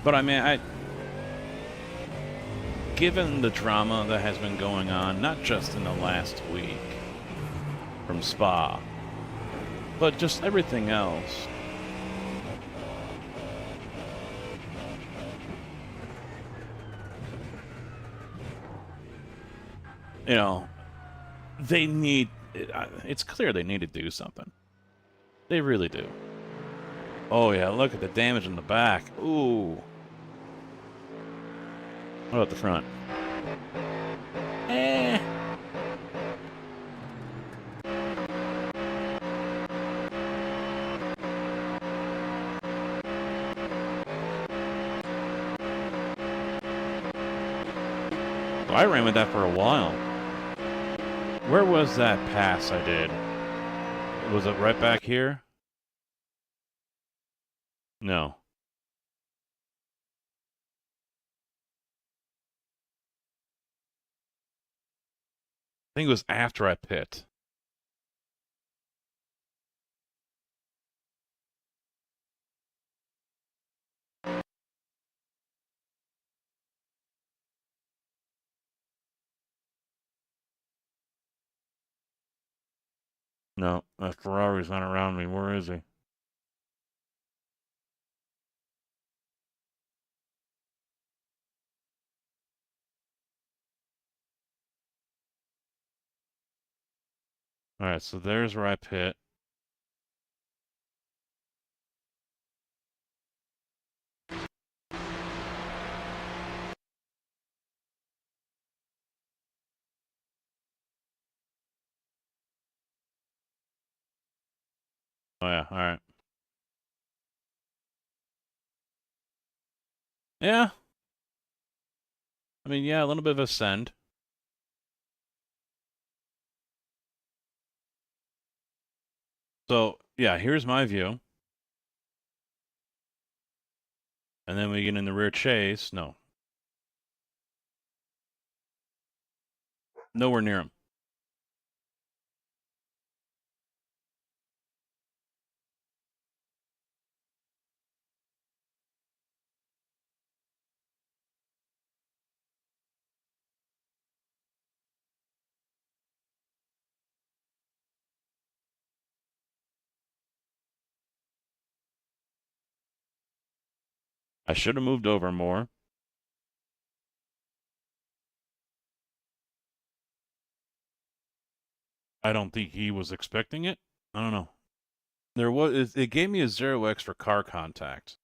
But I mean, given the drama that has been going on, not just in the last week from Spa, but just everything else. You know, they need... It's clear they need to do something. They really do. Oh yeah, look at the damage in the back. Ooh. What about the front? Eh. I ran with that for a while. Where was that pass I did? Was it right back here? No. I think it was after I pit. No, that Ferrari's not around me. Where is he? Alright, so there's where I pit. Oh yeah, alright. Yeah. I mean, yeah, a little bit of ascend. So, yeah, here's my view. And then we get in the rear chase. No. Nowhere near him. I should have moved over more. I don't think he was expecting it. I don't know. It gave me a 0x for car contact.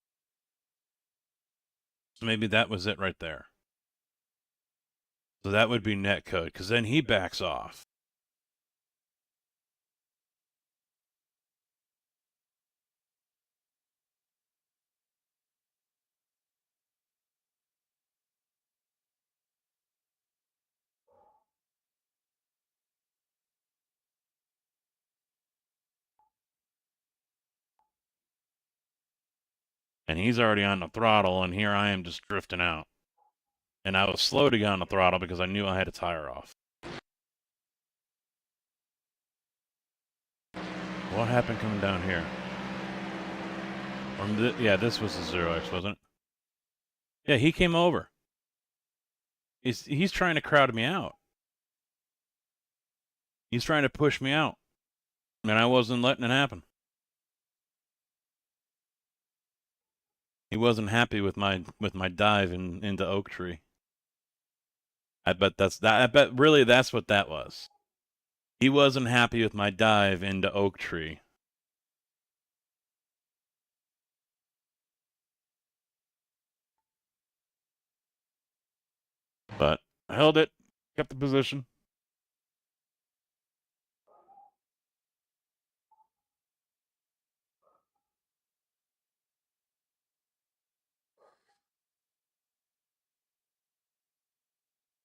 So maybe that was it right there. So that would be net code, because then he backs off. And he's already on the throttle, and here I am just drifting out. And I was slow to get on the throttle because I knew I had a tire off. What happened coming down here? Yeah, this was the 0x, wasn't it? Yeah, he came over. He's trying to crowd me out. He's trying to push me out. And I wasn't letting it happen. He wasn't happy with my dive into Oak Tree. I bet really that's what that was. He wasn't happy with my dive into Oak Tree. But I held it, kept the position.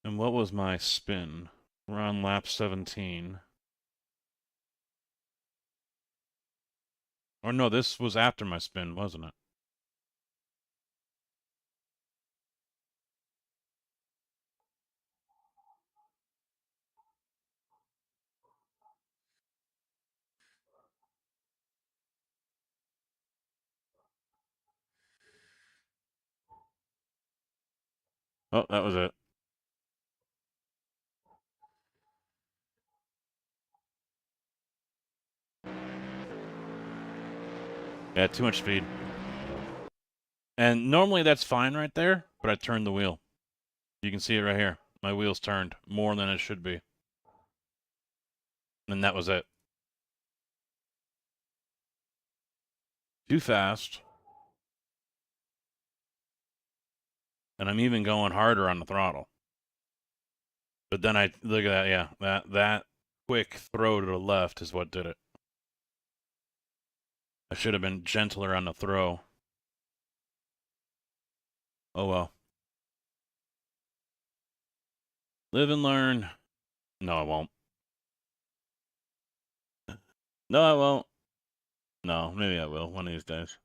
And what was my spin? We're on lap 17. Or no, this was after my spin, wasn't it? Oh, that was it. Yeah, too much speed. And normally that's fine right there, but I turned the wheel. You can see it right here. My wheel's turned more than it should be. And that was it. Too fast. And I'm even going harder on the throttle. But then I look at that, yeah. That quick throw to the left is what did it. I should have been gentler on the throw. Oh well. Live and learn. No, I won't. No, I won't. No, maybe I will one of these days.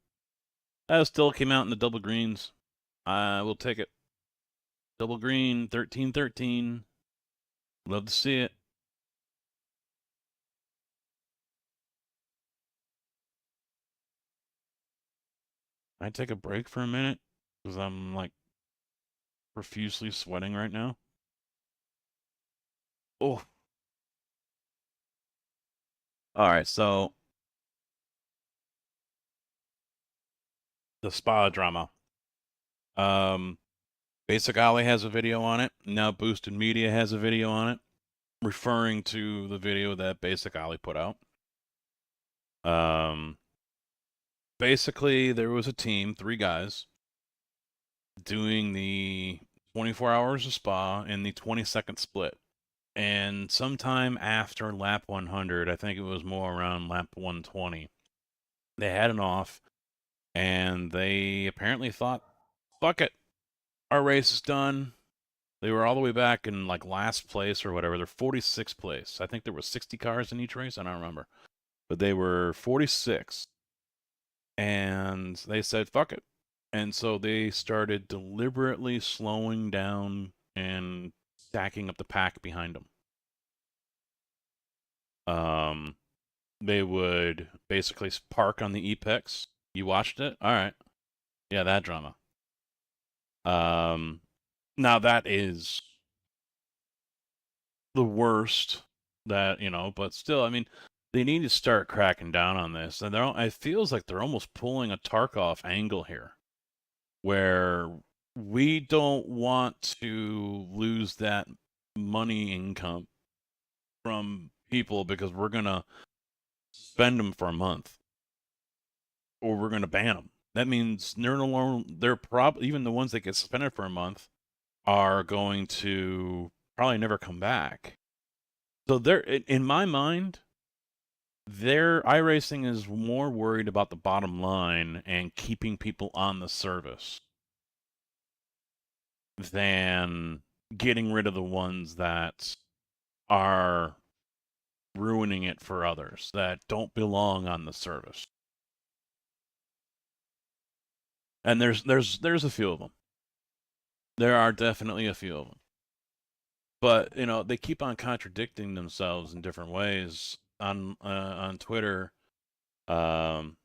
I still came out in the double greens. I will take it. Double green, 13-13. Love to see it. Can I take a break for a minute? Because I'm like profusely sweating right now. Oh. Alright, so the spa drama. Basic Ollie has a video on it. Now Boosted Media has a video on it, referring to the video that Basic Ollie put out. Basically, there was a team, 3 guys, doing the 24 hours of spa in the 20-second split. And sometime after lap 100, I think it was more around lap 120, they had an off, and they apparently thought, fuck it, our race is done. They were all the way back in like last place or whatever. They're 46th place. I think there were 60 cars in each race. I don't remember. But they were 46. And they said, fuck it. And so they started deliberately slowing down and stacking up the pack behind them. They would basically park on the Apex. You watched it? All right. Yeah, that drama. Now that is the worst that, you know, but still, I mean, they need to start cracking down on this. And it feels like they're almost pulling a Tarkov angle here, where we don't want to lose that money income from people because we're going to spend them for a month or we're going to ban them. That means they're probably, even the ones that get suspended for a month are going to probably never come back. So they're, in my mind, their iRacing is more worried about the bottom line and keeping people on the service than getting rid of the ones that are ruining it for others that don't belong on the service. And there's a few of them. There are definitely a few of them. But, you know, they keep on contradicting themselves in different ways. On Twitter, someone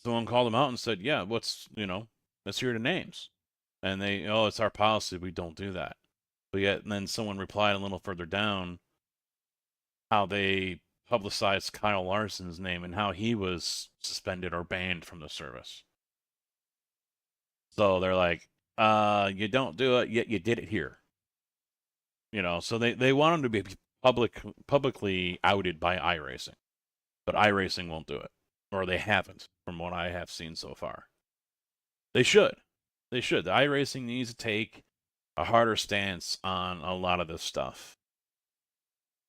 called them out and said, yeah, let's hear the names. And they, it's our policy, we don't do that. But yet, and then someone replied a little further down how they publicized Kyle Larson's name and how he was suspended or banned from the service. So they're like, you don't do it, yet you did it here. You know, so they want him to be publicly outed by iRacing. But iRacing won't do it. Or they haven't, from what I have seen so far. They should. They should. The iRacing needs to take a harder stance on a lot of this stuff.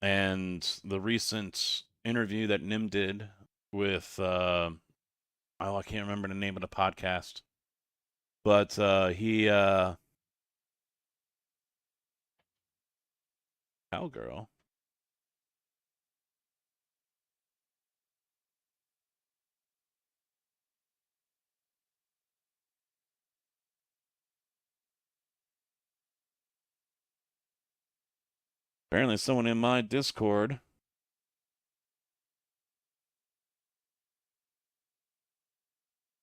And the recent interview that Nim did with, I can't remember the name of the podcast. But he, Cowgirl. Apparently someone in my Discord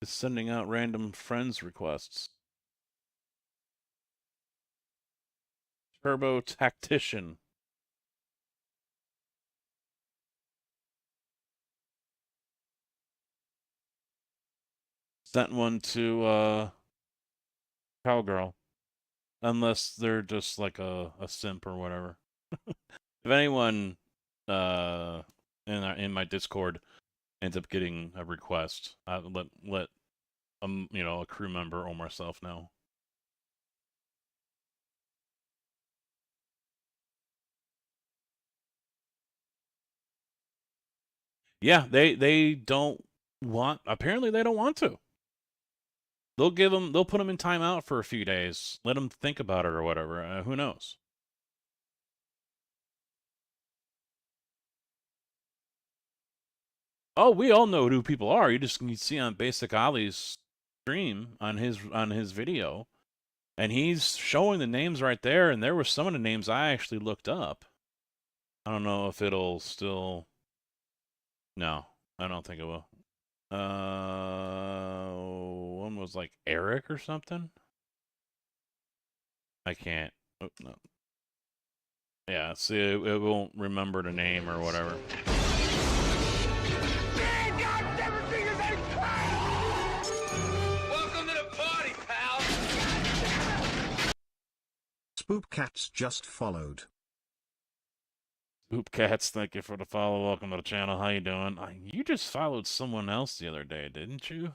is sending out random friends requests. Turbo Tactician. sent one to Cowgirl. Unless they're just like a simp or whatever. If anyone in my Discord ends up getting a request, let a crew member or myself know. Yeah, they don't want. Apparently, they don't want to. They'll put them in timeout for a few days, let them think about it or whatever. Who knows? Oh, we all know who people are. You just can see on Basic Ali's stream on his video, and he's showing the names right there. And there were some of the names I actually looked up. I don't know if it'll still. No, I don't think it will. One was like Eric or something. I can't. Oh, no. Yeah, see, it won't remember the name or whatever. Welcome to the party, pal. Spoopcats just followed. Spoopcats, thank you for the follow. Welcome to the channel. How you doing? You just followed someone else the other day, didn't you?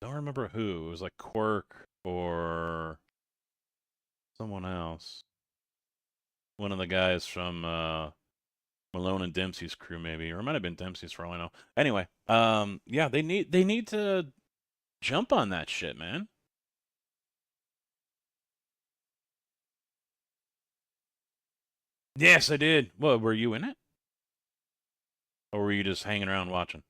Don't remember who. It was like Quirk or someone else. One of the guys from Malone and Dempsey's crew, maybe, or it might have been Dempsey's for all I know. Anyway, yeah, they need to jump on that shit, man. Yes, I did. What, were you in it? Or were you just hanging around watching?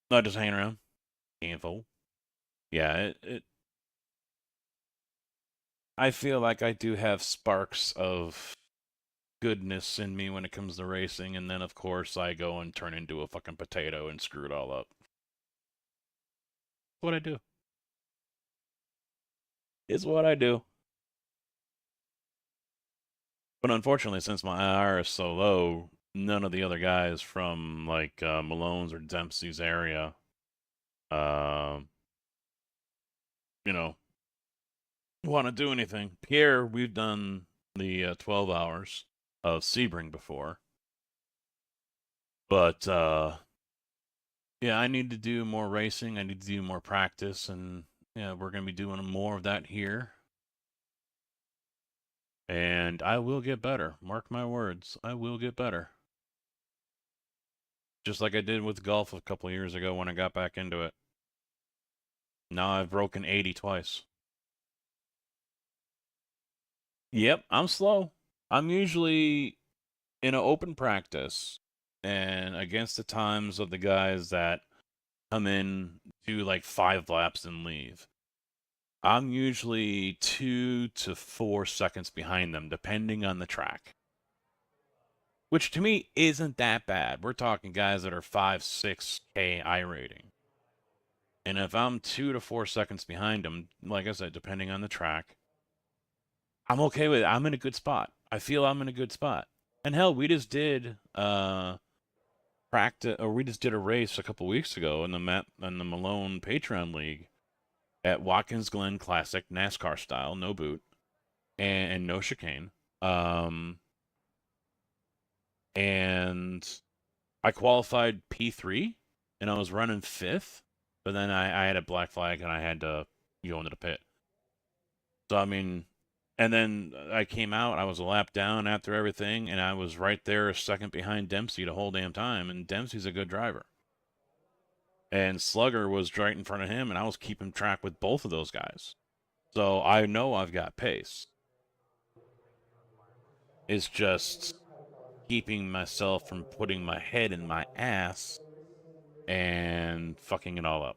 Not just hanging around. Info. Yeah, I feel like I do have sparks of goodness in me when it comes to racing, and then of course I go and turn into a fucking potato and screw it all up. What I do. It's what I do. But unfortunately, since my IR is so low, none of the other guys from like Malone's or Dempsey's area, want to do anything. Pierre, we've done the 12 hours of Sebring before. But, yeah, I need to do more racing. I need to do more practice. And, yeah, we're going to be doing more of that here. And I will get better. Mark my words. I will get better. Just like I did with golf a couple of years ago when I got back into it. Now I've broken 80 twice. Yep, I'm slow. I'm usually in an open practice and against the times of the guys that come in, do like 5 laps and leave. I'm usually 2 to 4 seconds behind them, depending on the track. Which to me isn't that bad. We're talking guys that are 5, 6K I rating. And if I'm 2 to 4 seconds behind them, like I said, depending on the track, I'm okay with it. I'm in a good spot. I feel I'm in a good spot. And hell, we just did practice, or we just did a race a couple weeks ago in the Malone Patreon League at Watkins Glen Classic, NASCAR style, no boot and no chicane. And I qualified P3, and I was running 5th, but then I had a black flag and I had to go into the pit. So I mean. And then I came out, I was a lap down after everything, and I was right there a second behind Dempsey the whole damn time, and Dempsey's a good driver. And Slugger was right in front of him, and I was keeping track with both of those guys. So I know I've got pace. It's just keeping myself from putting my head in my ass and fucking it all up.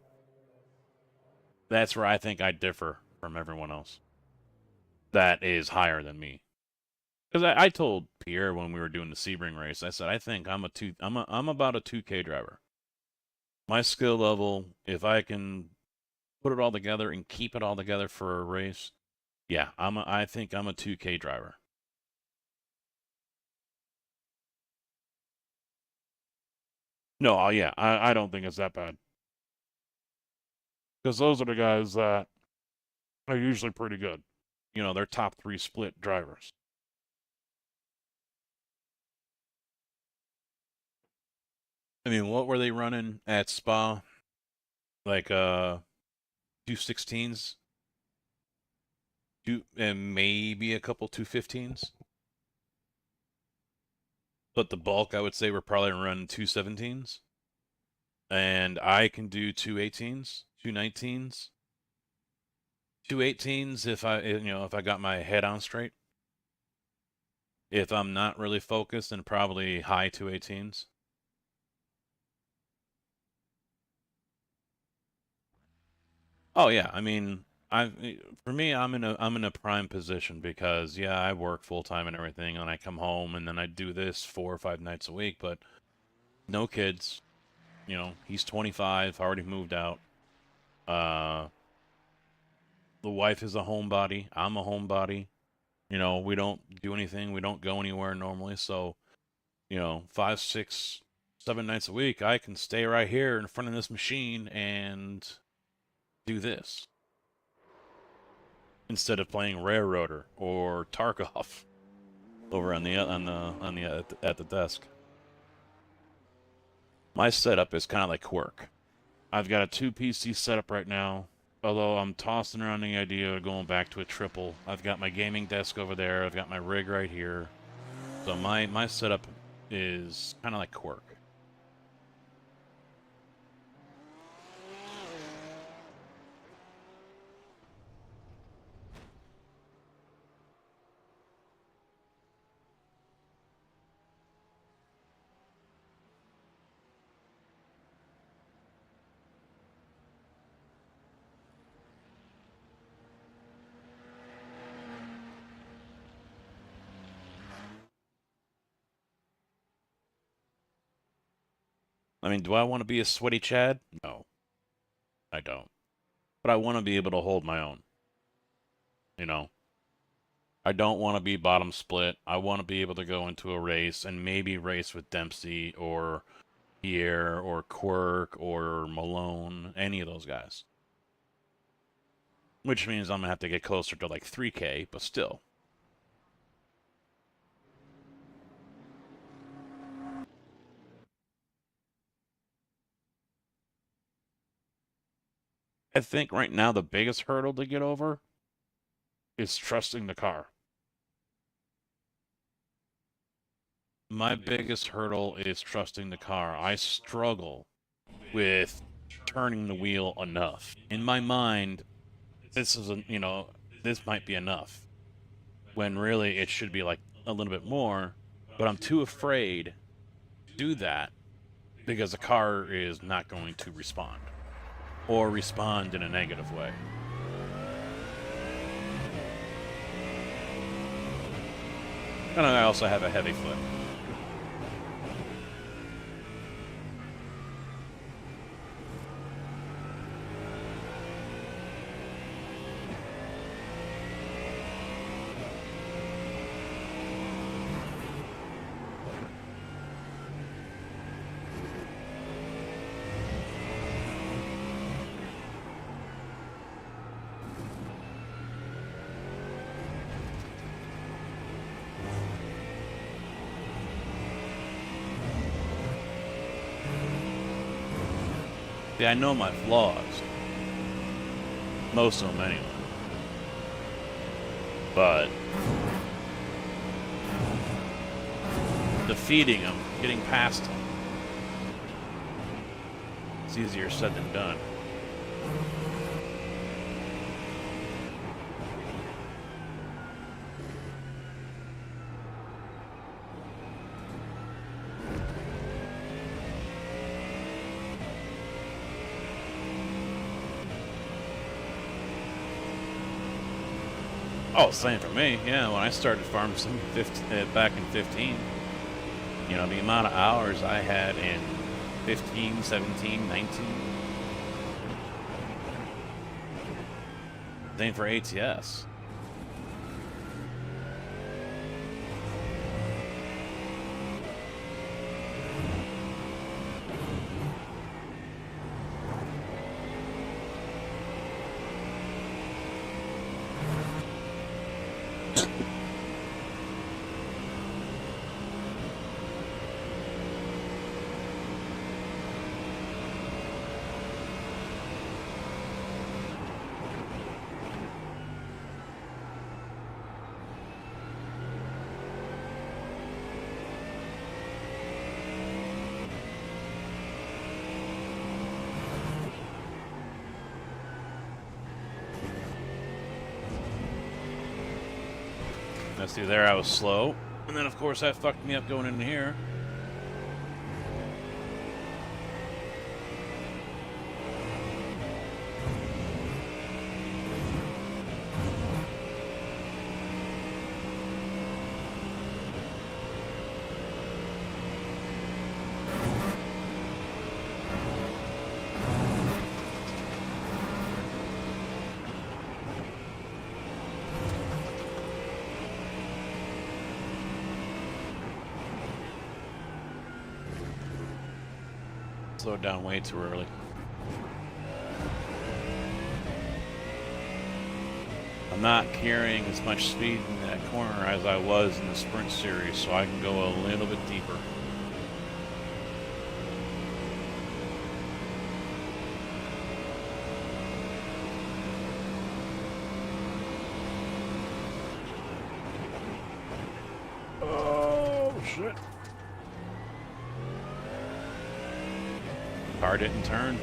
That's where I think I differ from everyone else that is higher than me. Because I told Pierre when we were doing the Sebring race, I said, I think I'm about a 2K driver. My skill level, if I can put it all together and keep it all together for a race, yeah, I think I'm a 2K driver. No, yeah, I don't think it's that bad. Because those are the guys that are usually pretty good. You know, they're top 3 split drivers. I mean, what were they running at Spa? Like 216s? And maybe a couple 215s. But the bulk, I would say, we're probably running 217s. And I can do 218s, 219s. 218s if I got my head on straight. If I'm not really focused, then probably high 218s. Oh yeah, I mean, for me, I'm in a prime position because yeah, I work full time and everything, and I come home and then I do this 4 or 5 nights a week, but no kids. You know, he's 25, already moved out. The wife is a homebody. I'm a homebody. You know, we don't do anything. We don't go anywhere normally. So, 5, 6, 7 nights a week, I can stay right here in front of this machine and do this instead of playing Railroader or Tarkov over at the desk. My setup is kind of like Quirk. I've got a 2 PC setup right now, although I'm tossing around the idea of going back to a triple. I've got my gaming desk over there. I've got my rig right here. So my setup is kind of like Quirk. I mean, do I want to be a sweaty Chad? No, I don't. But I want to be able to hold my own. I don't want to be bottom split. I want to be able to go into a race and maybe race with Dempsey or Pierre or Quirk or Malone, any of those guys. Which means I'm going to have to get closer to like 3K, but still. I think right now the biggest hurdle to get over is trusting the car. My biggest hurdle is trusting the car. I struggle with turning the wheel enough. In my mind, this might be enough. When really it should be like a little bit more, but I'm too afraid to do that because the car is not going to respond. Or respond in a negative way. And I also have a heavy foot. See, I know my flaws. Most of them, anyway. But defeating them, getting past them, it's easier said than done. Oh, same for me. Yeah, when I started Farm Sim back in 15, the amount of hours I had in 15, 17, 19. thing for ATS. See, there I was slow. And then, of course, that fucked me up going in here. Slowed down way too early. I'm not carrying as much speed in that corner as I was in the Sprint Series, so I can go a little bit deeper. Oh, shit. Car didn't turn.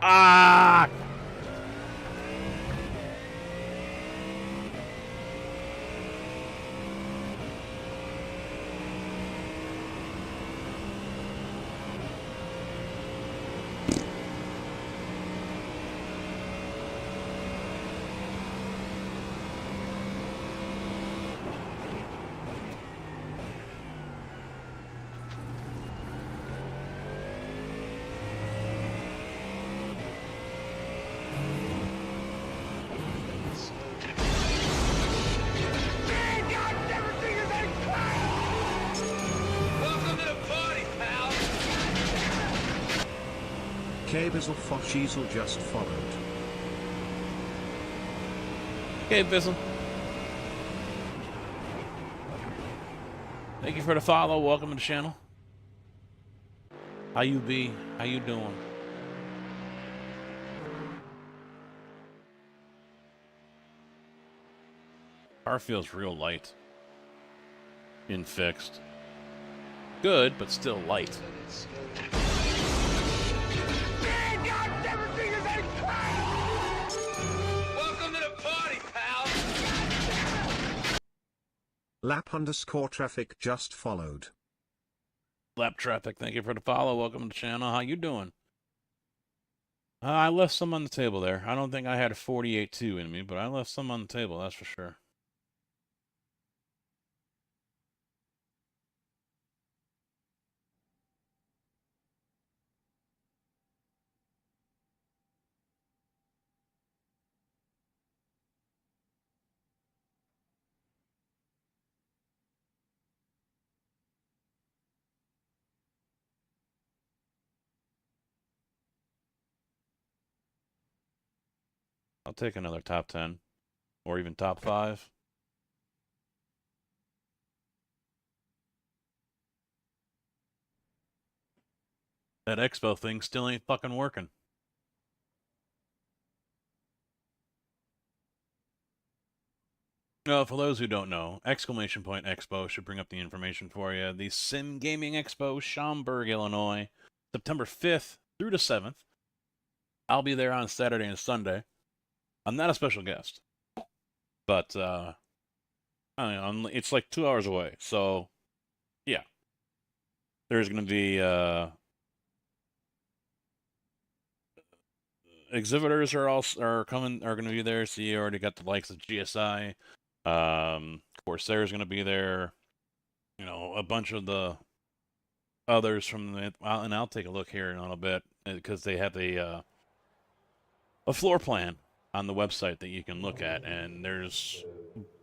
Ah! K-Bizzle Foshiesel just followed. Okay, Bizzle. Thank you for the follow. Welcome to the channel. How you be? How you doing? Car feels real light. In fixed. Good, but still light. Welcome to the party, pal. Lap_traffic just followed. Lap traffic, thank you for the follow. Welcome to the channel. How you doing? I left some on the table there. I don't think I had a 48.2 in me, but I left some on the table, that's for sure. I'll take another top 10 or even top 5. That expo thing still ain't fucking working. For those who don't know, exclamation point Expo should bring up the information for you. The Sim Gaming Expo, Schaumburg, Illinois, September 5th through the 7th. I'll be there on Saturday and Sunday. I'm not a special guest, but it's like 2 hours away. So, yeah, there's going to be exhibitors are going to be there. So you already got the likes of GSI. Corsair's going to be there. You know, a bunch of the others from the, and I'll take a look here in a little bit because they have a floor plan on the website that you can look at, and there's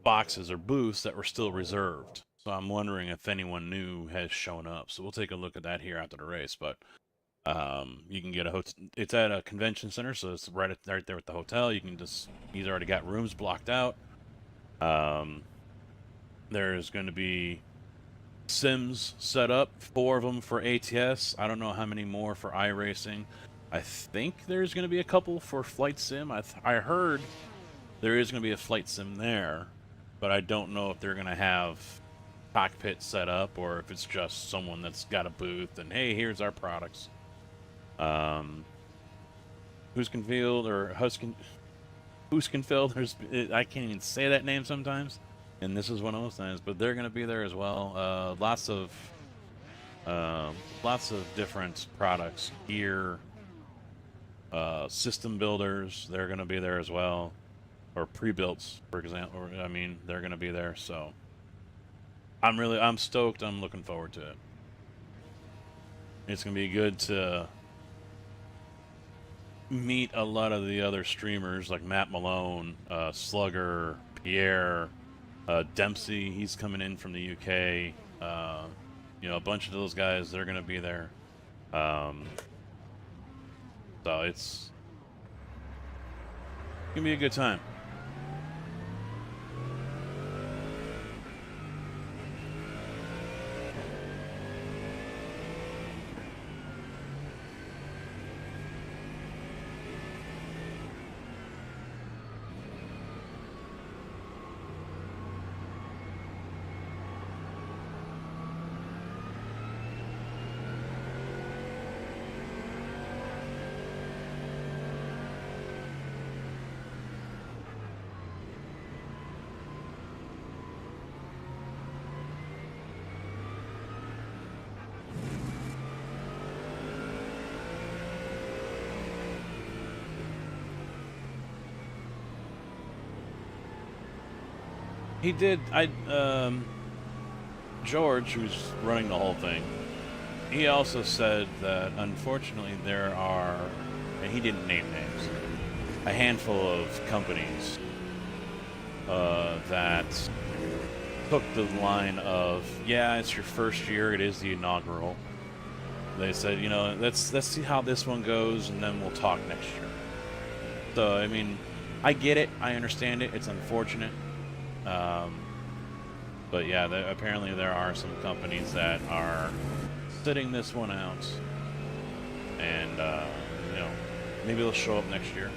boxes or booths that were still reserved. So I'm wondering if anyone new has shown up. So we'll take a look at that here after the race. But you can get a hotel. It's at a convention center, so it's right there at the hotel. You can he's already got rooms blocked out. There's going to be sims set up, 4 of them for ATS. I don't know how many more for iRacing. I think there's going to be a couple for flight sim. I heard there is going to be a flight sim there, but I don't know if they're going to have cockpit set up or if it's just someone that's got a booth and, hey, here's our products. Huskenfield or Huskenfeld, I can't even say that name sometimes, and this is one of those times, but they're going to be there as well. Lots of different products, gear, system builders, they're going to be there as well, or pre-builts, for example. I mean, they're going to be there, so I'm stoked. I'm looking forward to it. It's going to be good to meet a lot of the other streamers like Matt Malone, Slugger, Pierre, Dempsey. He's coming in from the UK. You know, a bunch of those guys, they're going to be there. So it's going to be a good time. He did. George, who's running the whole thing, he also said that unfortunately there are, and he didn't name names, a handful of companies that took the line of, yeah, it's your first year, it is the inaugural. They said, you know, let's see how this one goes, and then we'll talk next year. So, I mean, I get it, I understand it, it's unfortunate. But yeah, apparently there are some companies that are sitting this one out, and you know, maybe they'll show up next year.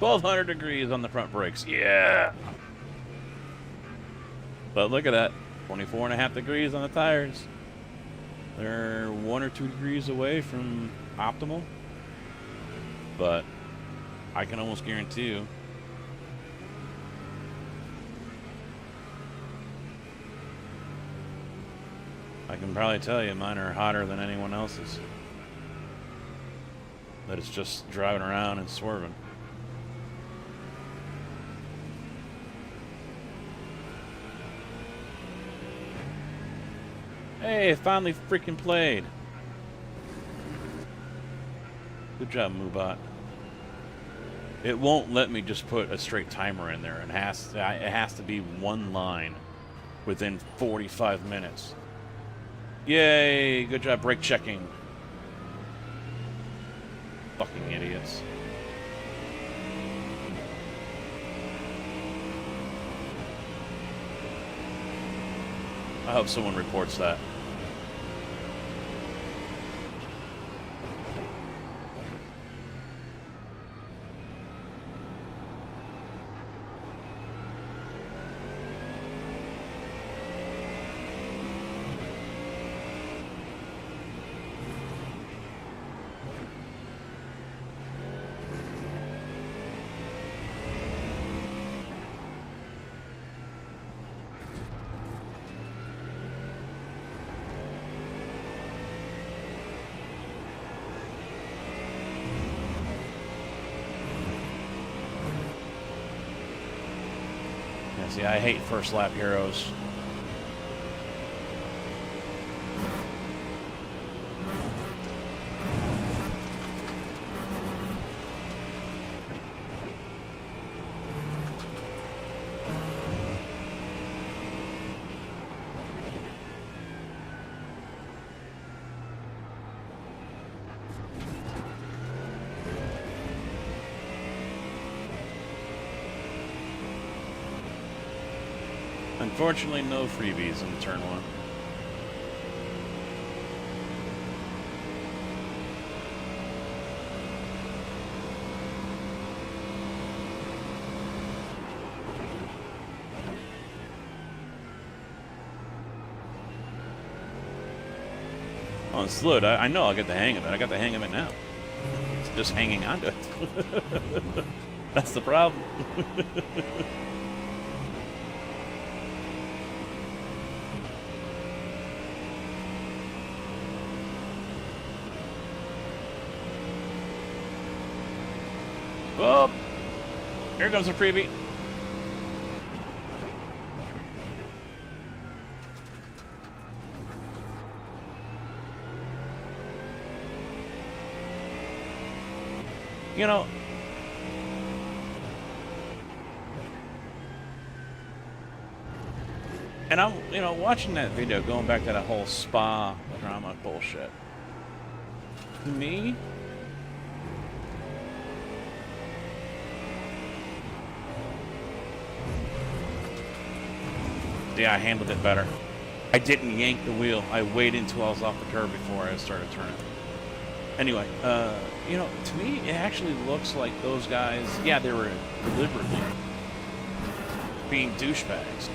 1,200 degrees on the front brakes. Yeah. But look at that. 24.5 degrees on the tires. They're 1 or 2 degrees away from optimal. But I can almost guarantee you, I can probably tell you mine are hotter than anyone else's. That it's just driving around and swerving. Hey, finally freaking played. Good job, Moobot. It won't let me just put a straight timer in there. It has to be one line within 45 minutes. Yay! Good job brake checking. Fucking idiots. I hope someone reports that. See, I hate first lap heroes. Unfortunately, no freebies in turn one. On Slud, I know I'll get the hang of it. I got the hang of it now. It's just hanging on to it. That's the problem. Oh, here comes a freebie. You know, and I'm, watching that video, going back to that whole spa drama bullshit. To me, yeah, I handled it better. I didn't yank the wheel. I waited until I was off the curb before I started turning. Anyway, to me, it actually looks like those guys, yeah, they were deliberately being douchebags.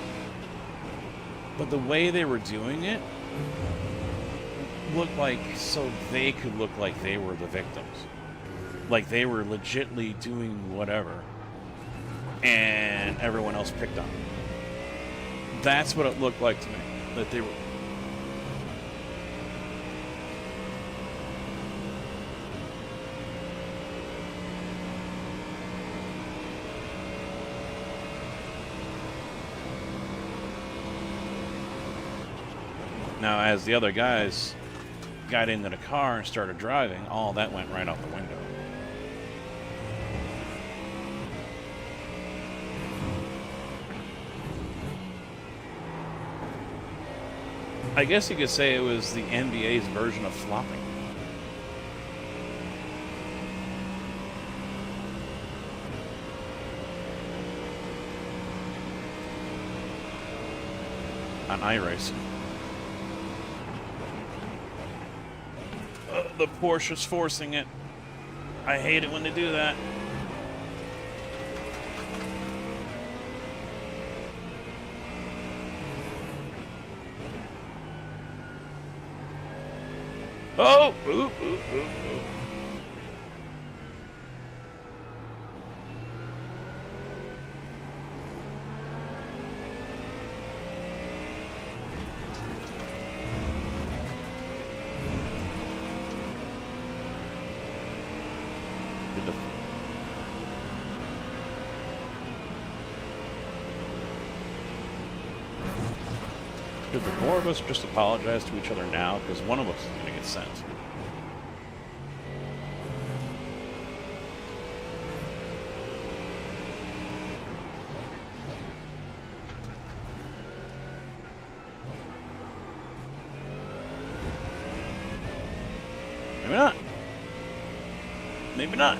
But the way they were doing it looked like so they could look like they were the victims. Like they were legitly doing whatever. And everyone else picked on them. That's what it looked like to me. That they were... Now, as the other guys got into the car and started driving, all that went right out the window. I guess you could say it was the NBA's version of flopping. On iRacing. The Porsche's forcing it. I hate it when they do that. Oh! Ooh, ooh, ooh, ooh. Did the Should the four of us just apologize to each other now? Because one of us is going to get sent. Maybe not. Maybe not.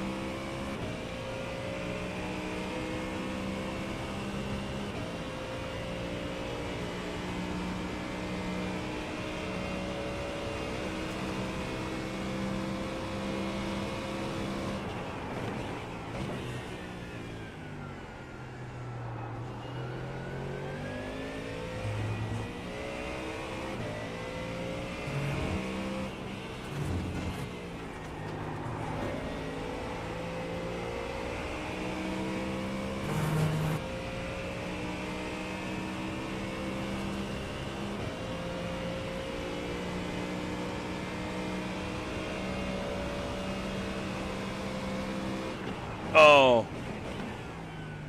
Oh,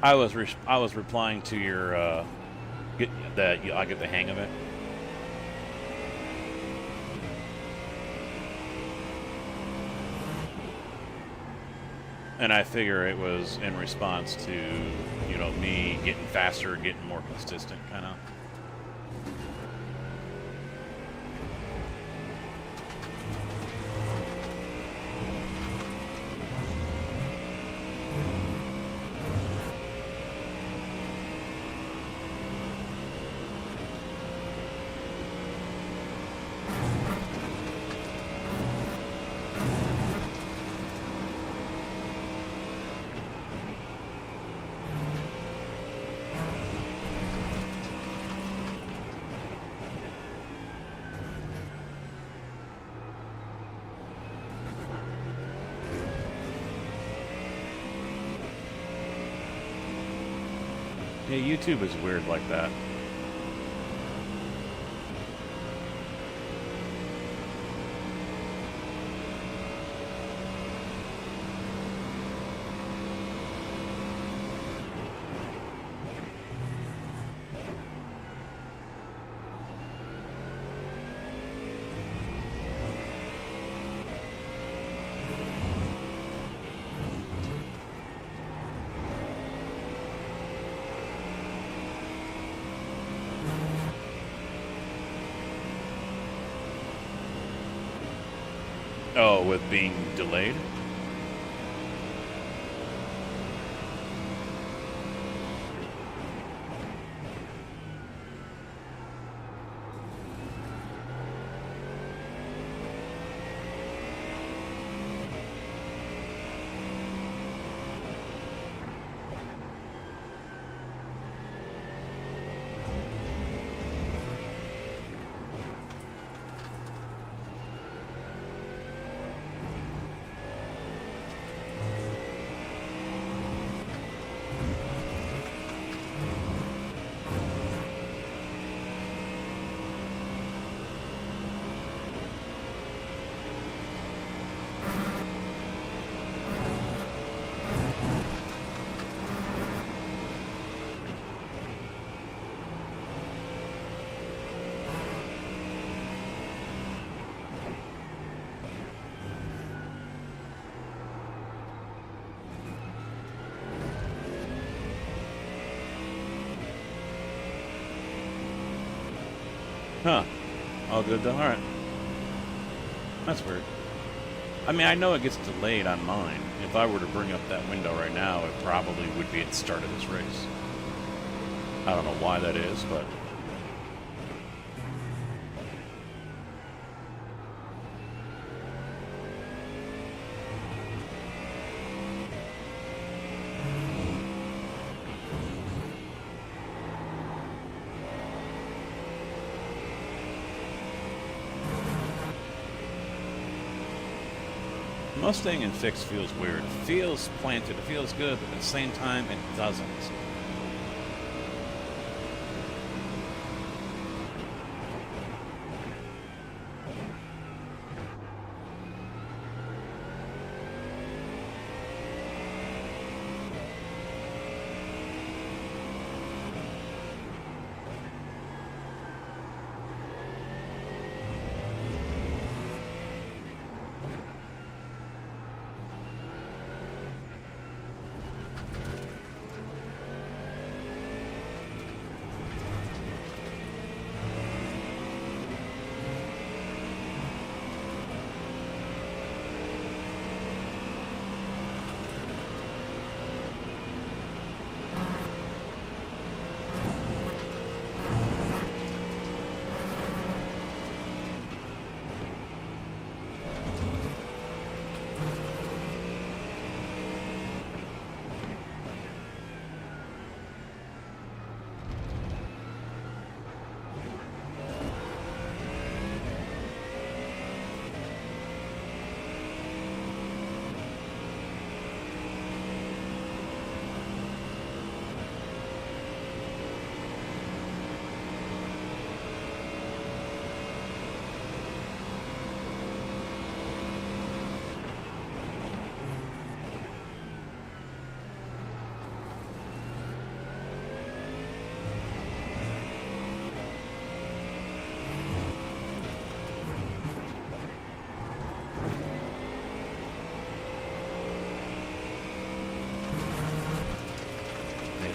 I was replying to your I get the hang of it. And I figure it was in response to, you know, me getting faster, getting more consistent, kind of. Yeah, YouTube is weird like that. Oh, with being delayed? Huh. All good though? Alright. That's weird. I mean, I know it gets delayed on mine. If I were to bring up that window right now, it probably would be at the start of this race. I don't know why that is, but... Mustang and fixed feels weird. It feels planted, it feels good, but at the same time, it doesn't.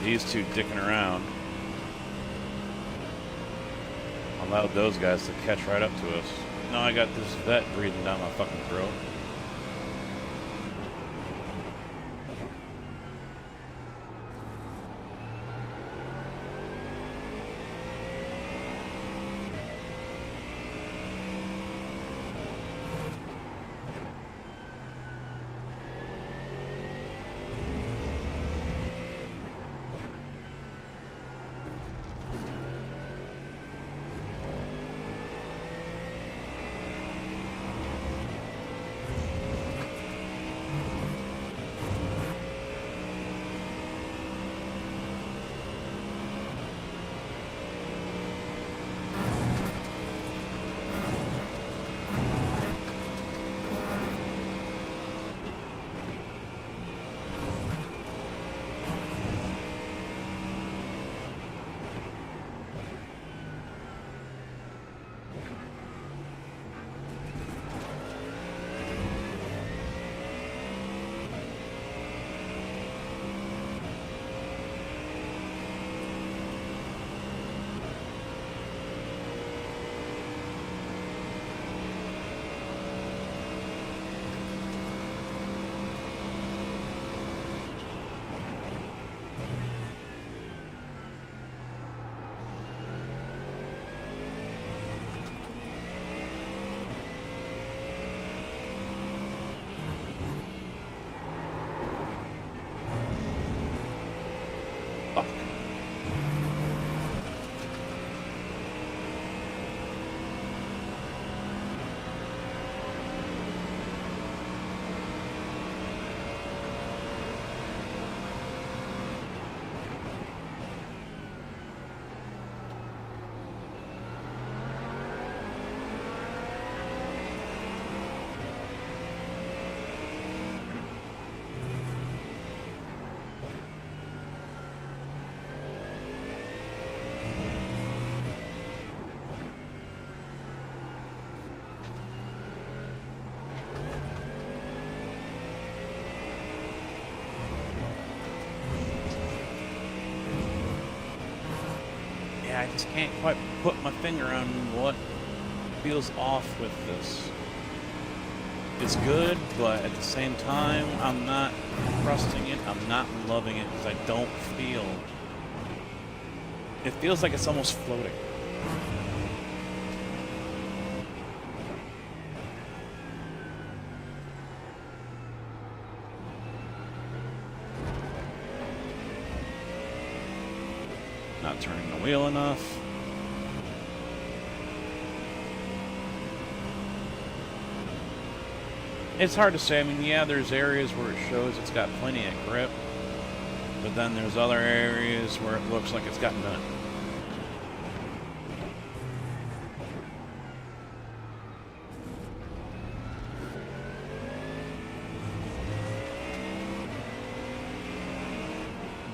These two dicking around allowed those guys to catch right up to us. Now I got this vet breathing down my fucking throat. I just can't quite put my finger on what feels off with this. It's good, but at the same time, I'm not trusting it. I'm not loving it because I don't feel. It feels like it's almost floating. Not turning the wheel enough. It's hard to say. I mean, yeah, there's areas where it shows it's got plenty of grip, but then there's other areas where it looks like it's got none.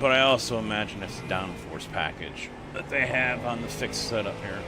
But I also imagine it's a downforce package that they have on the fixed setup here.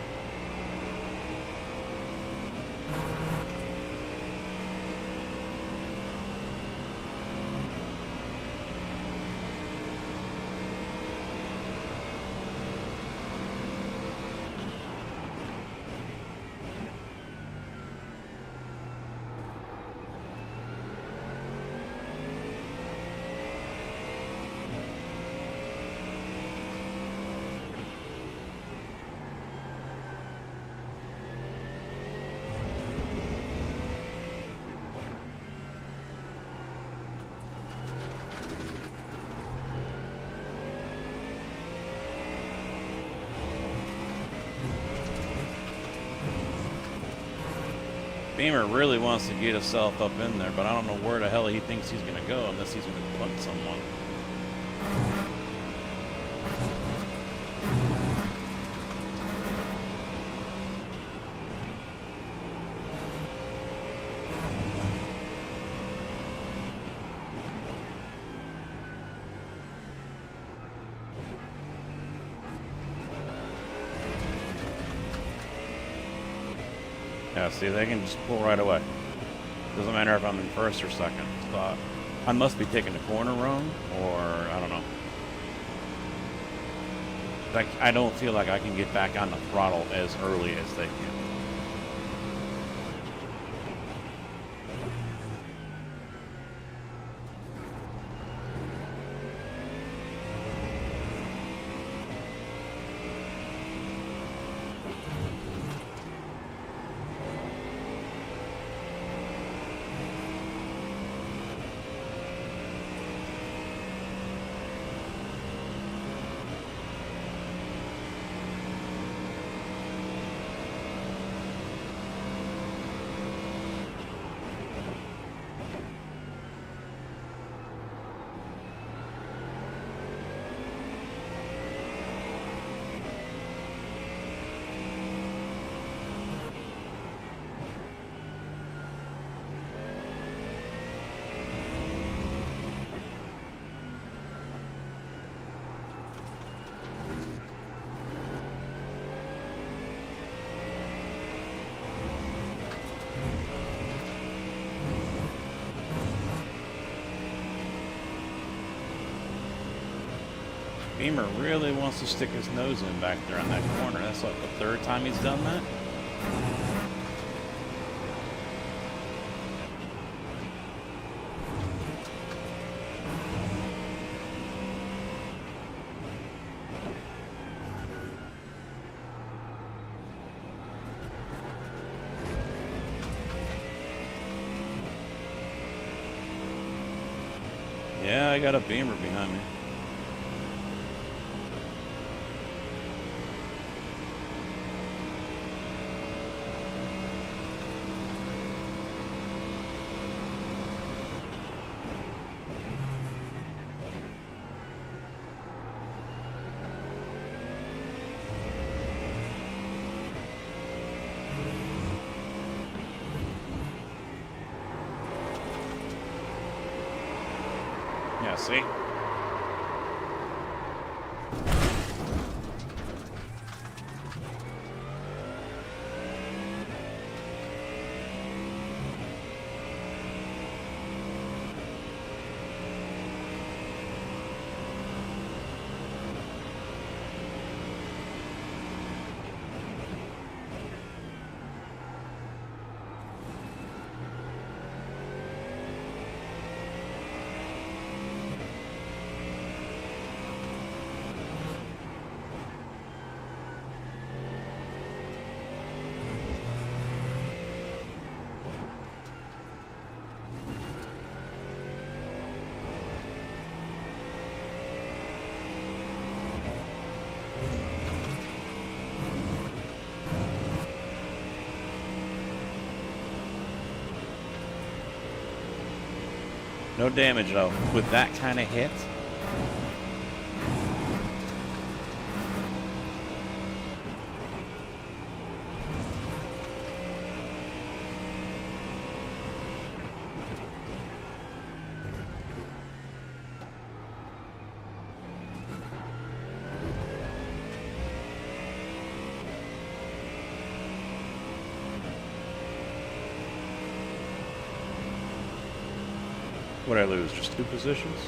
Beamer really wants to get himself up in there, but I don't know where the hell he thinks he's going to go unless he's going to punt someone. Yeah, see, they can just pull right away. Doesn't matter if I'm in first or second. So I must be taking the corner wrong, or I don't know. Like, I don't feel like I can get back on the throttle as early as they can. Beamer really wants to stick his nose in back there on that corner. That's like the third time he's done that. Yeah, I got a Beamer behind me. Yeah, see? No damage though. With that kind of hit. What'd I lose? Just 2 positions?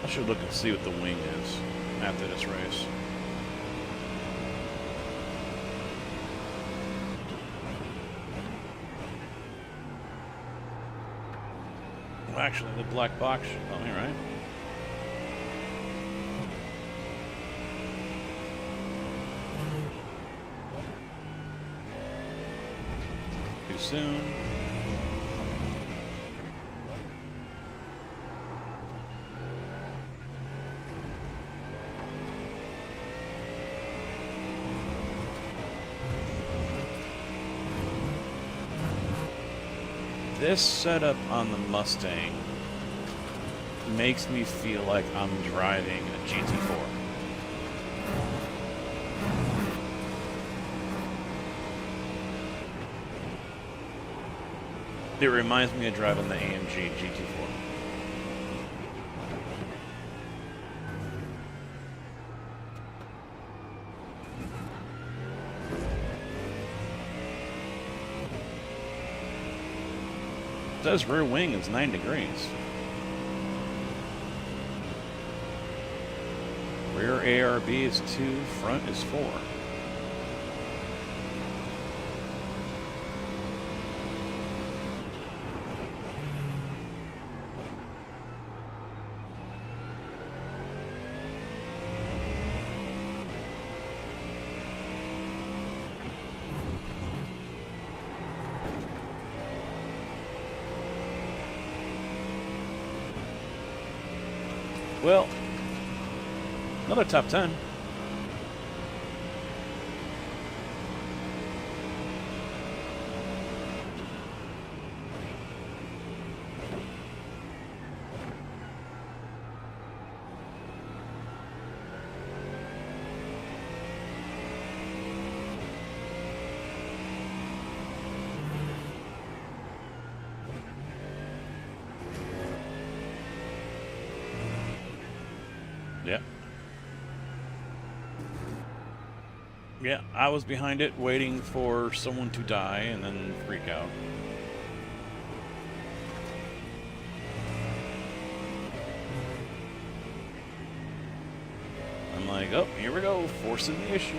I should look and see what the wing is after this race. Well, actually, the black box should tell me, right? Too soon. This setup on the Mustang makes me feel like I'm driving a GT4. It reminds me of driving the AMG GT4. It says rear wing is 9 degrees. Rear ARB is 2, front is 4. Well, another top 10. Yeah. Yeah, I was behind it waiting for someone to die and then freak out. I'm like, oh, here we go, forcing the issue.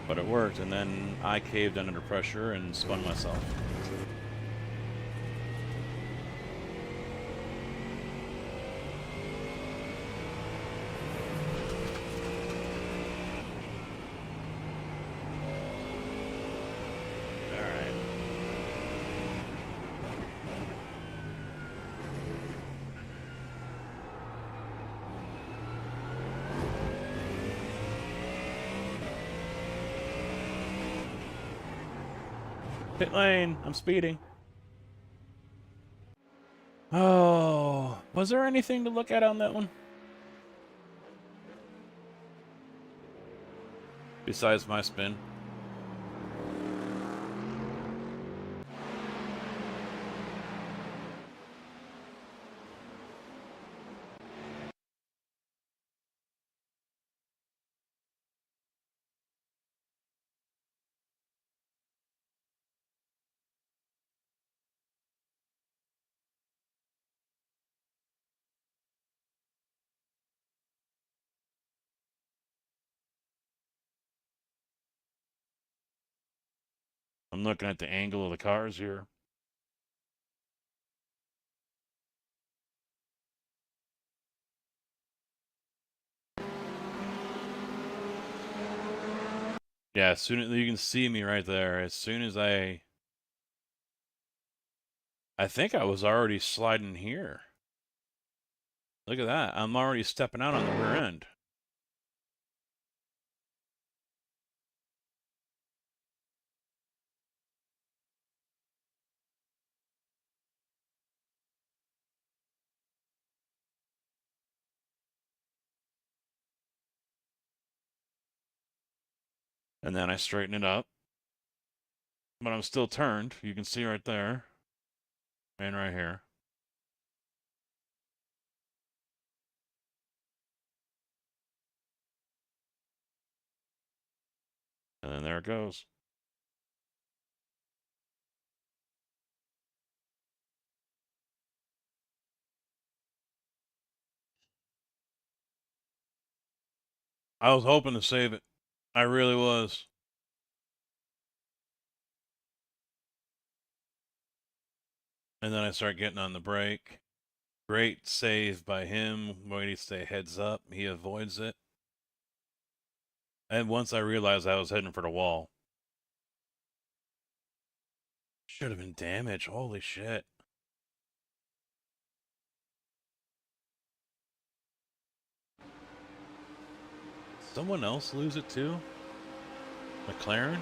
But it worked, and then I caved under pressure and spun myself. Pit lane, I'm speeding. Oh, was there anything to look at on that one? Besides my spin. I'm looking at the angle of the cars here. Yeah, as soon as you can see me right there, as soon as I think I was already sliding here. Look at that. I'm already stepping out on the rear end. And then I straighten it up. But I'm still turned. You can see right there. And right here. And then there it goes. I was hoping to save it. I really was. And then I start getting on the brake. Great save by him. Way to stay heads up. He avoids it. And once I realized I was heading for the wall. Should have been damage. Holy shit. Someone else lose it too? McLaren?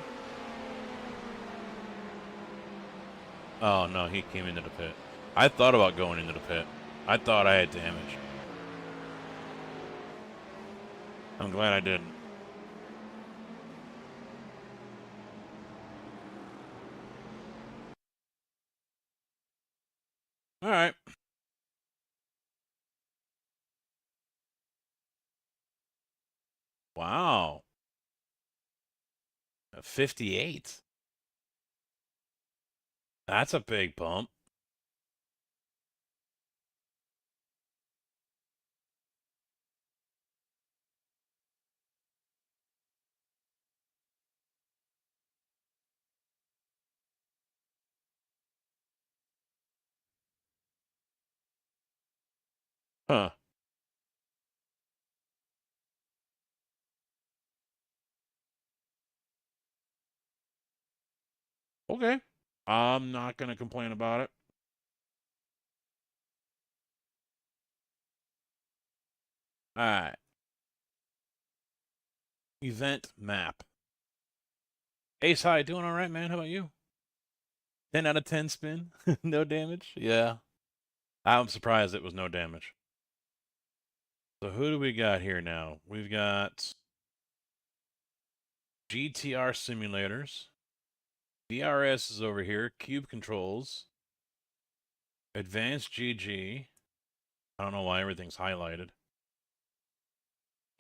Oh no, he came into the pit. I thought about going into the pit. I thought I had damage. I'm glad I didn't. All right. Wow. 58. That's a big bump. Huh. Okay. I'm not going to complain about it. All right. Event map. Ace High, doing all right, man. How about you? 10 out of 10 spin. No damage? Yeah. I'm surprised it was no damage. So who do we got here now? We've got GTR simulators. DRS is over here. Cube controls. Advanced GG. I don't know why everything's highlighted.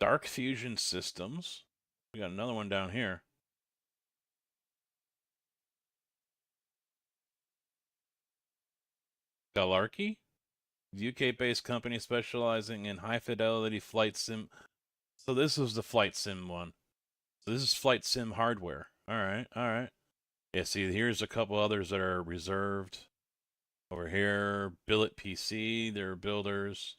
Dark Fusion Systems. We got another one down here. Galarkey? UK-based company specializing in high-fidelity flight sim. So this was the flight sim one. So this is flight sim hardware. All right, all right. Yeah, see, here's a couple others that are reserved. Over here, Billet PC, they're builders.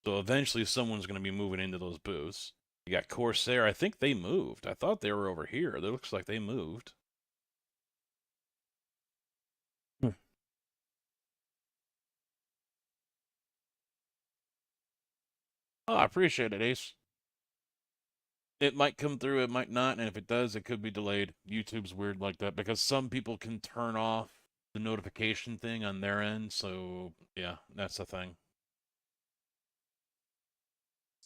So eventually someone's going to be moving into those booths. You got Corsair. I think they moved. I thought they were over here. It looks like they moved. Oh, I appreciate it, Ace. It might come through, it might not, and if it does, it could be delayed. YouTube's weird like that because some people can turn off the notification thing on their end, so yeah, that's the thing.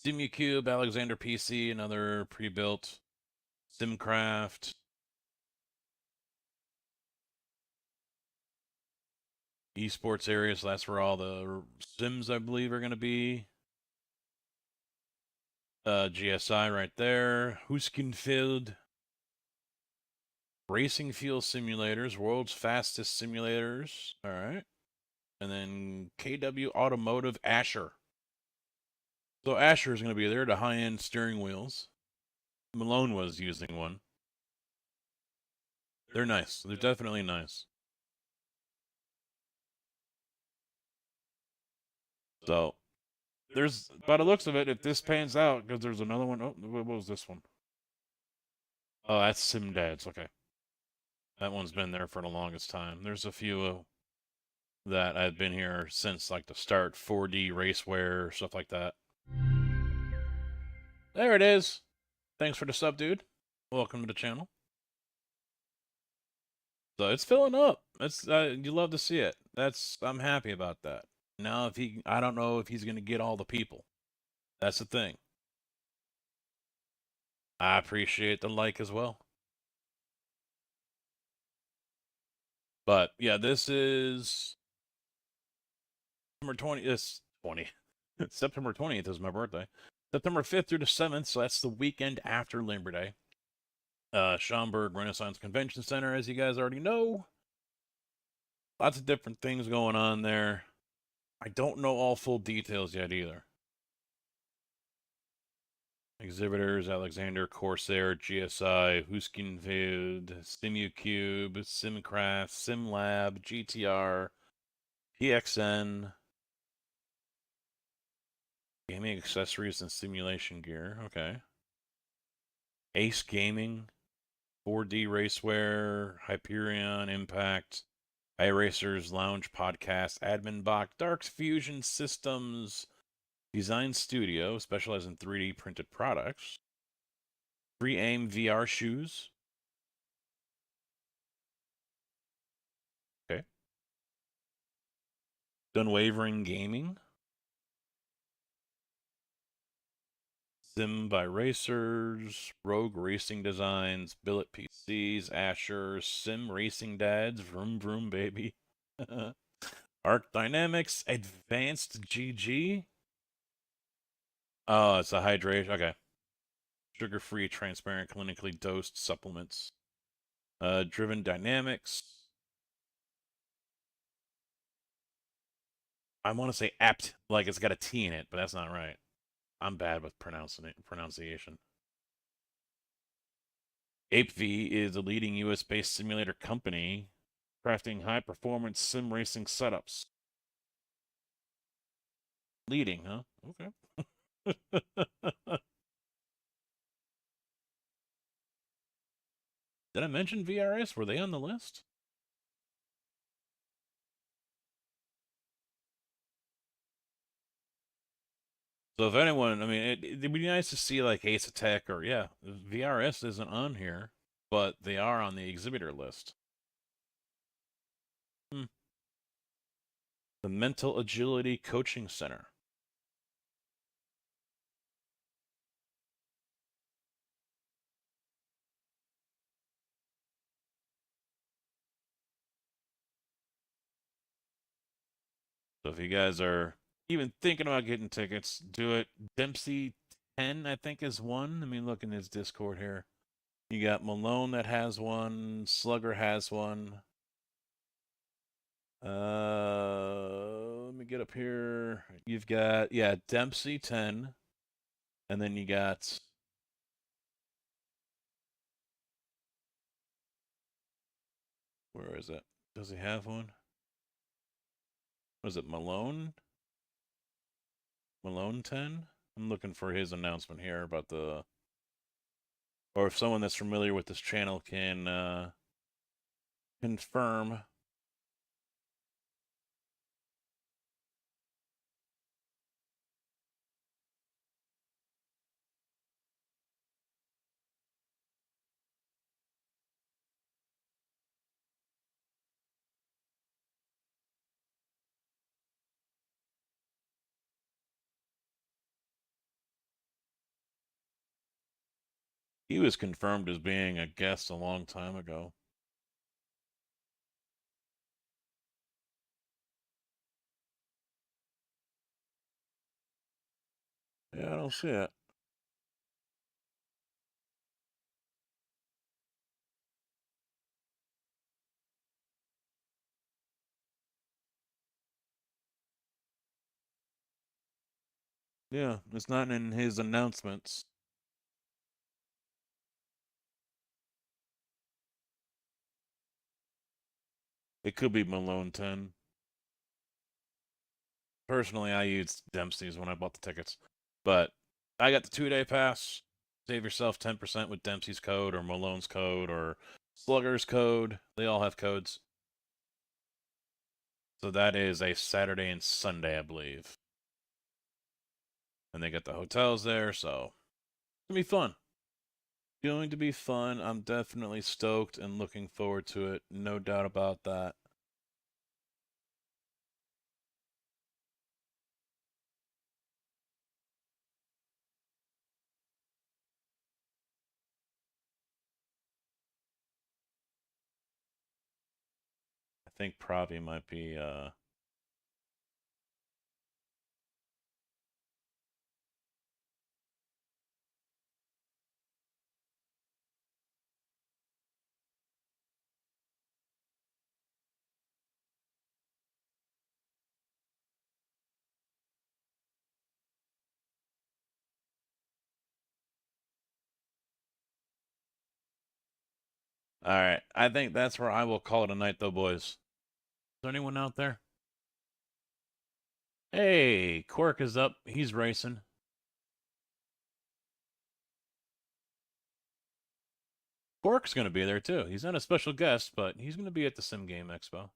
SimuCube, Alexander PC, another pre-built. SimCraft. Esports areas, so that's where all the Sims, I believe, are going to be. GSI right there. Huskenfeld. Racing Fuel Simulators, World's Fastest Simulators. All right. And then KW Automotive Asher. So Asher is going to be there, the high-end steering wheels. Malone was using one. They're nice. They're definitely nice. So, there's, by the looks of it, if this pans out, because there's another one. Oh, what was this one? Oh, that's Sim Dads. Okay. That one's been there for the longest time. There's a few that I've been here since like the start, 4D Raceware, stuff like that. There it is. Thanks for the sub, dude. Welcome to the channel. So it's filling up. That's you love to see it. I'm happy about that. Now I don't know if he's gonna get all the people. That's the thing. I appreciate the like as well. But yeah, this is September 20th. September 20th is my birthday. September 5th through the 7th, so that's the weekend after Labor Day. Schaumburg Renaissance Convention Center, as you guys already know. Lots of different things going on there. I don't know all full details yet either. Exhibitors: Alexander, Corsair, GSI, Huskinvid, SimuCube, SimCraft, SimLab, GTR, PXN, gaming accessories and simulation gear. Okay. Ace Gaming, 4D Raceware, Hyperion, Impact, iRacers, Lounge Podcast, Admin Bach, Darks Fusion Systems, Design Studio, specialized in 3D printed products. Free Aim VR shoes. Okay. Unwavering Gaming. Sim by Racers, Rogue Racing Designs, Billet PCs, Asher, Sim Racing Dads, Vroom Vroom Baby. Arc Dynamics, Advanced GG. Oh, it's a hydration. Okay. Sugar-free, transparent, clinically dosed supplements. Driven Dynamics. I want to say apt, like it's got a T in it, but that's not right. I'm bad with pronunciation. ApeV is a leading US-based simulator company crafting high-performance sim racing setups. Leading, huh? Okay. Did I mention VRS? Were they on the list? So if anyone, I mean, it'd be nice to see like Ace Attack or, yeah, VRS isn't on here, but they are on the exhibitor list. The Mental Agility Coaching Center. So if you guys are even thinking about getting tickets, do it. Dempsey 10, I think, is one. Let me look in his Discord here. You got Malone that has one. Slugger has one. Let me get up here. You've got, yeah, Dempsey 10. And then you got... Where is it? Does he have one? Was it Malone? Malone 10? I'm looking for his announcement here about the... Or if someone that's familiar with this channel can confirm. He was confirmed as being a guest a long time ago. Yeah, I don't see it. Yeah, it's not in his announcements. It could be Malone 10. Personally, I used Dempsey's when I bought the tickets. But I got the 2-day pass, Save yourself 10% with Dempsey's code or Malone's code or Slugger's code. They all have codes. So that is a Saturday and Sunday, I believe. And they got the hotels there, so it's going to be fun. Going to be fun. I'm definitely stoked and looking forward to it. No doubt about that. I think Pravi might be all right. I think that's where I will call it a night, though, boys. Is there anyone out there? Hey, Quirk is up. He's racing. Quirk's going to be there, too. He's not a special guest, but he's going to be at the Sim Game Expo.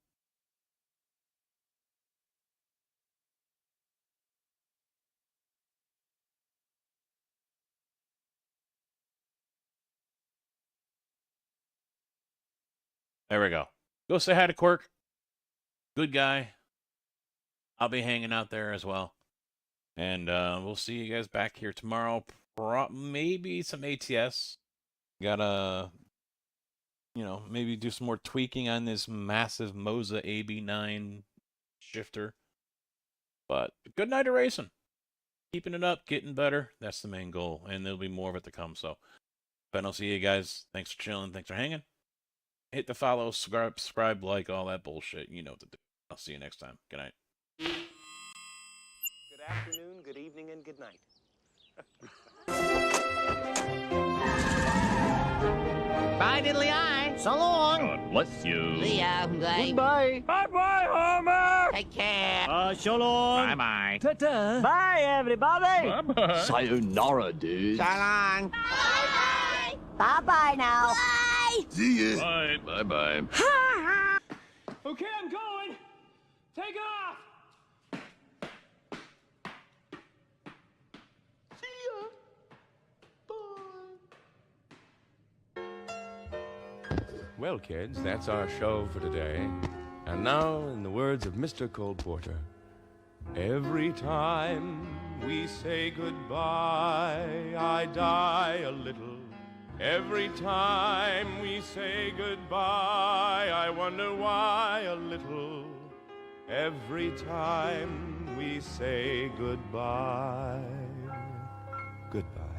There we go. Go say hi to Quirk. Good guy. I'll be hanging out there as well. And we'll see you guys back here tomorrow. Maybe some ATS. Gotta, maybe do some more tweaking on this massive Moza AB9 shifter. But good night of racing. Keeping it up, getting better. That's the main goal. And there'll be more of it to come. So, but I'll see you guys. Thanks for chilling. Thanks for hanging. Hit the follow, subscribe, like, all that bullshit. You know what to do. I'll see you next time. Good night. Good afternoon, good evening, and good night. Bye, diddly-eye. So long. God bless you. See ya. Goodbye. Bye-bye, Homer. Take care. So long. Bye-bye. Ta-ta. Bye, everybody. Bye-bye. Sayonara, dude. So long. Bye-bye. Bye-bye now. Bye. See ya. Bye. Bye-bye. Okay, I'm going. Take off. Well, kids, that's our show for today. And now, in the words of Mr. Cole Porter, every time we say goodbye, I die a little. Every time we say goodbye, I wonder why a little. Every time we say goodbye, goodbye.